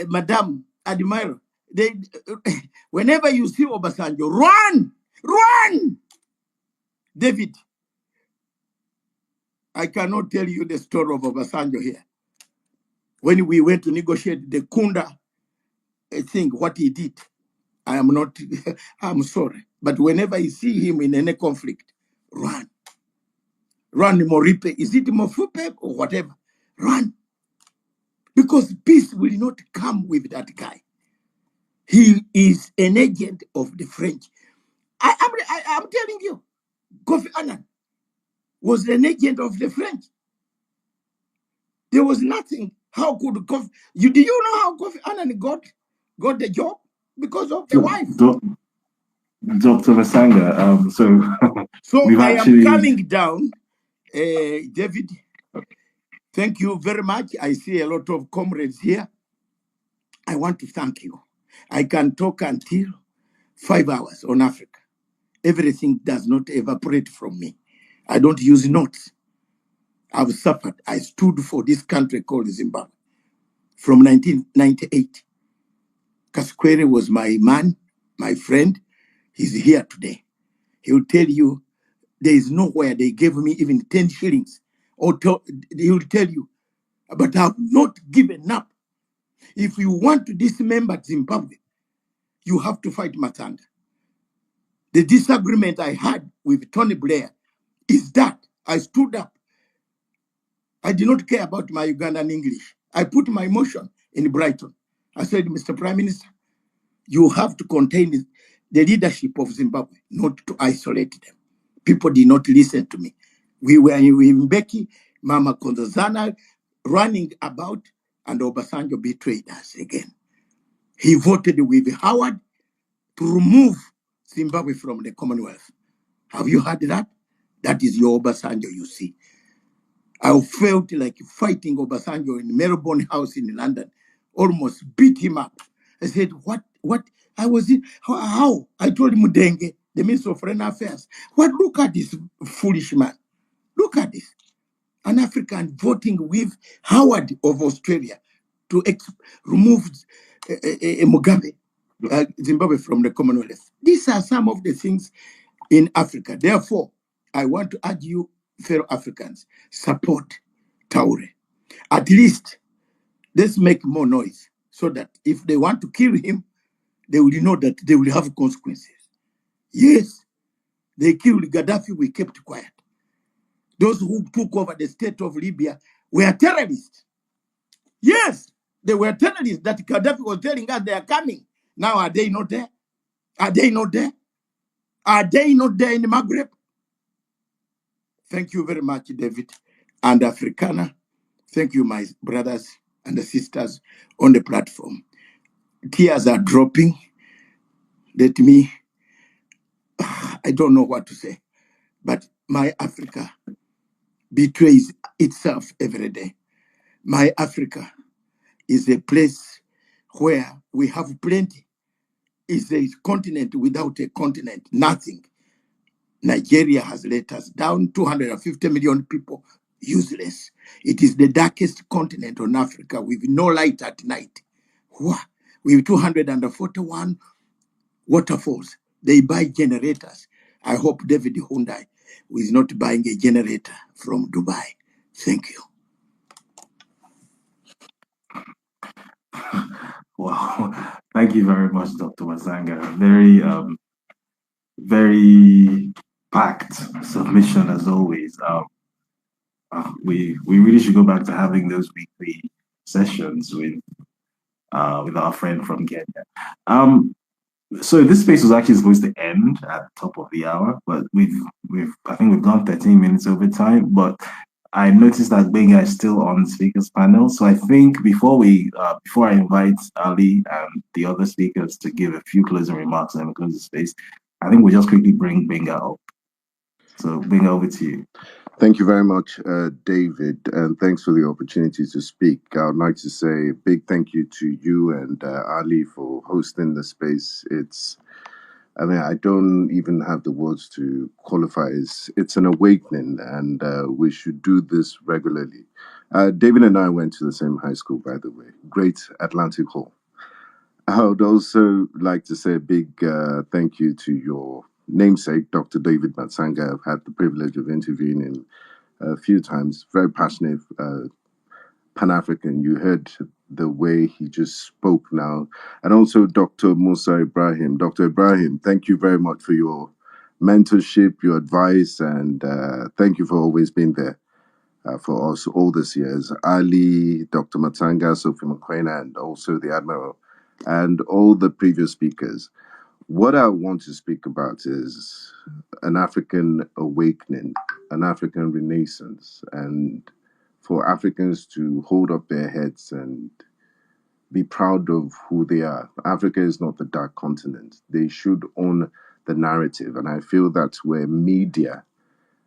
Madam Admiral, they, whenever you see Obasanjo, run, run. David, I cannot tell you the story of Obasanjo here. When we went to negotiate the Kunda thing, what he did, I am not, I'm sorry. But whenever I see him in any conflict, run. Run, Moripe. Is it Mofupe or whatever? Run. Because peace will not come with that guy. He is an agent of the French. I'm telling you, Kofi Annan was an agent of the French. There was nothing. How could Kofi? Do you know how Kofi Annan got the job? Because of the wife. Dr. Masanga, So we've I am actually... coming down, David. Thank you very much. I see a lot of comrades here. I want to thank you. I can talk until 5 hours on Africa. Everything does not evaporate from me. I don't use notes. I've suffered. I stood for this country called Zimbabwe from 1998. Kaskwere was my man, my friend. He's here today. He will tell you there is nowhere they gave me even 10 shillings. He will tell you, but I've not given up. If you want to dismember Zimbabwe, you have to fight Matanga. The disagreement I had with Tony Blair is that I stood up. I did not care about my Ugandan English. I put my motion in Brighton. I said, Mr. Prime Minister, you have to contain the leadership of Zimbabwe, not to isolate them. People did not listen to me. We were in Mbeki, Mama Kondozana running about, and Obasanjo betrayed us again. He voted with Howard to remove Zimbabwe from the Commonwealth. Have you heard that? That is your Obasanjo, you see. I felt like fighting Obasanjo in Melbourne House in London, almost beat him up. I said, what? I was in, how? I told Mudenge, the Minister of Foreign Affairs, look at this foolish man. Look at this. An African voting with Howard of Australia to remove Mugabe, Zimbabwe from the Commonwealth. These are some of the things in Africa. Therefore, I want to urge you, fellow Africans, support Traoré. At least, let's make more noise so that if they want to kill him, they will know that they will have consequences. Yes, they killed Gaddafi, we kept quiet. Those who took over the state of Libya were terrorists. Yes, they were terrorists that Gaddafi was telling us they are coming. Now, are they not there? Are they not there? Are they not there in the Maghreb? Thank you very much, David and Africana. Thank you, my brothers and sisters on the platform. Tears are dropping. Let me, I don't know what to say, but my Africa betrays itself every day. My Africa is a place where we have plenty. It's a continent without a continent, nothing. Nigeria has let us down, 250 million people, useless. It is the darkest continent on Africa with no light at night. With 241 waterfalls, they buy generators. I hope David Hyundai is not buying a generator from Dubai. Thank you. Wow. Thank you very much, Dr. Masanga. Very packed submission as always. We really should go back to having those weekly sessions with our friend from Kenya. So this space was actually supposed to end at the top of the hour, but I think we've gone 13 minutes over time. But I noticed that Benga is still on the speakers panel, so I think before I invite Ali and the other speakers to give a few closing remarks and close the space, I think we'll just quickly bring Benga up. So Benga, over to you. Thank you very much, David, and thanks for the opportunity to speak. I would like to say a big thank you to you and Ali for hosting the space. It's I mean, I don't even have the words to qualify it. It's an awakening, and we should do this regularly. David and I went to the same high school, by the way, Great Atlantic Hall. I would also like to say a big thank you to your namesake, Dr. David Matsanga. I've had the privilege of interviewing him a few times. Very passionate Pan-African. You heard the way he just spoke now. And also Dr. Musa Ibrahim. Dr. Ibrahim, thank you very much for your mentorship, your advice, and thank you for always being there for us all these years. Ali, Dr. Matanga, Sophie Mkwena, and also the Admiral, and all the previous speakers. What I want to speak about is an African awakening, an African renaissance, and for Africans to hold up their heads and be proud of who they are. Africa is not the dark continent. They should own the narrative. And I feel that's where media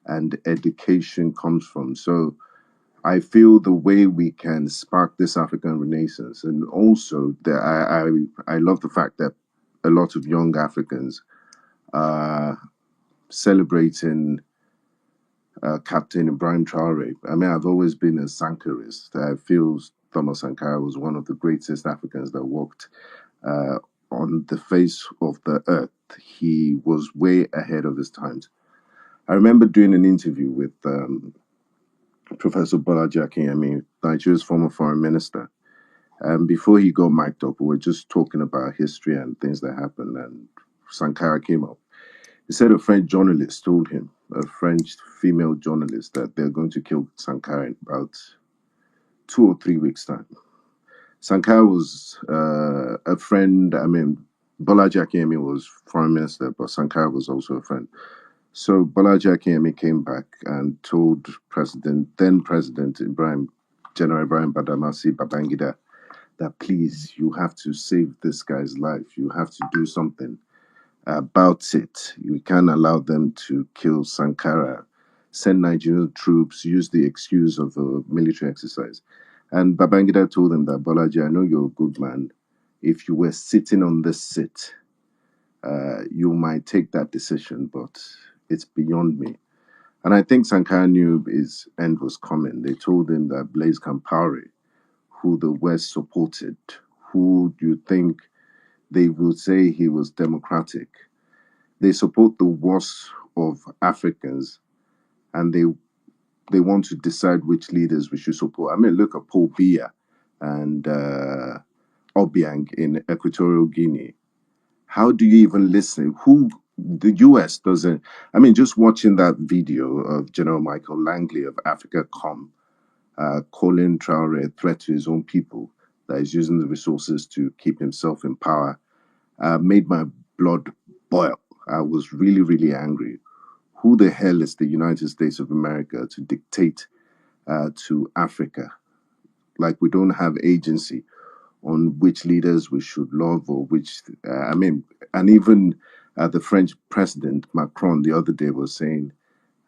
and education comes from. So I feel the way we can spark this African renaissance, and also that I love the fact that a lot of young Africans are celebrating Captain Ibrahim Traore. I mean, I've always been a Sankarist. I feel Thomas Sankara was one of the greatest Africans that walked on the face of the earth. He was way ahead of his times. I remember doing an interview with Professor Bolaji Akinyemi, Nigeria's former foreign minister. And before he got mic'd up, we were just talking about history and things that happened, and Sankara came up. He said a French journalist told him, a French female journalist, that they're going to kill Sankara in about 2 or 3 weeks' time. Sankara was a friend. I mean, Bolaji Akinyemi was foreign minister, but Sankara was also a friend. So Bolaji Akinyemi came back and told then President General Ibrahim Badamasi Babangida, that please, you have to save this guy's life. You have to do something about it. You can't allow them to kill Sankara, send Nigerian troops, use the excuse of a military exercise. And Babangida told them that, Bolaji, I know you're a good man. If you were sitting on this seat, you might take that decision, but it's beyond me. And I think Sankara knew his end was coming. They told him that Blaise Compaoré, who the West supported, who you think they would say he was democratic, they support the worst of Africans, and they want to decide which leaders we should support. I mean, look at Paul Biya and Obiang in Equatorial Guinea. How do you even listen? The US doesn't. I mean, just watching that video of General Michael Langley of Africa.com calling Traore a threat to his own people, that he's using the resources to keep himself in power, made my blood boil. I was really, really angry. Who the hell is the United States of America to dictate to Africa? Like, we don't have agency on which leaders we should love or which, and even the French president, Macron, the other day was saying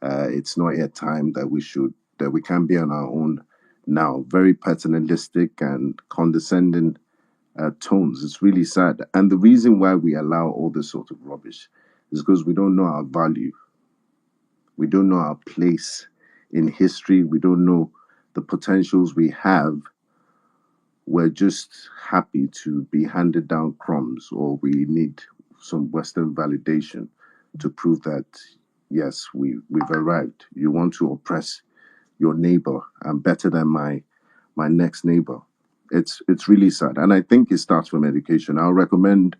it's not yet time that we can be on our own now. Very paternalistic and condescending tones. It's really sad. And the reason why we allow all this sort of rubbish is because we don't know our value. We don't know our place in history. We don't know the potentials we have. We're just happy to be handed down crumbs, or we need some Western validation to prove that, yes, we've arrived. You want to oppress your neighbor. I'm better than my next neighbor. It's really sad. And I think it starts from education. I'll recommend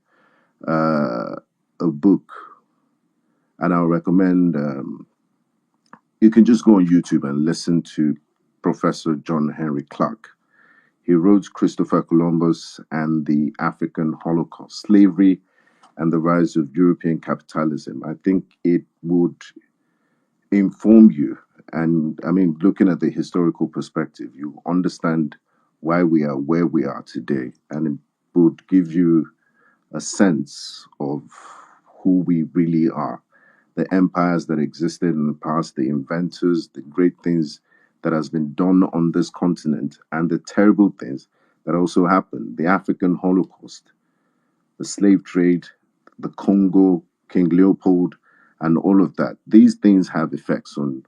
a book, and I'll recommend you can just go on YouTube and listen to Professor John Henry Clark. He wrote Christopher Columbus and the African Holocaust, Slavery and the Rise of European Capitalism. I think it would inform you. And I mean, looking at the historical perspective, you understand why we are where we are today. And it would give you a sense of who we really are. The empires that existed in the past, the inventors, the great things that has been done on this continent, and the terrible things that also happened. The African Holocaust, the slave trade, the Congo King Leopold, and all of that. These things have effects on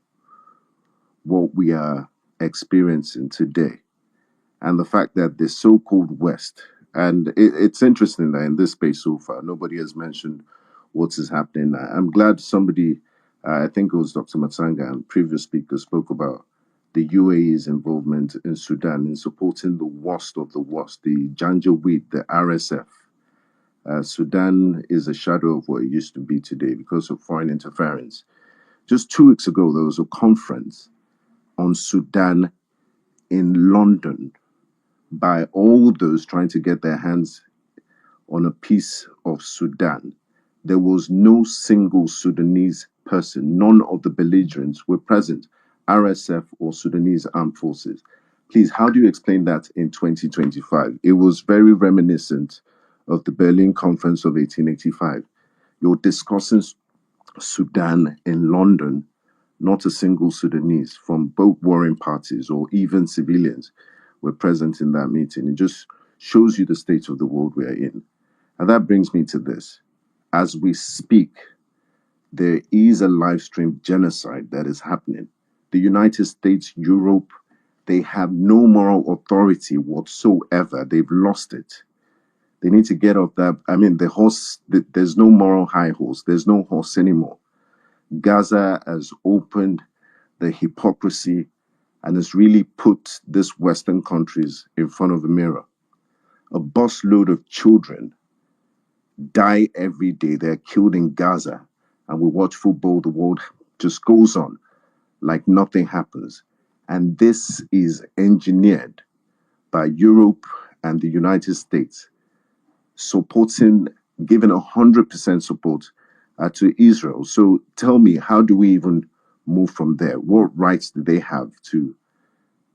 what we are experiencing today. And the fact that the so-called West, and it's interesting that in this space so far, nobody has mentioned what is happening. I'm glad somebody, I think it was Dr. Matsanga and previous speakers spoke about the UAE's involvement in Sudan in supporting the worst of the worst, the Janjaweed, the RSF. Sudan is a shadow of what it used to be today because of foreign interference. Just 2 weeks ago, there was a conference on Sudan in London by all those trying to get their hands on a piece of Sudan. There was no single Sudanese person, none of the belligerents were present, RSF or Sudanese armed forces. Please, how do you explain that in 2025? It was very reminiscent of the Berlin Conference of 1885. You're discussing Sudan in London, not a single Sudanese from both warring parties or even civilians were present in that meeting. It just shows you the state of the world we are in. And that brings me to this. As we speak, there is a live stream genocide that is happening. The United States, Europe, they have no moral authority whatsoever. They've lost it. They need to get off that. I mean, the horse, there's no moral high horse. There's no horse anymore. Gaza has opened the hypocrisy and has really put these Western countries in front of a mirror. A busload of children die every day. They're killed in Gaza. And we watch football, the world just goes on like nothing happens. And this is engineered by Europe and the United States, supporting, giving 100% support to Israel. So tell me, how do we even move from there? What rights do they have to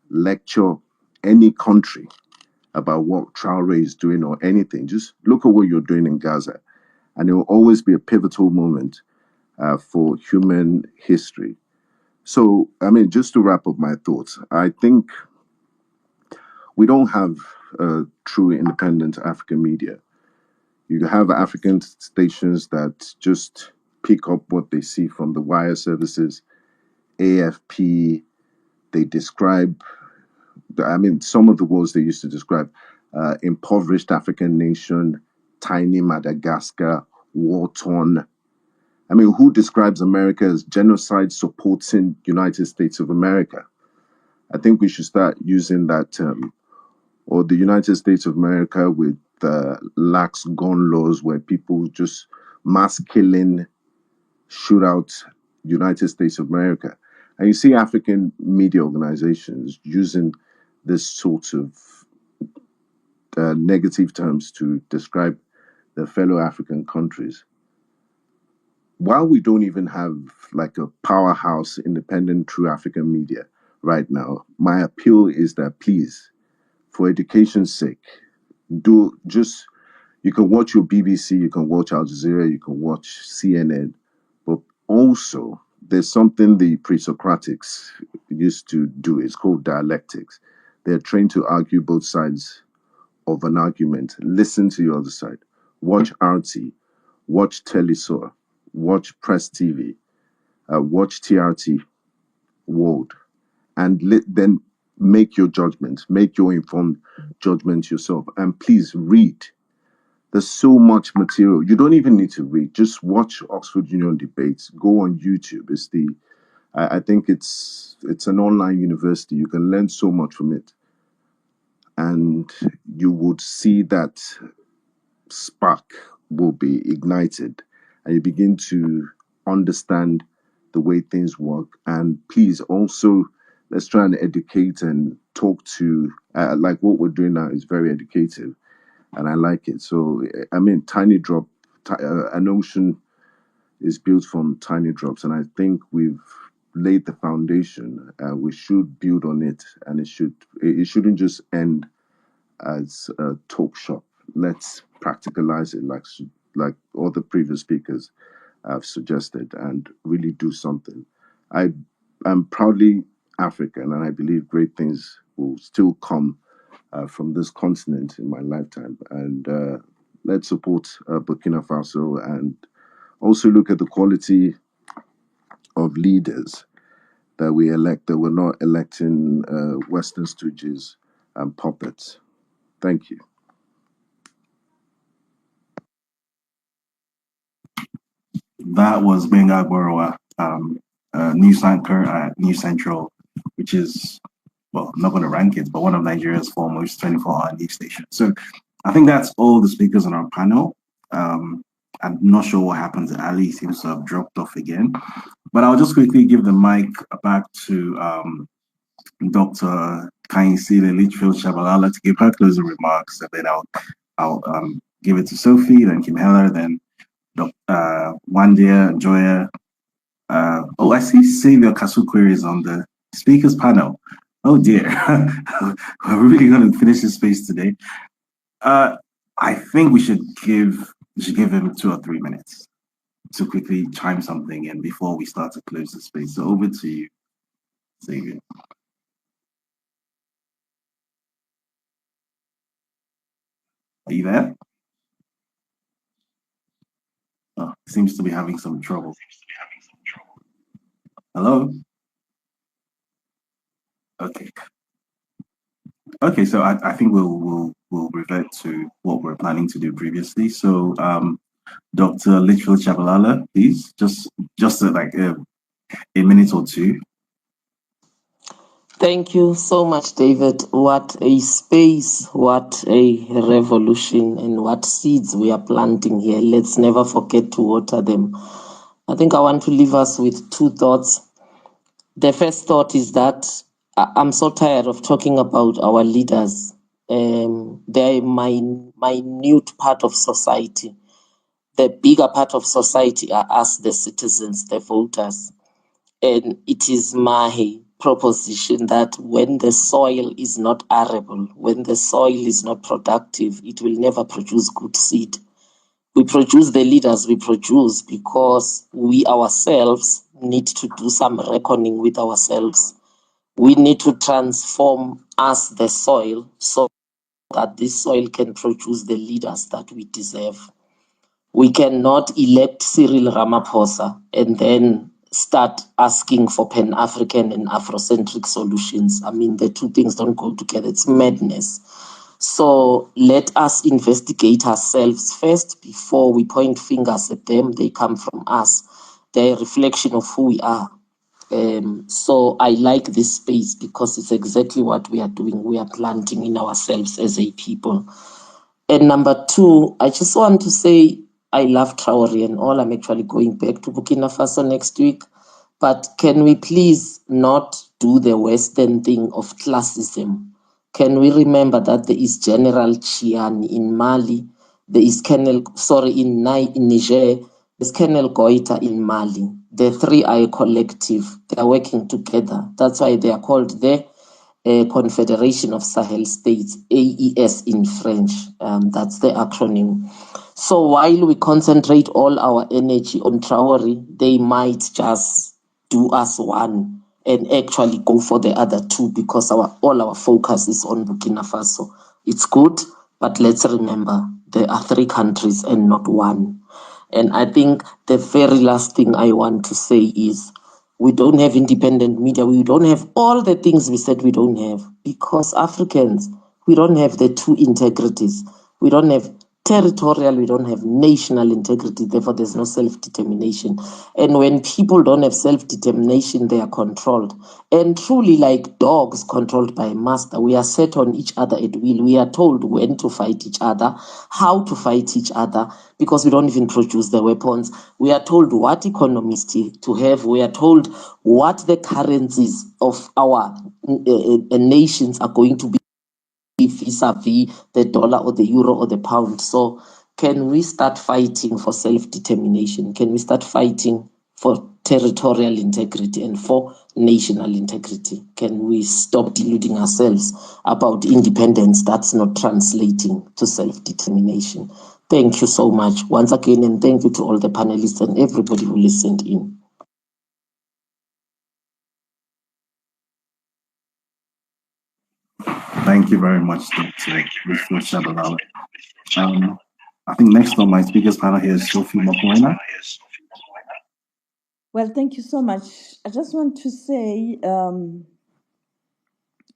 lecture any country about what Traoré is doing or anything? Just look at what you're doing in Gaza. And it will always be a pivotal moment for human history. So, I mean, just to wrap up my thoughts, I think we don't have true independent African media. You have African stations that just pick up what they see from the wire services, AFP. They describe, I mean, some of the words they used to describe, impoverished African nation, tiny Madagascar, war-torn. I mean, who describes America as genocide supporting United States of America? I think we should start using that term. Or the United States of America with lax gun laws where people just mass killing, shoot out United States of America. And you see African media organizations using this sort of negative terms to describe their fellow African countries. While we don't even have like a powerhouse, independent, true African media right now, my appeal is that please, for education's sake, do just, you can watch your BBC, you can watch Al Jazeera, you can watch CNN, but also there's something the pre-Socratics used to do. It's called dialectics. They're trained to argue both sides of an argument. Listen to your other side. Watch RT, watch Telesur, watch Press TV, watch TRT World, and then make your judgment, make your informed judgment yourself. And please read. There's so much material. You don't even need to read. Just watch Oxford Union debates. Go on YouTube. It's the, I think it's an online university. You can learn so much from it. And you would see that spark will be ignited and you begin to understand the way things work. And please also, let's try and educate and talk to, like what we're doing now is very educative and I like it. So, I mean, tiny drop, an ocean is built from tiny drops. And I think we've laid the foundation. We should build on it, and it shouldn't just end as a talk shop. Let's practicalize it like all the previous speakers have suggested and really do something. I'm proudly African, and I believe great things will still come from this continent in my lifetime. And let's support Burkina Faso and Also look at the quality of leaders that we elect, that we're not electing Western stooges and puppets. Thank you. That was Benga Borowa, news anchor at News Central, which is, well, I'm not going to rank it, but one of Nigeria's foremost 24-hour news stations. So I think that's all the speakers on our panel. I'm not sure what happened to Ali. He seems to have dropped off again. But I'll just quickly give the mic back to Dr. Kainsile Litchfield Shabalala to give her closing remarks, and then I'll give it to Sophie, then Kim Heller, then Wandia, Joya. I see Xavier Kasukwe is on the speakers panel. Oh dear, we're really going to finish this space today. I think we should give him 2 or 3 minutes to quickly chime something in before we start to close the space. So over to you, Xavier. Are you there? Oh, seems to be having some trouble. Hello? Okay. Okay, so I think we'll revert to what we're planning to do previously. So Dr. Litchfield Shabalala, please, just like a minute or two. Thank you so much, David. What a space, what a revolution, and what seeds we are planting here. Let's never forget to water them. I think I want to leave us with 2 thoughts. The first thought is that I'm so tired of talking about our leaders. They're my minute part of society. The bigger part of society are us, the citizens, the voters. And it is my proposition that when the soil is not arable, when the soil is not productive, it will never produce good seed. We produce the leaders we produce because we ourselves need to do some reckoning with ourselves. We need to transform us, the soil, so that this soil can produce the leaders that we deserve. We cannot elect Cyril Ramaphosa and then start asking for Pan-African and Afrocentric solutions. I mean, the 2 things don't go together. It's madness. So let us investigate ourselves first before we point fingers at them. They come from us. They're a reflection of who we are. So I like this space because it's exactly what we are doing. We are planting in ourselves as a people. And number 2, I just want to say I love Traore and all. I'm actually going back to Burkina Faso next week. But can we please not do the Western thing of classism? Can we remember that there is General Chiani in Mali, there is in Niger, there's Colonel Goita in Mali. The 3 are a collective. They are working together. That's why they are called the Confederation of Sahel States, AES in French. That's the acronym. So while we concentrate all our energy on Traore, they might just do us one and actually go for the other 2 because all our focus is on Burkina Faso. It's good, but let's remember there are 3 countries and not 1. And I think the very last thing I want to say is we don't have independent media. We don't have all the things we said we don't have because Africans, we don't have the 2 integrities. We don't have territorial, we don't have national integrity, therefore there's no self-determination. And when people don't have self-determination, they are controlled. And truly like dogs controlled by a master, we are set on each other at will. We are told when to fight each other, how to fight each other, because we don't even produce the weapons. We are told what economies to have. We are told what the currencies of our nations are going to be vis-a-vis the dollar or the euro or the pound. So can we start fighting for self-determination? Can we start fighting for territorial integrity and for national integrity? Can we stop deluding ourselves about independence that's not translating to self-determination? Thank you so much once again, and thank you to all the panelists and everybody who listened in. Thank you very much, Dr. Litchfield Shabalala. I think next on my speakers panel here is Sophie Mokoena. Well, thank you so much. I just want to say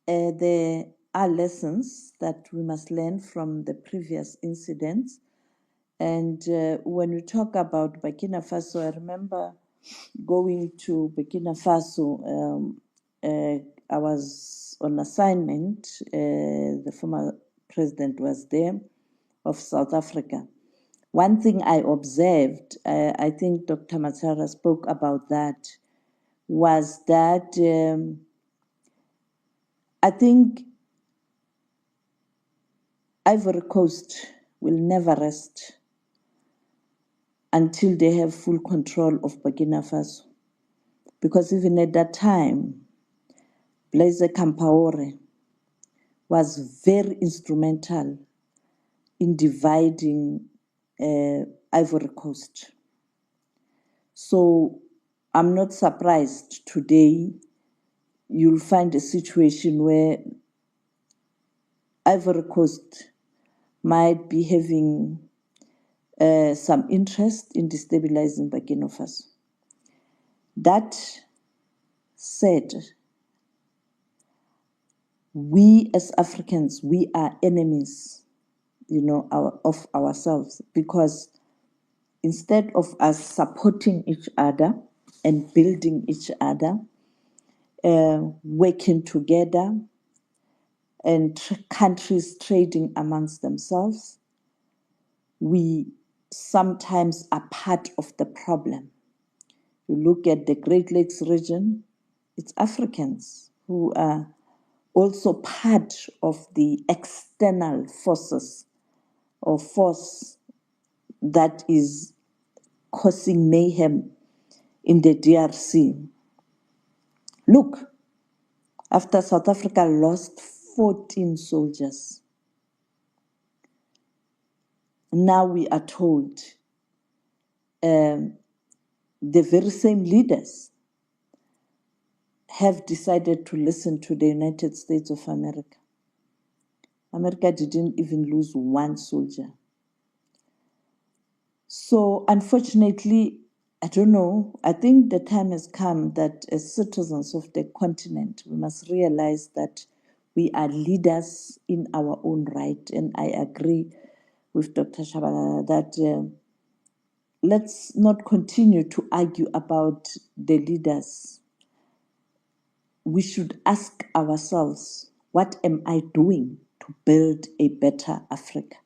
there are lessons that we must learn from the previous incidents. And when we talk about Burkina Faso, I remember going to Burkina Faso. I was on assignment. The former president was there of South Africa. One thing I observed, I think Dr. Matara spoke about that, was that I think Ivory Coast will never rest until they have full control of Burkina Faso. Because even at that time, Blaise Compaoré was very instrumental in dividing Ivory Coast. So I'm not surprised today you'll find a situation where Ivory Coast might be having some interest in destabilizing Burkina Faso. That said, we as Africans, we are enemies, of ourselves, because instead of us supporting each other and building each other, working together, and countries trading amongst themselves, we sometimes are part of the problem. You look at the Great Lakes region, it's Africans who are also part of the external forces or force that is causing mayhem in the DRC. Look, after South Africa lost 14 soldiers, now we are told the very same leaders have decided to listen to the United States of America. America didn't even lose one soldier. So unfortunately, I don't know, I think the time has come that as citizens of the continent, we must realize that we are leaders in our own right. And I agree with Dr. Shabala that let's not continue to argue about the leaders. We should ask ourselves, what am I doing to build a better Africa?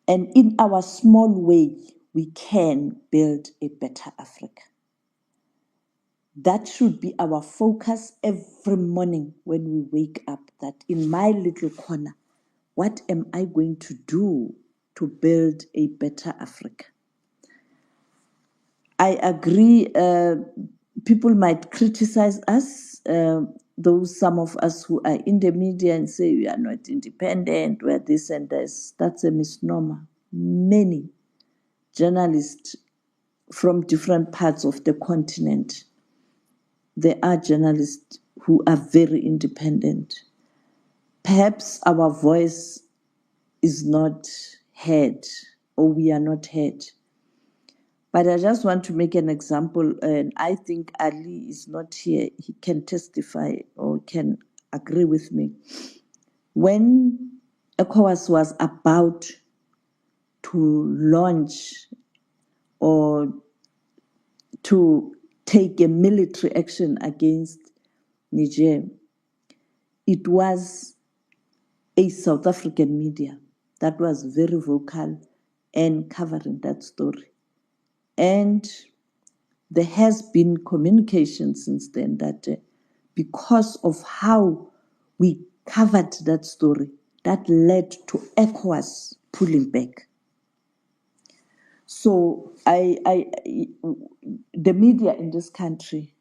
And in our small way, we can build a better Africa. That should be our focus every morning when we wake up, that in my little corner, what am I going to do to build a better Africa? I agree, people might criticize us, those some of us who are in the media and say we are not independent, we're this and this. That's a misnomer. Many journalists from different parts of the continent, there are journalists who are very independent. Perhaps our voice is not heard, or we are not heard. But I just want to make an example, and I think Ali is not here. He can testify or can agree with me. When ECOWAS was about to launch or to take a military action against Niger, it was a South African media that was very vocal and covering that story. And there has been communication since then that because of how we covered that story, that led to ECOWAS pulling back. So the media in this country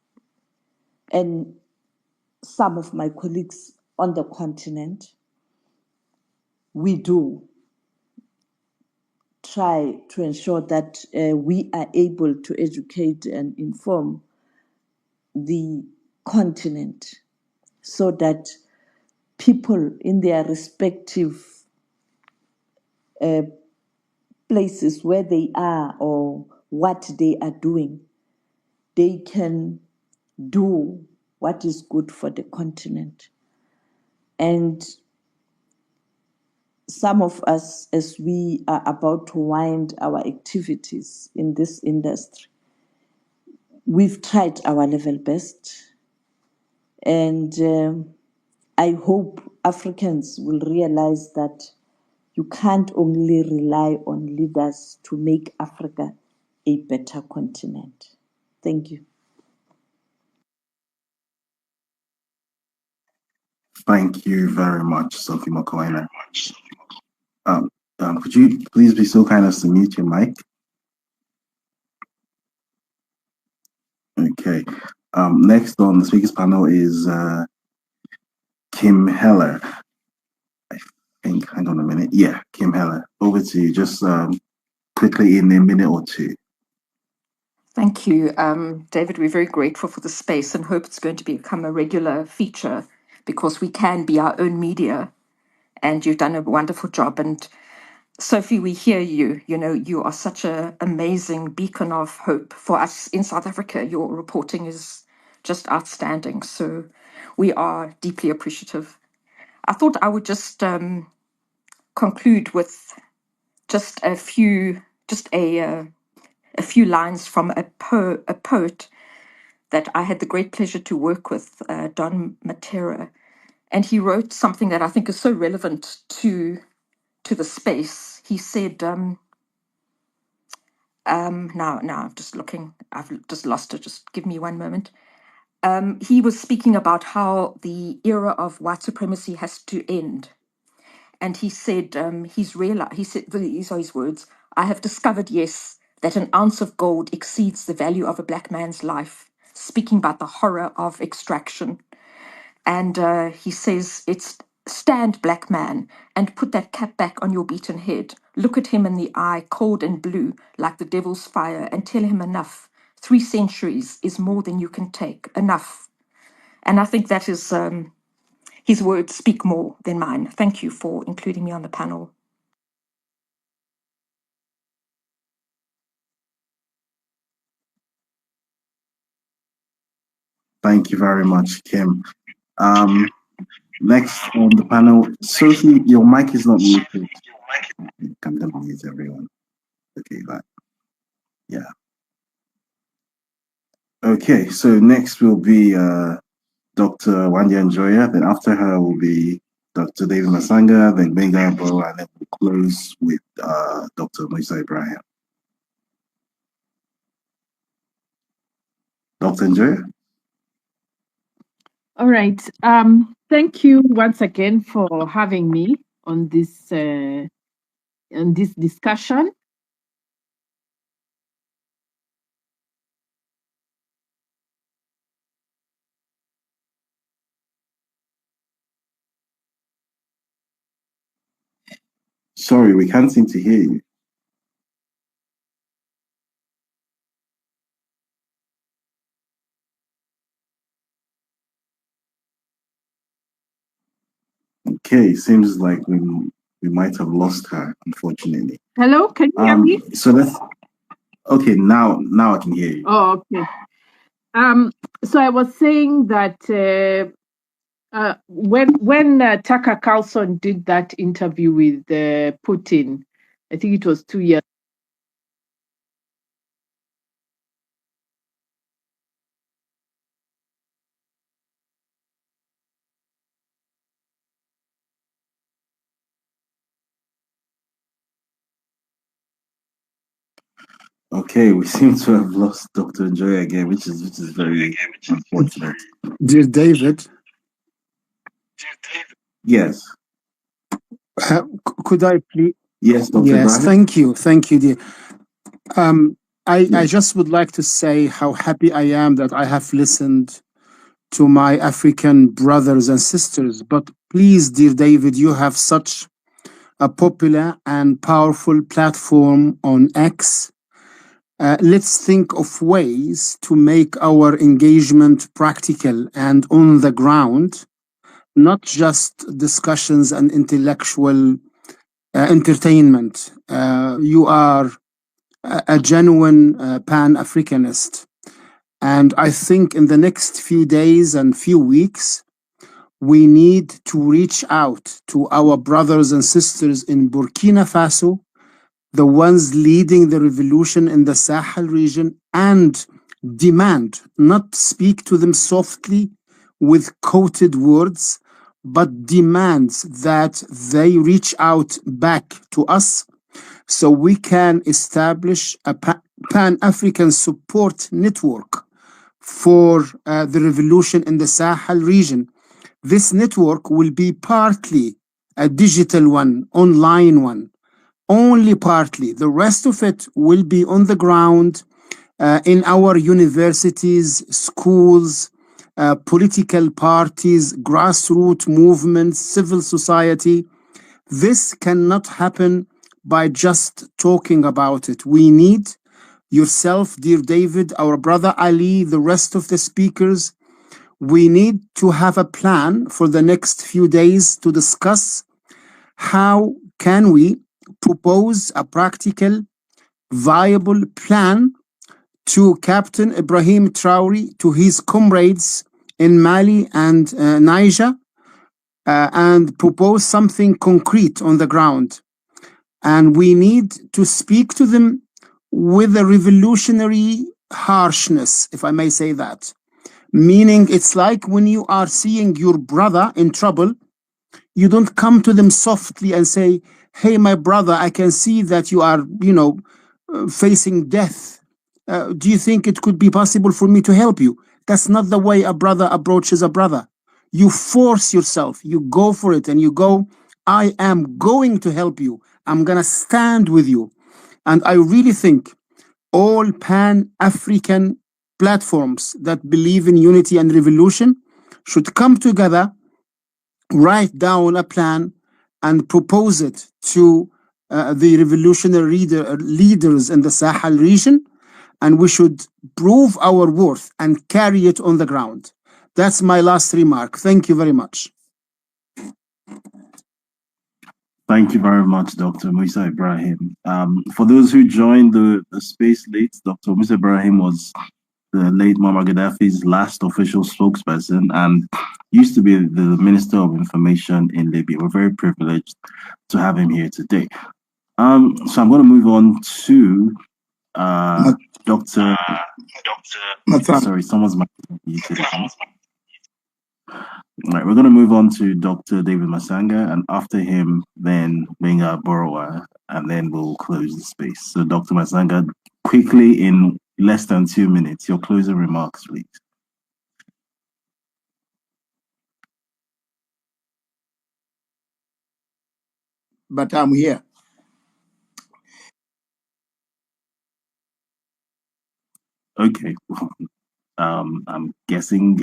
and some of my colleagues on the continent, we do try to ensure that we are able to educate and inform the continent so that people in their respective places where they are or what they are doing they can do what is good for the continent. And some of us, as we are about to wind our activities in this industry, we've tried our level best. And I hope Africans will realize that you can't only rely on leaders to make Africa a better continent. Thank you. Thank you very much, Sophie Mokoena. Could you please be so kind as to mute your mic? Okay. Next on the speakers panel is Kim Heller. I think, hang on a minute. Yeah, Kim Heller. Over to you. Just quickly in a minute or two. Thank you, David. We're very grateful for the space and hope it's going to become a regular feature because we can be our own media and you've done a wonderful job. And Sophie, we hear you. You know, you are such an amazing beacon of hope for us in South Africa. Your reporting is just outstanding. So we are deeply appreciative. I thought I would just conclude with just a few lines from a poet that I had the great pleasure to work with, Don Matera. And he wrote something that I think is so relevant to the space. He said, now I'm just looking, I've just lost it, just give me one moment. He was speaking about how the era of white supremacy has to end. And he said, these are his words, I have discovered, yes, that an ounce of gold exceeds the value of a black man's life, speaking about the horror of extraction. And he says, it's stand, black man, and put that cap back on your beaten head. Look at him in the eye, cold and blue, like the devil's fire, and tell him enough. 3 centuries is more than you can take. Enough. And I think that is, his words speak more than mine. Thank you for including me on the panel. Thank you very much, Kim. Next on the panel, Sophie, your mic is not muted. I'm going to mute everyone. Okay, bye. Yeah. Okay, so next will be Dr. Wanja Njoya. Then after her will be Dr. David Masanga, then Benga Bo, and then we'll close with Dr. Musa Ibrahim. Dr. Njoya? All right. Thank you once again for having me on this discussion. Sorry, we can't seem to hear you. Okay, seems like we might have lost her, unfortunately. Hello, can you hear me? So let's. Okay, now I can hear you. Oh, okay. So I was saying that when Tucker Carlson did that interview with Putin, I think it was 2 years. Okay, we seem to have lost Dr. Njoya again, which is very unfortunate. Dear David. Yes. Could I please? Yes, Dr. Yes, Ibrahim? thank you, dear. I just would like to say how happy I am that I have listened to my African brothers and sisters. But please, dear David, you have such a popular and powerful platform on X. Let's think of ways to make our engagement practical and on the ground, not just discussions and intellectual entertainment. You are a genuine Pan-Africanist. And I think in the next few days and few weeks, we need to reach out to our brothers and sisters in Burkina Faso, the ones leading the revolution in the Sahel region, and demand, not speak to them softly with quoted words, but demands that they reach out back to us so we can establish a Pan-African support network for the revolution in the Sahel region. This network will be partly a digital one, online one, only partly. The rest of it will be on the ground in our universities, schools, political parties, grassroots movements, civil society. This cannot happen by just talking about it. We need yourself, dear David, our brother Ali, the rest of the speakers. We need to have a plan for the next few days to discuss how can we propose a practical, viable plan to Captain Ibrahim Traore, to his comrades in Mali and Niger, and propose something concrete on the ground. And we need to speak to them with a revolutionary harshness, if I may say that. Meaning, it's like when you are seeing your brother in trouble, you don't come to them softly and say, hey, my brother, I can see that you are, facing death. Do you think it could be possible for me to help you? That's not the way a brother approaches a brother. You force yourself, you go for it, and you go, I am going to help you. I'm going to stand with you. And I really think all Pan-African platforms that believe in unity and revolution should come together, write down a plan, and propose it to the revolutionary leaders in the Sahel region, and we should prove our worth and carry it on the ground. That's my last remark. Thank you very much. Thank you very much, Dr. Musa Ibrahim. For those who joined the space late, Dr. Musa Ibrahim was the late Muammar Gaddafi's last official spokesperson and used to be the Minister of Information in Libya. We're very privileged to have him here today. So I'm going to move on to Dr. Sorry, someone's muted. All right, we're going to move on to Dr. David Masanga, and after him, then Benga Borowa, and then we'll close the space. So, Dr. Masanga, quickly in less than 2 minutes, your closing remarks, please. But I'm here. Okay. I'm guessing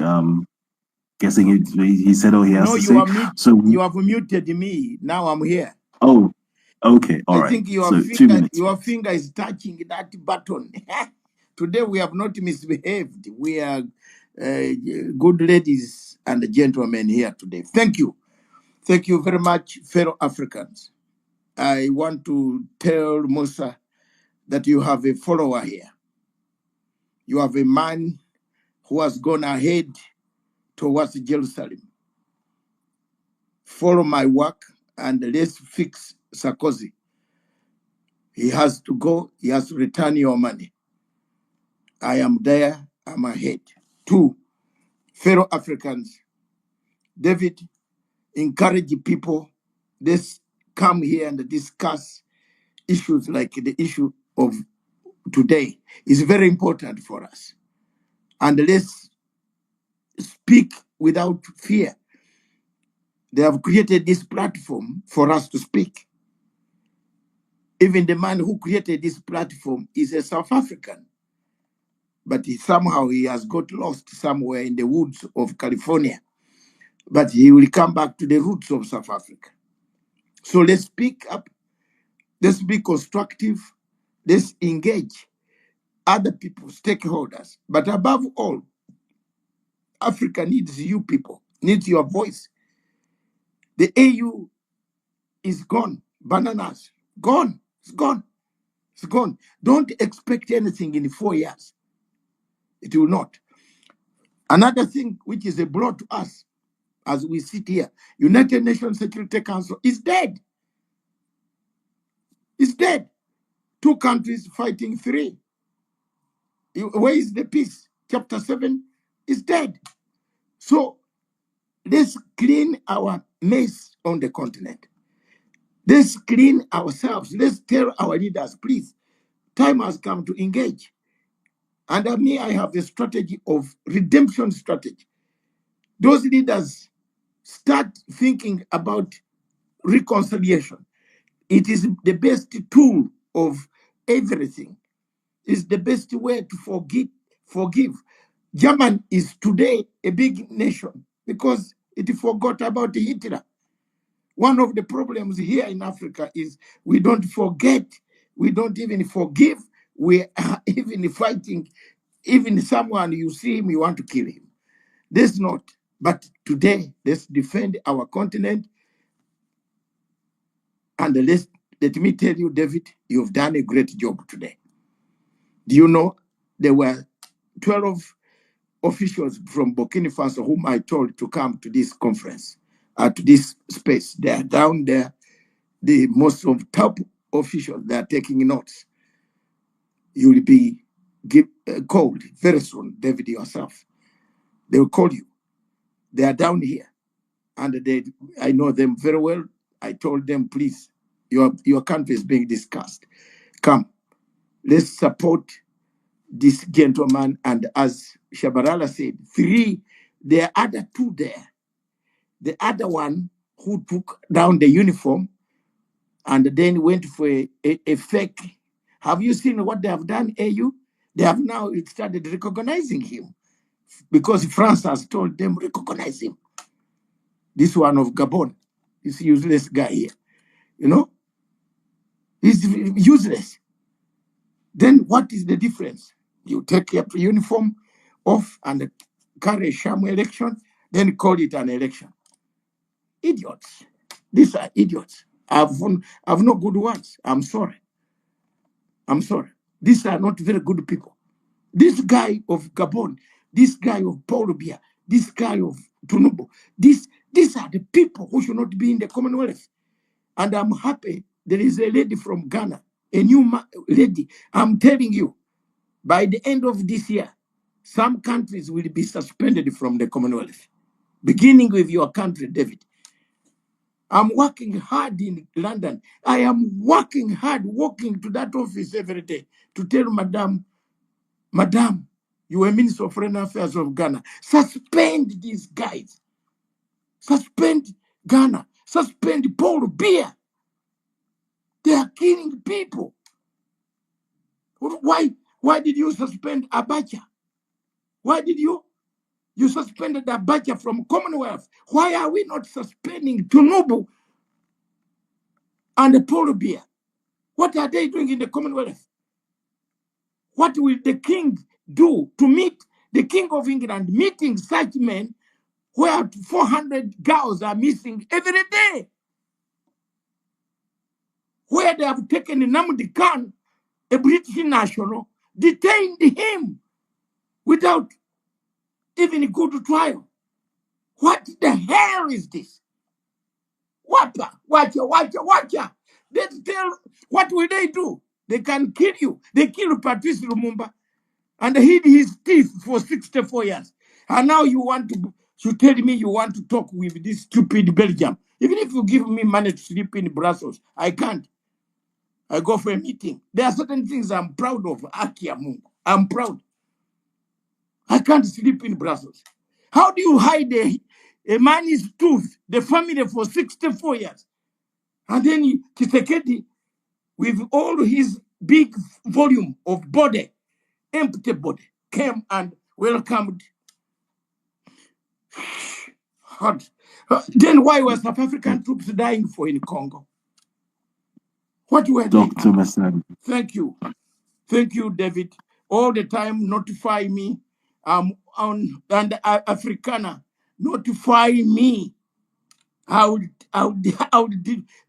he said all he has to say. So you have muted me. Now I'm here. Oh, okay. All right. I think so 2 minutes. Your finger is touching that button. Today we have not misbehaved. We are good ladies and gentlemen here today. Thank you. Thank you very much, fellow Africans. I want to tell Musa that you have a follower here. You have a man who has gone ahead towards Jerusalem. Follow my work and let's fix Sarkozy. He has to go. He has to return your money. I am there. I'm ahead. 2, fellow Africans, David, encourage people. Let's come here and discuss issues like the issue of today. It's very important for us. And let's speak without fear. They have created this platform for us to speak. Even the man who created this platform is a South African. But somehow he has got lost somewhere in the woods of California. But he will come back to the roots of South Africa. So let's speak up. Let's be constructive. Let's engage other people, stakeholders. But above all, Africa needs you people, needs your voice. The AU is gone. Bananas, gone. It's gone. It's gone. Don't expect anything in 4 years. It will not. Another thing which is a blow to us as we sit here, United Nations Security Council is dead. It's dead. 2 countries fighting 3. Where is the peace? Chapter 7 is dead. So let's clean our mess on the continent. Let's clean ourselves. Let's tell our leaders, please, time has come to engage. Under me, I have the strategy of redemption strategy. Those leaders start thinking about reconciliation. It is the best tool of everything. It's the best way to forgive. Germany is today a big nation because it forgot about Hitler. One of the problems here in Africa is we don't forget, we don't even forgive, we are even fighting. Even someone you see him, you want to kill him. That's not. But today, let's defend our continent. And let me tell you, David, you've done a great job today. Do you know there were 12 officials from Burkina Faso whom I told to come to this conference, to this space? They are down there. The most of top officials, they are taking notes. You will be called very soon, David, yourself. They will call you. They are down here. And I know them very well. I told them, please, your country is being discussed. Come, let's support this gentleman. And as Shabarala said, 3, there are other 2 there. The other one who took down the uniform and then went for a fake. Have you seen what they have done, AU? They have now started recognizing him because France has told them, recognize him. This one of Gabon, this useless guy here, he's useless. Then what is the difference? You take your uniform off and carry a sham election, then call it an election. Idiots. These are idiots. I've no good words. I'm sorry. These are not very good people. This guy of Gabon, this guy of Paul Biya, this guy of Tunubu, these are the people who should not be in the Commonwealth. And I'm happy there is a lady from Ghana, a new lady. I'm telling you, by the end of this year, some countries will be suspended from the Commonwealth, beginning with your country, David. I'm working hard in London. I am working hard, walking to that office every day to tell Madam, you are Minister of Foreign Affairs of Ghana. Suspend these guys. Suspend Ghana. Suspend Paul Biya. They are killing people. Why did you suspend Abacha? Why did you suspended Abacha from Commonwealth? Why are we not suspending Tunubu and Paul Biya? What are they doing in the Commonwealth? What will the king do to meet the King of England meeting such men where 400 girls are missing every day? Where they have taken Nnamdi Khan, a British national, detained him without even a good trial. What the hell is this? Watcha. Let's tell, what will they do? They can kill you. They killed Patrice Lumumba and hid his teeth for 64 years. And now you tell me you want to talk with this stupid Belgium. Even if you give me money to sleep in Brussels, I can't. I go for a meeting. There are certain things I'm proud of. Akia Mungu. I'm proud. I can't sleep in Brussels. How do you hide a man's tooth, the family for 64 years? And then Tshisekedi, with all his big volume of body, empty body, came and welcomed. Then why were South African troops dying for in Congo? What were they? Dr. Masad. Thank you, David. All the time notify me. And Africana, notify me. I would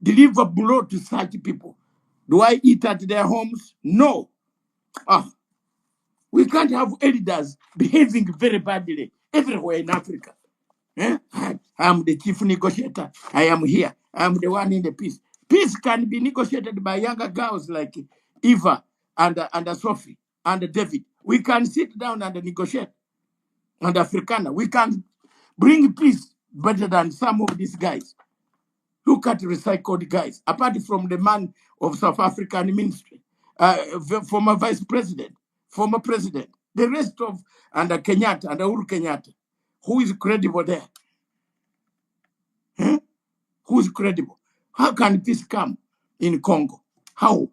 deliver blood to such people. Do I eat at their homes? No. We can't have elders behaving very badly everywhere in Africa. I'm the chief negotiator. I am here. I'm the one in the peace. Peace can be negotiated by younger girls like Eva and Sophie and David. We can sit down and negotiate. And Africana, we can bring peace better than some of these guys. Look at recycled guys. Apart from the man of South African ministry, former vice president, former president, the rest of under Kenyatta and Uhuru Kenyatta, who is credible there? Huh? Who is credible? How can peace come in Congo? How?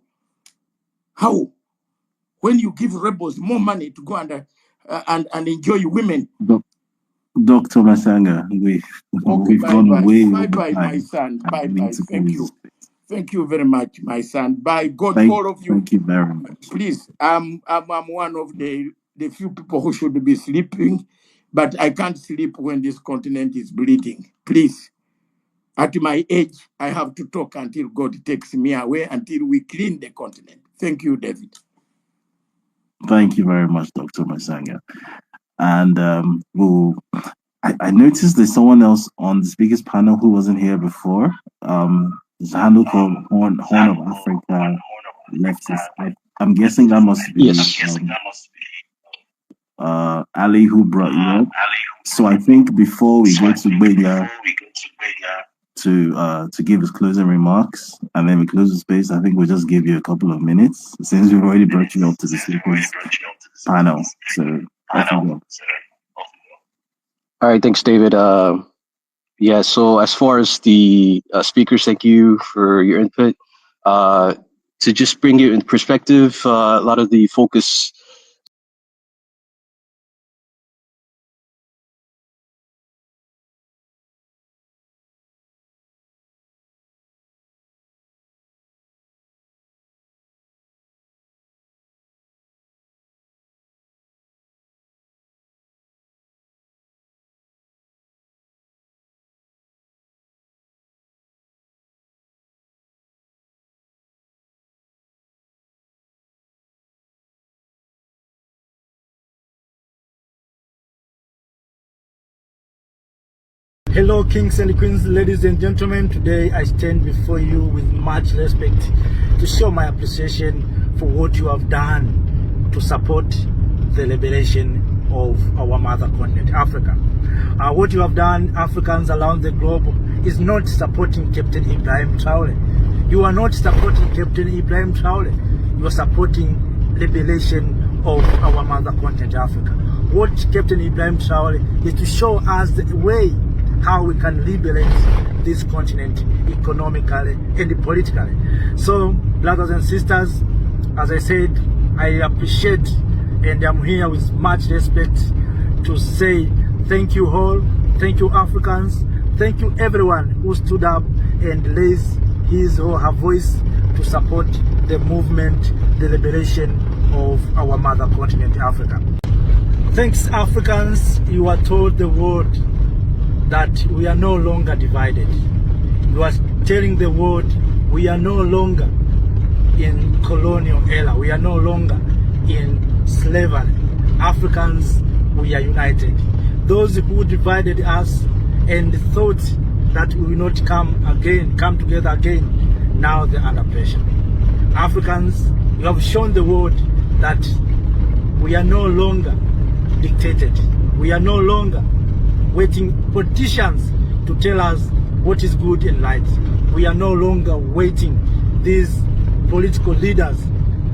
How? When you give rebels more money to go and enjoy women. Dr. Masanga, we've gone way over bye, time. my son. Bye. To Thank you. Thank you very much, my son. By God, all of you. Thank you very much. Please, I'm one of the few people who should be sleeping, but I can't sleep when this continent is bleeding. Please, at my age, I have to talk until God takes me away, until we clean the continent. Thank you, David. Thank you very much, Dr. Masanga. And I noticed there's someone else on the speakers panel who wasn't here before. There's a handle called Horn of Africa Leftist. I'm guessing that must be Ali who brought you up. So I think before we go to Bega to give his closing remarks and then we close the space, I think we'll just give you a couple of minutes since we've already brought you up to the speakers panel. So off you go. All right, thanks, David. Yeah, so as far as the speakers, thank you for your input. To just bring it in perspective, a lot of the focus Hello, kings and queens, ladies and gentlemen. Today I stand before you with much respect to show my appreciation for what you have done to support the liberation of our mother continent, Africa. What you have done, Africans around the globe, is not supporting Captain Ibrahim Traore. You are not supporting Captain Ibrahim Traore. You are supporting liberation of our mother continent, Africa. What Captain Ibrahim Traore is to show us the way how we can liberate this continent economically and politically. So, brothers and sisters, as I said, I appreciate and I'm here with much respect to say thank you all, thank you Africans, thank you everyone who stood up and raised his or her voice to support the movement, the liberation of our mother continent, Africa. Thanks, Africans. You are told the world that we are no longer divided. You are telling the world we are no longer in colonial era. We are no longer in slavery. Africans, we are united. Those who divided us and thought that we will not come together again, now they are under pressure. Africans, you have shown the world that we are no longer dictated. We are no longer waiting politicians to tell us what is good and right. We are no longer waiting these political leaders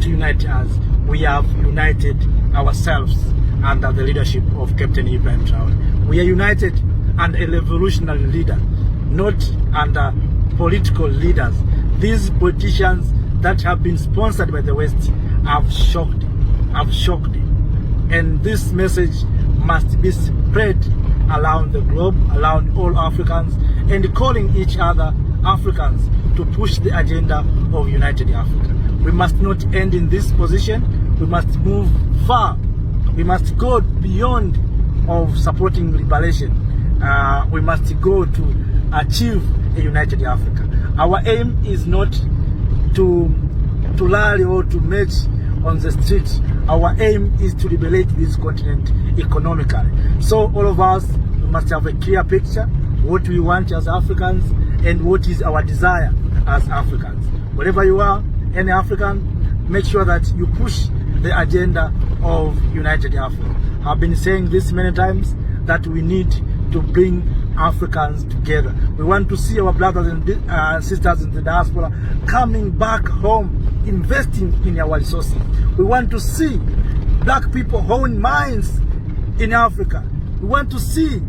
to unite us. We have united ourselves under the leadership of Captain Ibrahim Traore. We are united under a revolutionary leader, not under political leaders. These politicians that have been sponsored by the West have shocked. And this message must be spread around the globe, around all Africans, and calling each other Africans to push the agenda of United Africa. We must not end in this position. We must move far. We must go beyond of supporting liberation. We must go to achieve a United Africa. Our aim is not to rally or to match on the streets. Our aim is to liberate this continent economically. So all of us must have a clear picture what we want as Africans and what is our desire as Africans. Wherever you are, any African, make sure that you push the agenda of United Africa. I've been saying this many times that we need to bring Africans together. We want to see our brothers and sisters in the diaspora coming back home, investing in our resources. We want to see black people own mines in Africa. We want to see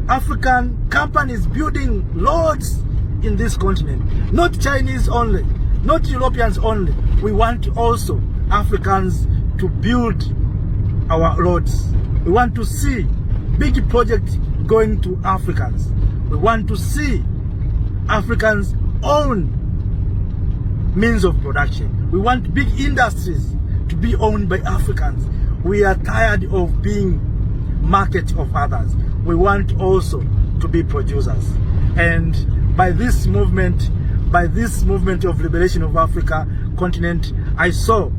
African companies building roads in this continent. Not Chinese only, not Europeans only. We want also Africans to build our roads. We want to see big projects going to Africans. We want to see Africans own means of production. We want big industries to be owned by Africans. We are tired of being market of others. We want also to be producers. And by this movement of liberation of Africa continent, I saw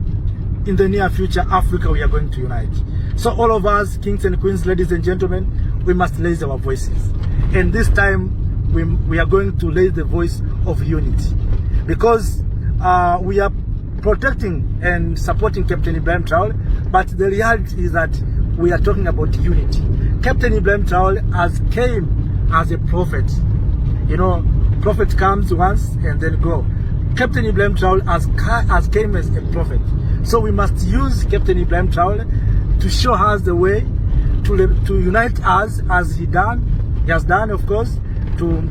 in the near future Africa we are going to unite. So all of us, kings and queens, ladies and gentlemen, we must raise our voices. And this time we are going to raise the voice of unity. Because we are protecting and supporting Captain Ibrahim Traoré, but the reality is that we are talking about unity. Captain Ibrahim Traoré came as a prophet. You know, prophet comes once and then go. Captain Ibrahim Traoré has came as a prophet. So we must use Captain Ibrahim Traoré to show us the way, to unite us as he has done, of course, to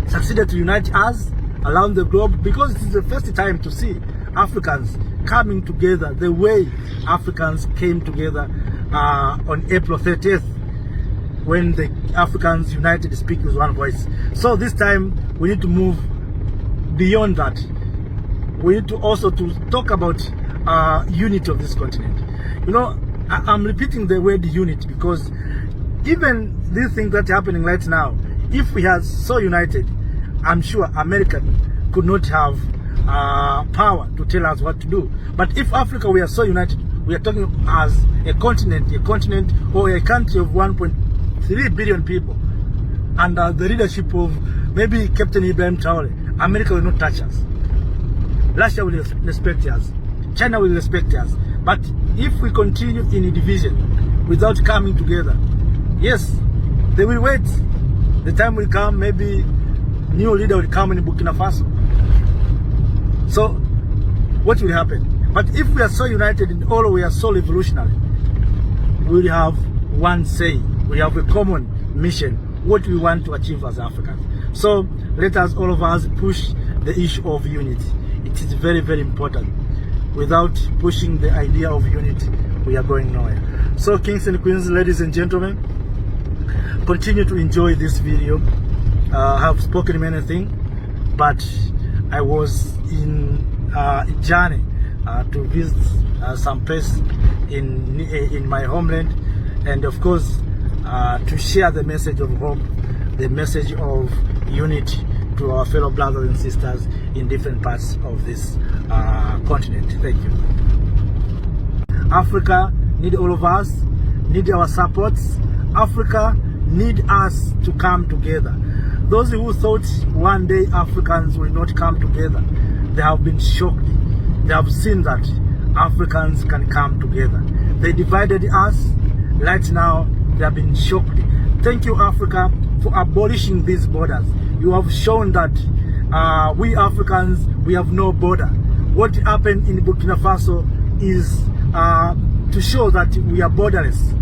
succeed to unite us around the globe, because it is the first time to see Africans coming together the way Africans came together on April 30th, when the Africans united to speak with one voice. So this time we need to move beyond that. We need to also talk about unity of this continent. You know, I'm repeating the word unity because even these things that are happening right now, if we are so united, I'm sure America could not have power to tell us what to do. But if Africa we are so united, we are talking as a continent or a country of 1.3 billion people, under the leadership of maybe Captain Ibrahim Traoré, America will not touch us. Russia will respect us. China will respect us. But if we continue in a division without coming together, yes, they will wait. The time will come, maybe new leader will come in Burkina Faso. So what will happen? But if we are so united and all we are so revolutionary, we will have one say. We have a common mission, what we want to achieve as Africans. So let us, all of us, push the issue of unity. It is very, very important. Without pushing the idea of unity, we are going nowhere. So kings and queens, ladies and gentlemen, continue to enjoy this video. I have spoken many things, but I was in a journey to visit some place in my homeland, and of course to share the message of hope, the message of unity to our fellow brothers and sisters in different parts of this continent. Thank you. Africa need all of us, need our supports. Africa need us to come together. Those who thought one day Africans will not come together, they have been shocked. They have seen that Africans can come together. They divided us. Right now, they have been shocked. Thank you, Africa, for abolishing these borders. You have shown that we Africans, we have no border. What happened in Burkina Faso is to show that we are borderless.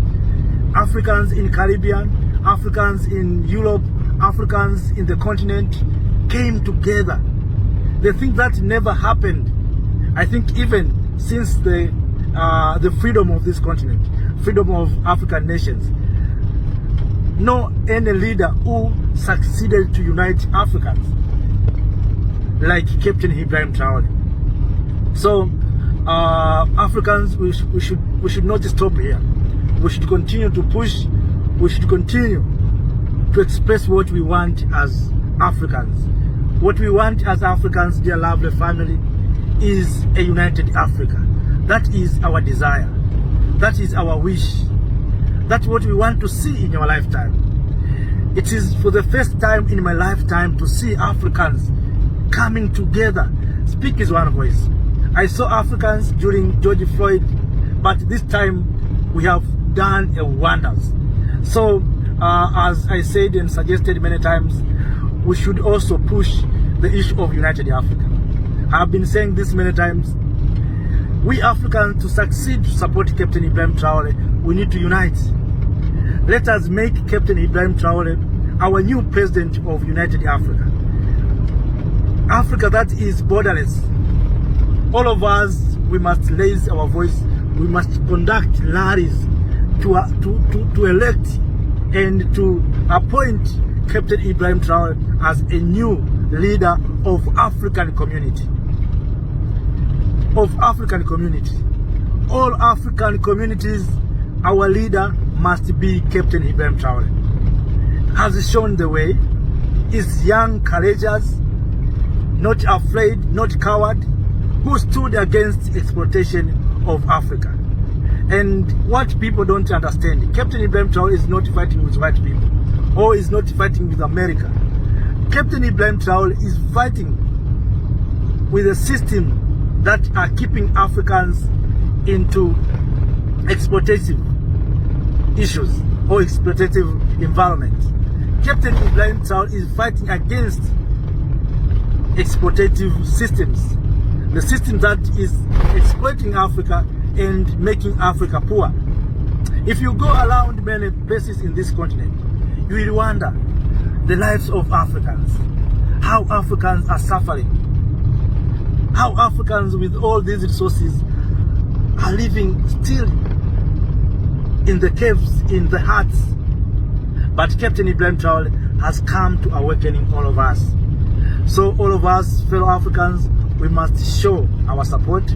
Africans in Caribbean, Africans in Europe, Africans in the continent came together. They think that never happened. I think even since the freedom of this continent, freedom of African nations, no any leader who succeeded to unite Africans like Captain Ibrahim Traoré. So Africans, we should not stop here. We should continue to push. We should continue to express what we want as Africans. What we want as Africans, dear lovely family, is a united Africa. That is our desire. That is our wish. That's what we want to see in our lifetime. It is for the first time in my lifetime to see Africans coming together. Speak as one voice. I saw Africans during George Floyd, but this time we have done wonders. So, as I said and suggested many times, we should also push the issue of United Africa. I've been saying this many times. We Africans, to succeed to support Captain Ibrahim Traore, we need to unite. Let us make Captain Ibrahim Traore our new president of United Africa. Africa that is borderless. All of us, we must raise our voice. We must conduct rallies to elect and to appoint Captain Ibrahim Traore as a new leader of African community. Of African community. All African communities, our leader must be Captain Ibrahim Traore. Has shown the way, is young, courageous, not afraid, not coward, who stood against exploitation of Africa. And what people don't understand, Captain Ibrahim Traore is not fighting with white people, or is not fighting with America. Captain Ibrahim Traore is fighting with a system that are keeping Africans into exploitative issues or exploitative environment. Captain Ibrahim Traore is fighting against exploitative systems, the system that is exploiting Africa and making Africa poor. If you go around many places in this continent, you will wonder the lives of Africans, how Africans are suffering, how Africans with all these resources are living still in the caves, in the huts. But Captain Ibrahim Traore has come to awakening all of us. So all of us, fellow Africans, we must show our support.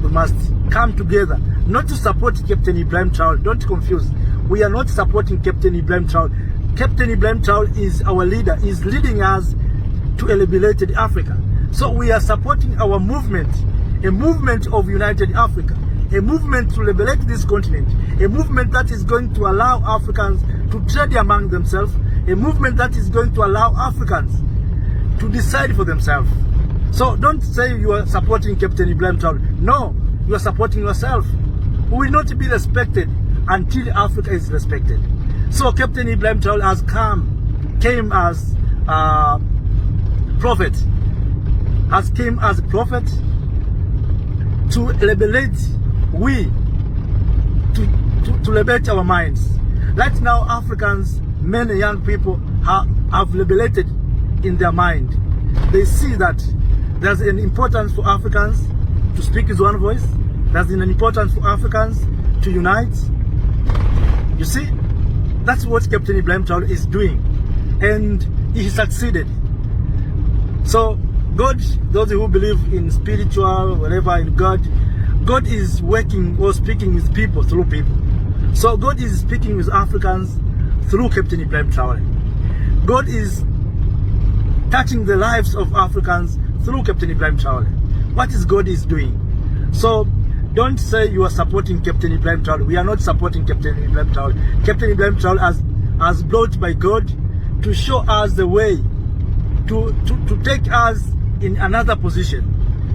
We must come together, not to support Captain Ibrahim Traore. Don't confuse. We are not supporting Captain Ibrahim Traore. Captain Ibrahim Traore is our leader, is leading us to a liberated Africa. So we are supporting our movement, a movement of United Africa, a movement to liberate this continent, a movement that is going to allow Africans to trade among themselves, a movement that is going to allow Africans to decide for themselves. So don't say you are supporting Captain Ibrahim Traore. No, you are supporting yourself. We will not be respected until Africa is respected. So Captain Ibrahim Traore came as a prophet, came as a prophet to liberate to liberate our minds. Right now, Africans, many young people have liberated in their mind. They see that there's an importance for Africans to speak with one voice. There's an importance for Africans to unite. You see, that's what Captain Ibrahim Traore is doing, and he succeeded. So God, those who believe in spiritual, whatever, in God is working or speaking with people through people. So God is speaking with Africans through Captain Ibrahim Traore. God is touching the lives of Africans through Captain Ibrahim Traore. What is God is doing? So don't say you are supporting Captain Ibrahim Traore. We are not supporting Captain Ibrahim Traore. Captain Ibrahim Traore has brought by God to show us the way, to take us in another position.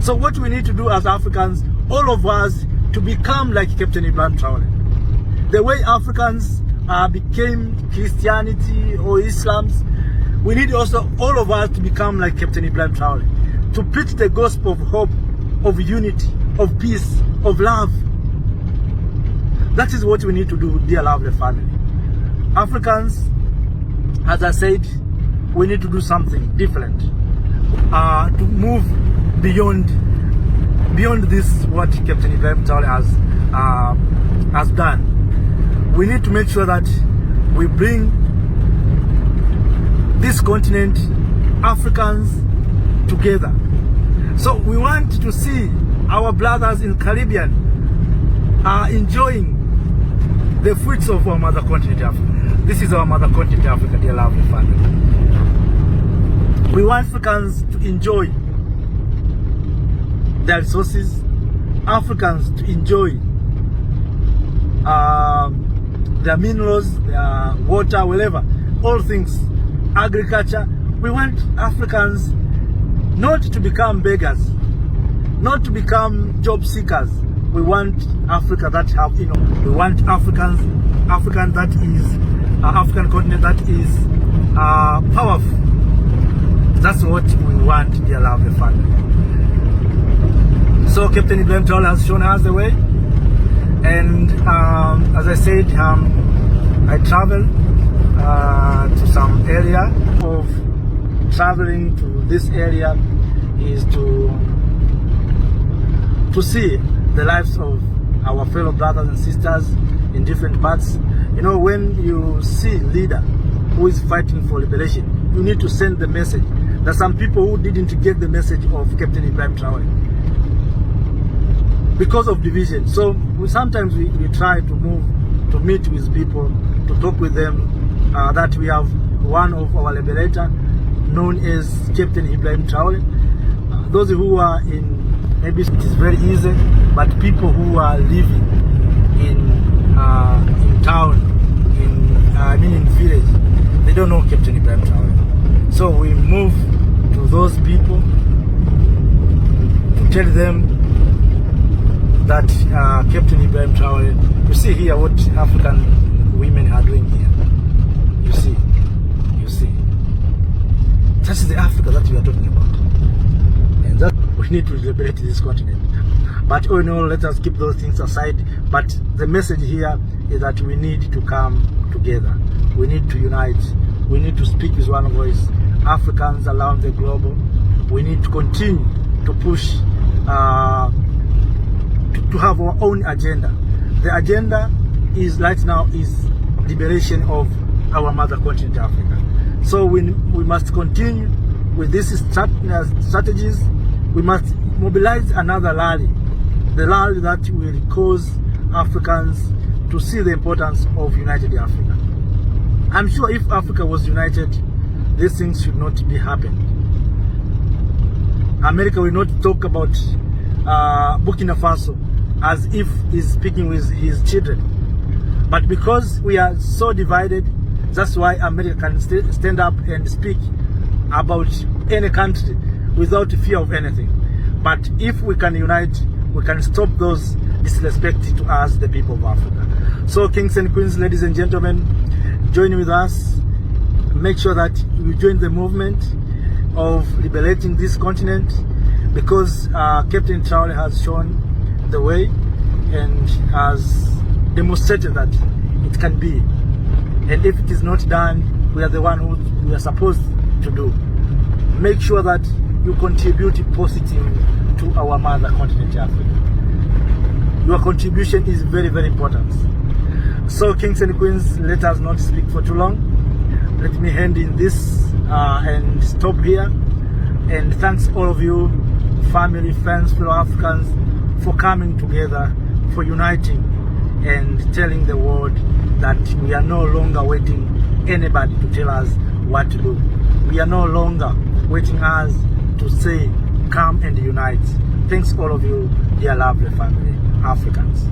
So what we need to do as Africans, all of us, to become like Captain Ibrahim Traore. The way Africans became Christianity or Islam's, we need also all of us to become like Captain Ibrahim Traore, to preach the gospel of hope, of unity, of peace, of love. That is what we need to do, dear lovely family. Africans, as I said, we need to do something different, to move beyond this, what Captain Ibrahim Traore has done. We need to make sure that we bring this continent, Africans, together. So we want to see our brothers in Caribbean enjoying the fruits of our mother continent Africa. This is our mother continent Africa, dear lovely family. We want Africans to enjoy their resources, Africans to enjoy their minerals, their water, whatever, all things, agriculture. We want Africans not to become beggars, not to become job seekers. We want Africa that have, we want African that is, African continent that is powerful. That's what we want, dear lovely family. So Captain Ibrahim Traoré has shown us the way. And as I said, I traveled to some area. Of traveling to this area is to see the lives of our fellow brothers and sisters in different parts. When you see a leader who is fighting for liberation, you need to send the message. There are some people who didn't get the message of Captain Ibrahim Traoré because of division. So sometimes we try to meet with people, to talk with them, that we have one of our liberator known as Captain Ibrahim Traoré. Those who are in, maybe it is very easy, but people who are living in town, in village, they don't know Captain Ibrahim Traoré. So we move to those people to tell them that Captain Ibrahim Traoré, you see here what African women are doing here. You see. That is the Africa that we are talking about. And that we need to liberate this continent. But all in all, let us keep those things aside. But the message here is that we need to come together. We need to unite. We need to speak with one voice. Africans around the globe, we need to continue to push to have our own agenda. The agenda is right now is liberation of our mother continent, Africa. So we must continue with these strategies. We must mobilize another rally, the rally that will cause Africans to see the importance of united Africa. I'm sure if Africa was united, these things should not be happening. America will not talk about Burkina Faso as if he's speaking with his children. But because we are so divided, that's why America can stand up and speak about any country without fear of anything. But if we can unite, we can stop those disrespect to us, the people of Africa. So kings and queens, ladies and gentlemen, join with us. Make sure that you join the movement of liberating this continent, because Captain Traoré has shown the way and has demonstrated that it can be. And if it is not done, we are the one who we are supposed to do. Make sure that you contribute positively to our mother continent, Africa. Your contribution is very, very important. So, kings and queens, let us not speak for too long. Let me end in this and stop here. And thanks all of you, family, friends, fellow Africans, for coming together, for uniting and telling the world that we are no longer waiting anybody to tell us what to do. We are no longer waiting us to say, come and unite. Thanks all of you, dear lovely family, Africans.